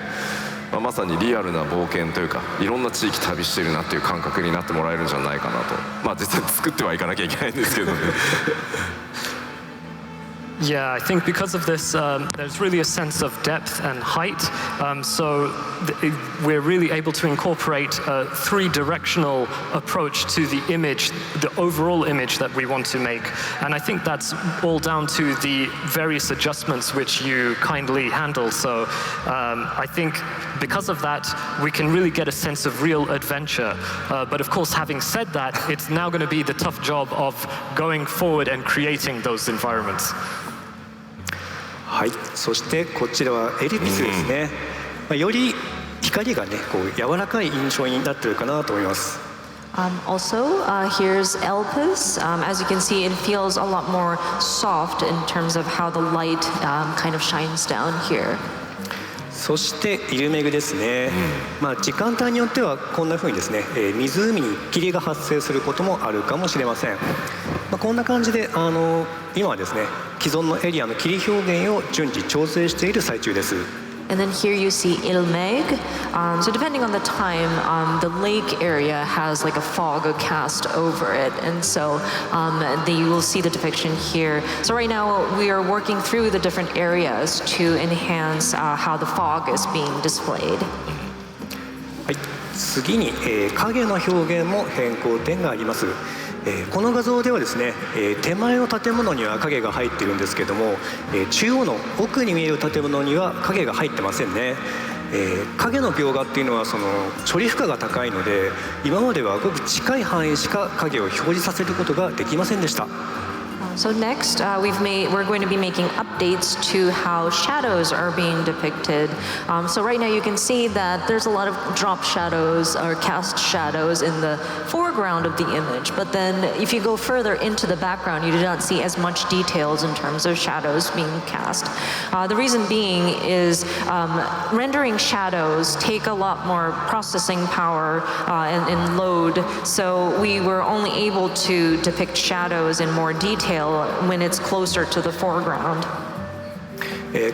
Speaker 2: まさにリアルな冒険というかいろんな地域旅してるなっていう感覚になってもらえるんじゃないかなと。実際作ってはいかなきゃいけないんですけどね。
Speaker 3: Yeah, I think because of this, there's really a sense of depth and height. So we're really able to incorporate a three-directional approach to the image, the overall image that we want to make. And I think that's all down to the various adjustments which you kindly handle. So I think because of that, we can really get a sense of real adventure. But of course, having said that, it's now going to be the tough job of going forward and creating those environments.
Speaker 6: はい、そしてこちらはエリピスですね。より光がね柔らかい印象になってるかなと思います。
Speaker 5: Also, here's Elpis. As you can see, it feels a lot more soft in terms of how the light kind of shines down here.
Speaker 6: そしてイルメグですね。時間帯によってはこんな風にですね、湖に霧が発生することもあるかもしれません。こんな感じで今はですね既存のエリアの霧表現を順次調整している最中です。
Speaker 5: And then here you see Il Meg. So depending on the time, the lake area has like a fog, a cast over it. And so you will see the depiction here. So right now we are working through the different areas to enhance how the fog is being displayed.
Speaker 6: はい、次に、影の表現も変更点があります。この画像ではですね、手前の建物には影が入っているんですけども、中央の奥に見える建物には影が入ってませんね。影の描画っていうのはその処理負荷が高いので、今まではごく近い範囲しか影を表示させることができませんでした。
Speaker 5: So next, we're going to be making updates to how shadows are being depicted. So right now you can see that there's a lot of drop shadows or cast shadows in the foreground of the image. But then if you go further into the background, you do not see as much details in terms of shadows being cast. The reason being is rendering shadows take a lot more processing power and load. So we were only able to depict shadows in more detail when it's closer to the foreground.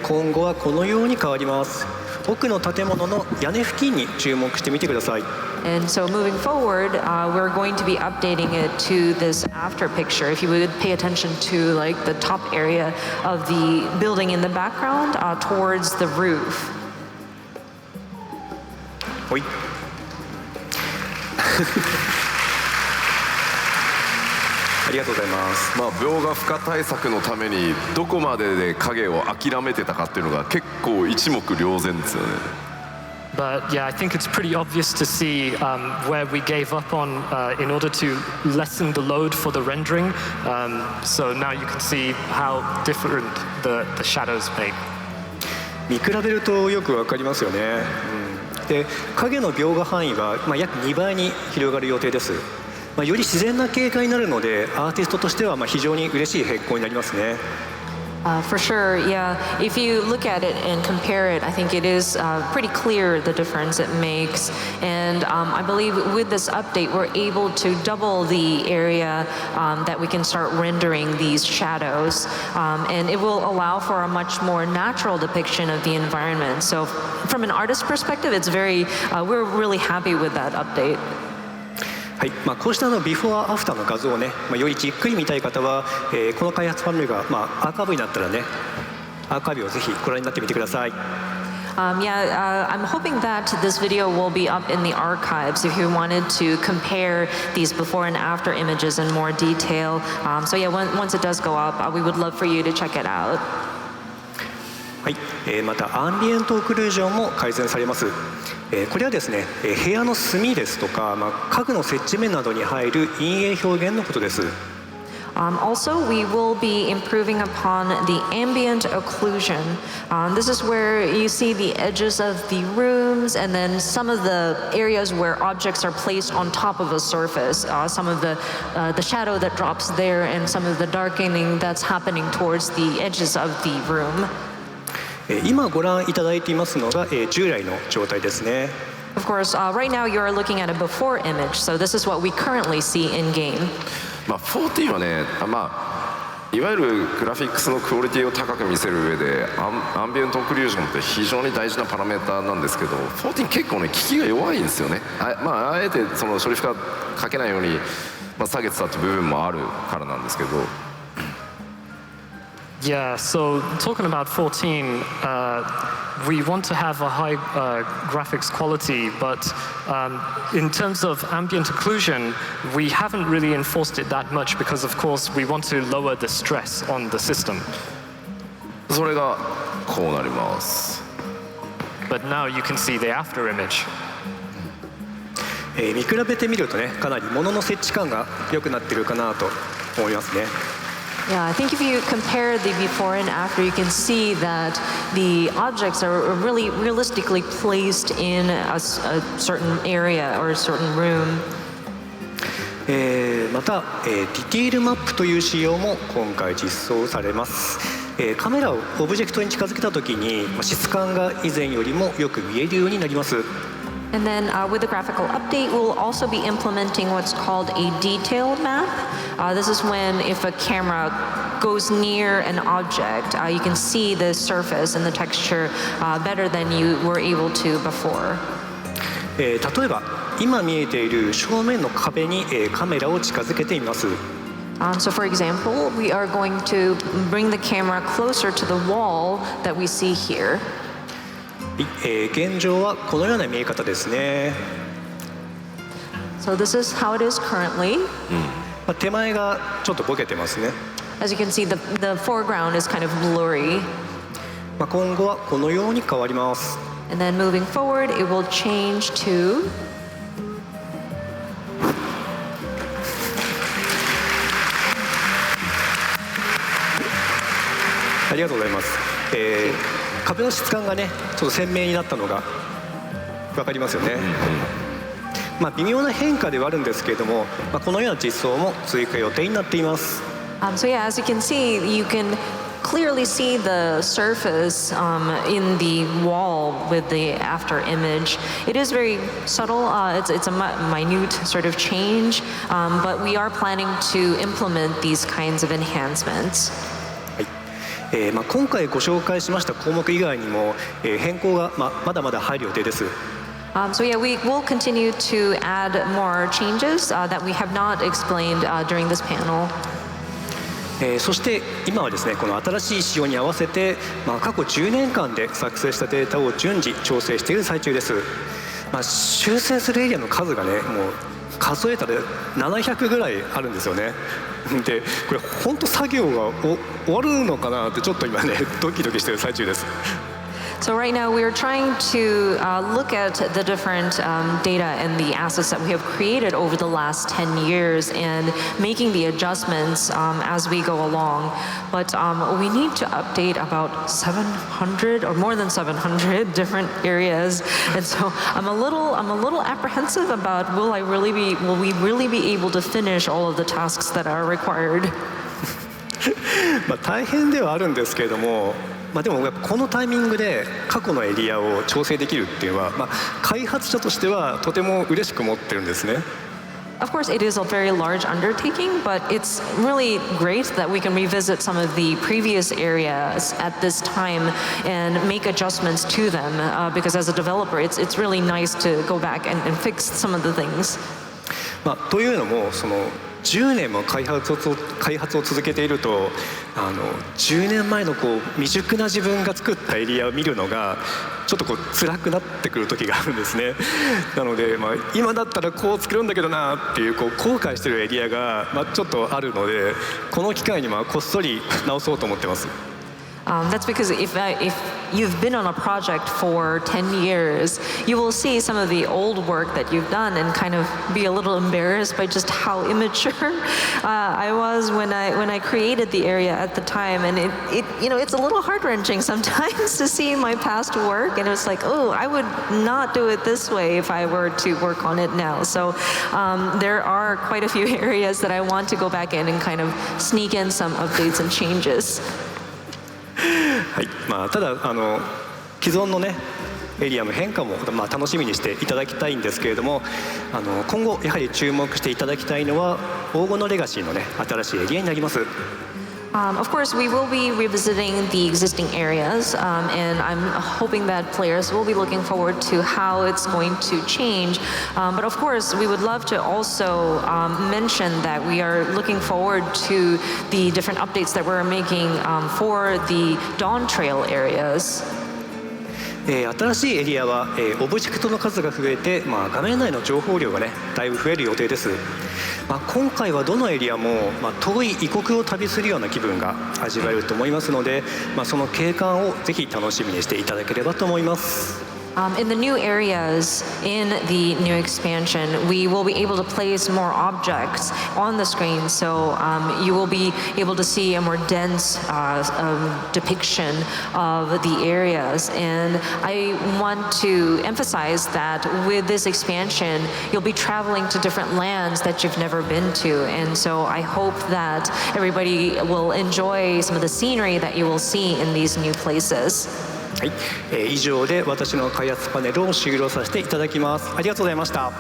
Speaker 6: 今後はこのように変わります。奥の建物の屋根付近に注目してみてください。
Speaker 5: And so moving forward, we're going to be updating it to this after picture. If you would pay attention to like the top area of the building in the background towards the roof.
Speaker 6: はい。ありがとうございます。
Speaker 2: 描画負荷対策のためにどこまでで影を諦めてたかっていうのが結構一目瞭然ですよね。
Speaker 3: But yeah, I think it's pretty obvious to see where we gave up on in order to lessen the load for the rendering. So now you can see how different the shadows make.
Speaker 6: 見比べるとよくわかりますよね。で、影の描画範囲は約2倍に広がる予定です。より自然な景観になるので、アーティストとしては非常に嬉しい変更になりますね。
Speaker 5: For sure, yeah. If you look at it and compare it, I think it is pretty clear the difference it makes. And I believe with this update, we're able to double the area that we can start rendering these shadows. And it will allow for a much more natural depiction of the environment. So from an artist perspective, it's we're really happy with that update.
Speaker 6: はい、こうしたビフォーアフターの画像をね、よりじっくり見たい方は、この開発パネルが、アーカイブになったらね、アーカイブをぜひご覧になってみてください。
Speaker 5: I'm hoping that this video will be up in the archives if you wanted to compare these before and after images in more detail. So yeah, once it does go up, we would love for you to check it out.
Speaker 6: はい、またアンビエントオクルージョンも改善されます。これはですね、部屋の隅ですとか、家具の設置面などに入る陰影表現のことです。
Speaker 5: Also, we will be improving upon the ambient occlusion. This is where you see the edges of the rooms and then some of the areas where objects are placed on top of a surface. Some of the shadow that drops there and some of the darkening that's happening towards the edges of the room.
Speaker 6: 今ご覧いただいていますのが従来の状態ですね。
Speaker 5: Of course, right now you are looking at a before image, so this is what we currently see in game.
Speaker 2: 14はね、いわゆるグラフィックスのクオリティを高く見せる上でアンビエントオクルージョンって非常に大事なパラメーターなんですけど、14結構ね効きが弱いんですよね。あえてその処理負荷かけないように、下げてたって部分もあるからなんですけど。
Speaker 3: Yeah, so talking about 14, we want to have a high graphics quality, but in terms of ambient occlusion, we haven't really enforced it that much because, of course, we want to lower the stress on the system.
Speaker 2: それがこうなります。
Speaker 3: But now you can see the after image.
Speaker 6: 見比べてみるとね、かなり物の設置感が良くなってるかなと思いますね。
Speaker 5: Yeah, I think if you compare the before and after, you can see that the objects are really realistically placed in a certain area or a certain room.
Speaker 6: また、ディティールマップという仕様も今回実装されます。カメラをオブジェクトに近づけたときに質感が以前よりもよく見えるようになります。
Speaker 5: And then with the graphical update, we'll also be implementing what's called a detail map. This is when if a camera goes near an object, you can see the surface and the texture better than you were able to before.
Speaker 6: 例えば今見えている正面の壁にカメラを近づけてみます。
Speaker 5: So for example, we are going to bring the camera closer to the wall that we see here.
Speaker 6: 現状はこのような見え方ですね。
Speaker 5: So this is how it is currently.
Speaker 6: 手前がちょっとボケてますね。
Speaker 5: As you can see, the foreground is kind of blurry.
Speaker 6: 今後はこのように変わります。
Speaker 5: And then moving forward, it will change to.
Speaker 6: ありがとうございます。壁の質感がね、ちょっと鮮明になったのが分かりますよね。微妙な変化ではあるんですけれども、このような実装も追加予定になっています。
Speaker 5: So yeah, as you can see, you can clearly see the surface in the wall with the after image. It is very subtle. It's a minute sort of change, but we are planning to implement these kinds of enhancements.
Speaker 6: 今回ご紹介しました項目以外にも、変更がまだまだ入る予定です。
Speaker 5: So yeah, we will continue to add more changes that we have not explained during this panel.
Speaker 6: そして今はですね、この新しい仕様に合わせて、過去10年間で作成したデータを順次調整している最中です。修正するエリアの数がね、もう数えたら700ぐらいあるんですよね。で、これ本当作業が終わるのかなってちょっと今ねドキドキしている最中です。
Speaker 5: So right now we are trying to look at the different data and the assets that we have created over the last 10 years and making the adjustments as we go along. But we need to update about 700 or more than 700 different areas, and so I'm a little apprehensive about will we really be able to finish all of the tasks that are required.
Speaker 6: 大変ではあるんですけれども。でもこのタイミングで過去のエリアを調整できるっていうのは、開発者としてはとても嬉しく思ってるんですね。
Speaker 5: Of course, it is a very large undertaking, but it's really great that we can revisit some of the previous areas at this time and make adjustments to them. Because as a developer, it's really nice to go back and fix some of the things.
Speaker 6: というのも10年も開発を続けていると10年前の未熟な自分が作ったエリアを見るのがちょっと辛くなってくる時があるんですね。なので、今だったらこう作るんだけどなっていう後悔してるエリアがちょっとあるので、この機会にこっそり直そうと思ってます。
Speaker 5: That's because if you've been on a project for 10 years, you will see some of the old work that you've done and kind of be a little embarrassed by just how immature I was when I created the area at the time, and it's a little heart-wrenching sometimes to see my past work, and it's like, oh, I would not do it this way if I were to work on it now. So there are quite a few areas that I want to go back in and kind of sneak in some updates and changes.
Speaker 6: はい、ただ既存のねエリアの変化も楽しみにしていただきたいんですけれども、今後やはり注目していただきたいのは黄金のレガシーのね新しいエリアになります。
Speaker 5: Of course, we will be revisiting the existing areas, and I'm hoping that players will be looking forward to how it's going to change. But of course, we would love to also mention that we are looking forward to the different updates that we're making for the Dawn Trail areas.
Speaker 6: 新しいエリアは、オブジェクトの数が増えて、画面内の情報量がねだいぶ増える予定です。今回はどのエリアも、遠い異国を旅するような気分が味わえると思いますので、その景観をぜひ楽しみにしていただければと思います。
Speaker 5: In the new areas, in the new expansion, we will be able to place more objects on the screen, so you will be able to see a more dense depiction of the areas. And I want to emphasize that with this expansion, you'll be traveling to different lands that you've never been to. And so I hope that everybody will enjoy some of the scenery that you will see in these new places.
Speaker 6: はい、以上で私の開発パネルを終了させていただきます。ありがとうございました。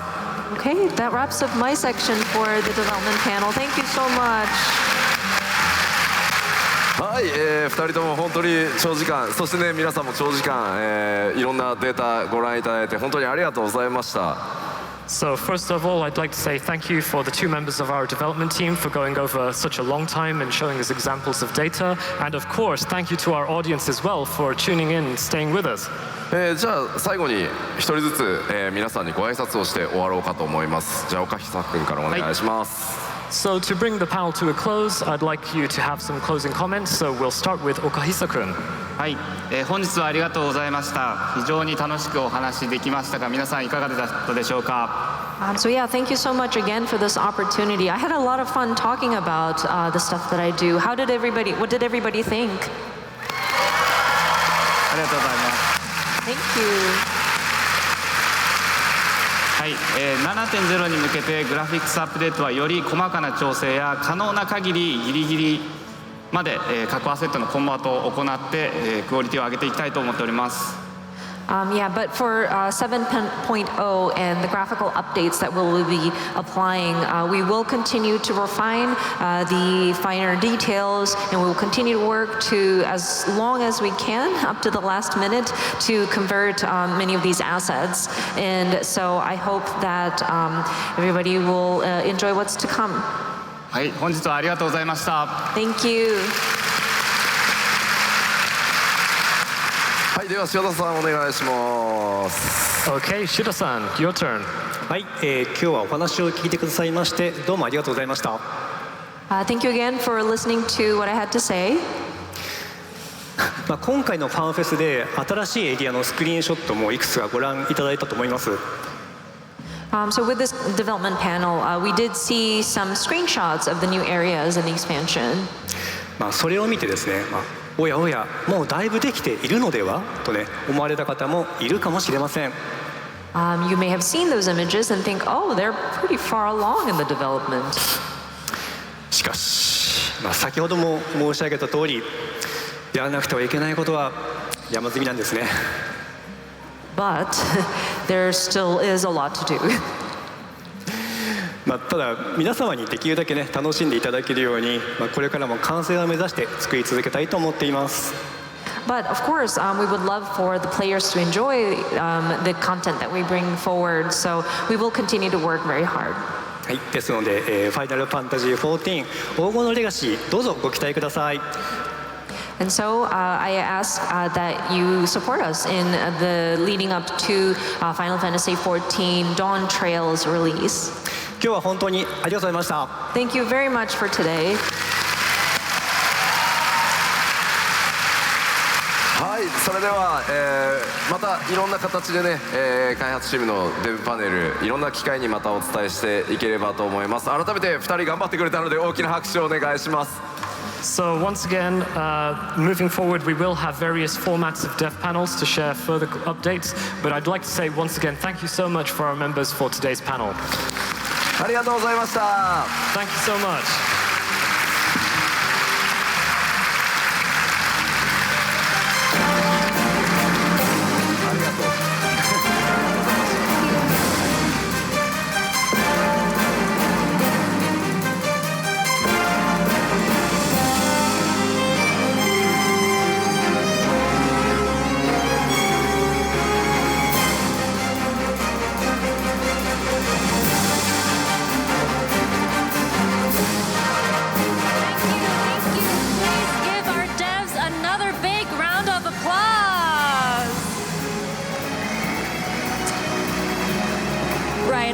Speaker 5: Okay, that wraps up my section for the development panel. Thank you so much.
Speaker 2: はい、2人とも本当に長時間、そしてね皆さんも長時間、いろんなデータご覧いただいて本当にありがとうございました。
Speaker 3: So first of all, I'd like to say thank you for the two members of our development team for going over such a long time and showing us examples of data. And of course, thank you to our audience as well for tuning in and staying with us.
Speaker 2: じゃあ最後に一人ずつ、皆さんにご挨拶をして終わろうかと思います。じゃあ岡久君からお願いします。
Speaker 3: So to bring the panel to a close, I'd like you to have some closing comments. So we'll start with Okahisa-kun.
Speaker 4: はい、本日はありがとうございました。非常に楽しくお話できましたが、皆さんいかがだったでしょうか。
Speaker 5: So yeah, thank you so much again for this opportunity. I had a lot of fun talking about the stuff that I do. What did everybody think?
Speaker 4: ありがとうございます。
Speaker 5: Thank you.
Speaker 4: はい、7.0 に向けてグラフィックスアップデートはより細かな調整や可能な限りギリギリまで各アセットのコンバートを行って、クオリティを上げていきたいと思っております。
Speaker 5: Yeah, but for 7.0 and the graphical updates that we'll be applying, we will continue to refine the finer details, and we will continue to work to, as long as we can, up to the last minute, to convert many of these assets. And so I hope that everybody will enjoy what's to come.
Speaker 4: はい、本日はありがとうございました。
Speaker 5: Thank you.
Speaker 2: はい、では塩田さんお願いします。
Speaker 3: Okay, Shida-san, your turn.
Speaker 6: はい、今日はお話を聞いてくださいましてどうもありがとうございました。
Speaker 5: Thank you again for listening to what I had to say.
Speaker 6: 今回のファンフェスで新しいエリアのスクリーンショットもいくつかご覧いただいたと思います。
Speaker 5: So with this development panel, we did see some screenshots of the new areas in the expansion.
Speaker 6: それを見てですね、おやおやもうだいぶできているのではとね思われた方もいるかもしれません。
Speaker 5: You may have seen those images and think, oh, they're pretty far along in the development.
Speaker 6: しかし、先ほども申し上げた通り、やらなくてはいけないことは山積みなんですね。
Speaker 5: But there still is a lot to do.
Speaker 6: ただ皆様にできるだけね楽しんでいただけるように、これからも完成を目指して作り続けたいと思っています。
Speaker 5: But of course, we would love for the players to enjoy the content that we bring forward. So we will continue to work very hard.
Speaker 6: はい、ですので、ファイナルファンタジー14黄金のレガシーどうぞご期待ください。
Speaker 5: And so I ask that you support us in the leading up to Final Fantasy XIV Dawn Trail's release.
Speaker 6: 今日は本当にありがとうございました。
Speaker 5: Thank you very much for today.
Speaker 2: はい、それでは、またいろんな形でね、開発チームのデブパネルいろんな機会にまたお伝えしていければと思います。改めて2人頑張ってくれたので大きな拍手をお願いします。
Speaker 3: So once again, moving forward, we will have various formats of dev panels to share further updates. But I'd like to say once again, thank you so much for our members for today's panel.
Speaker 2: ありがとうございました。
Speaker 3: Thank you so much.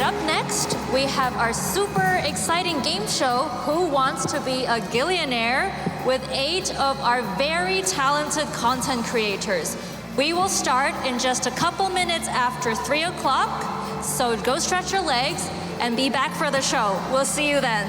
Speaker 1: Up next, we have our super exciting game show, Who Wants to Be a Gillionaire, with 8 of our very talented content creators. We will start in just a couple minutes after 3 o'clock, so go stretch your legs and be back for the show. We'll see you then.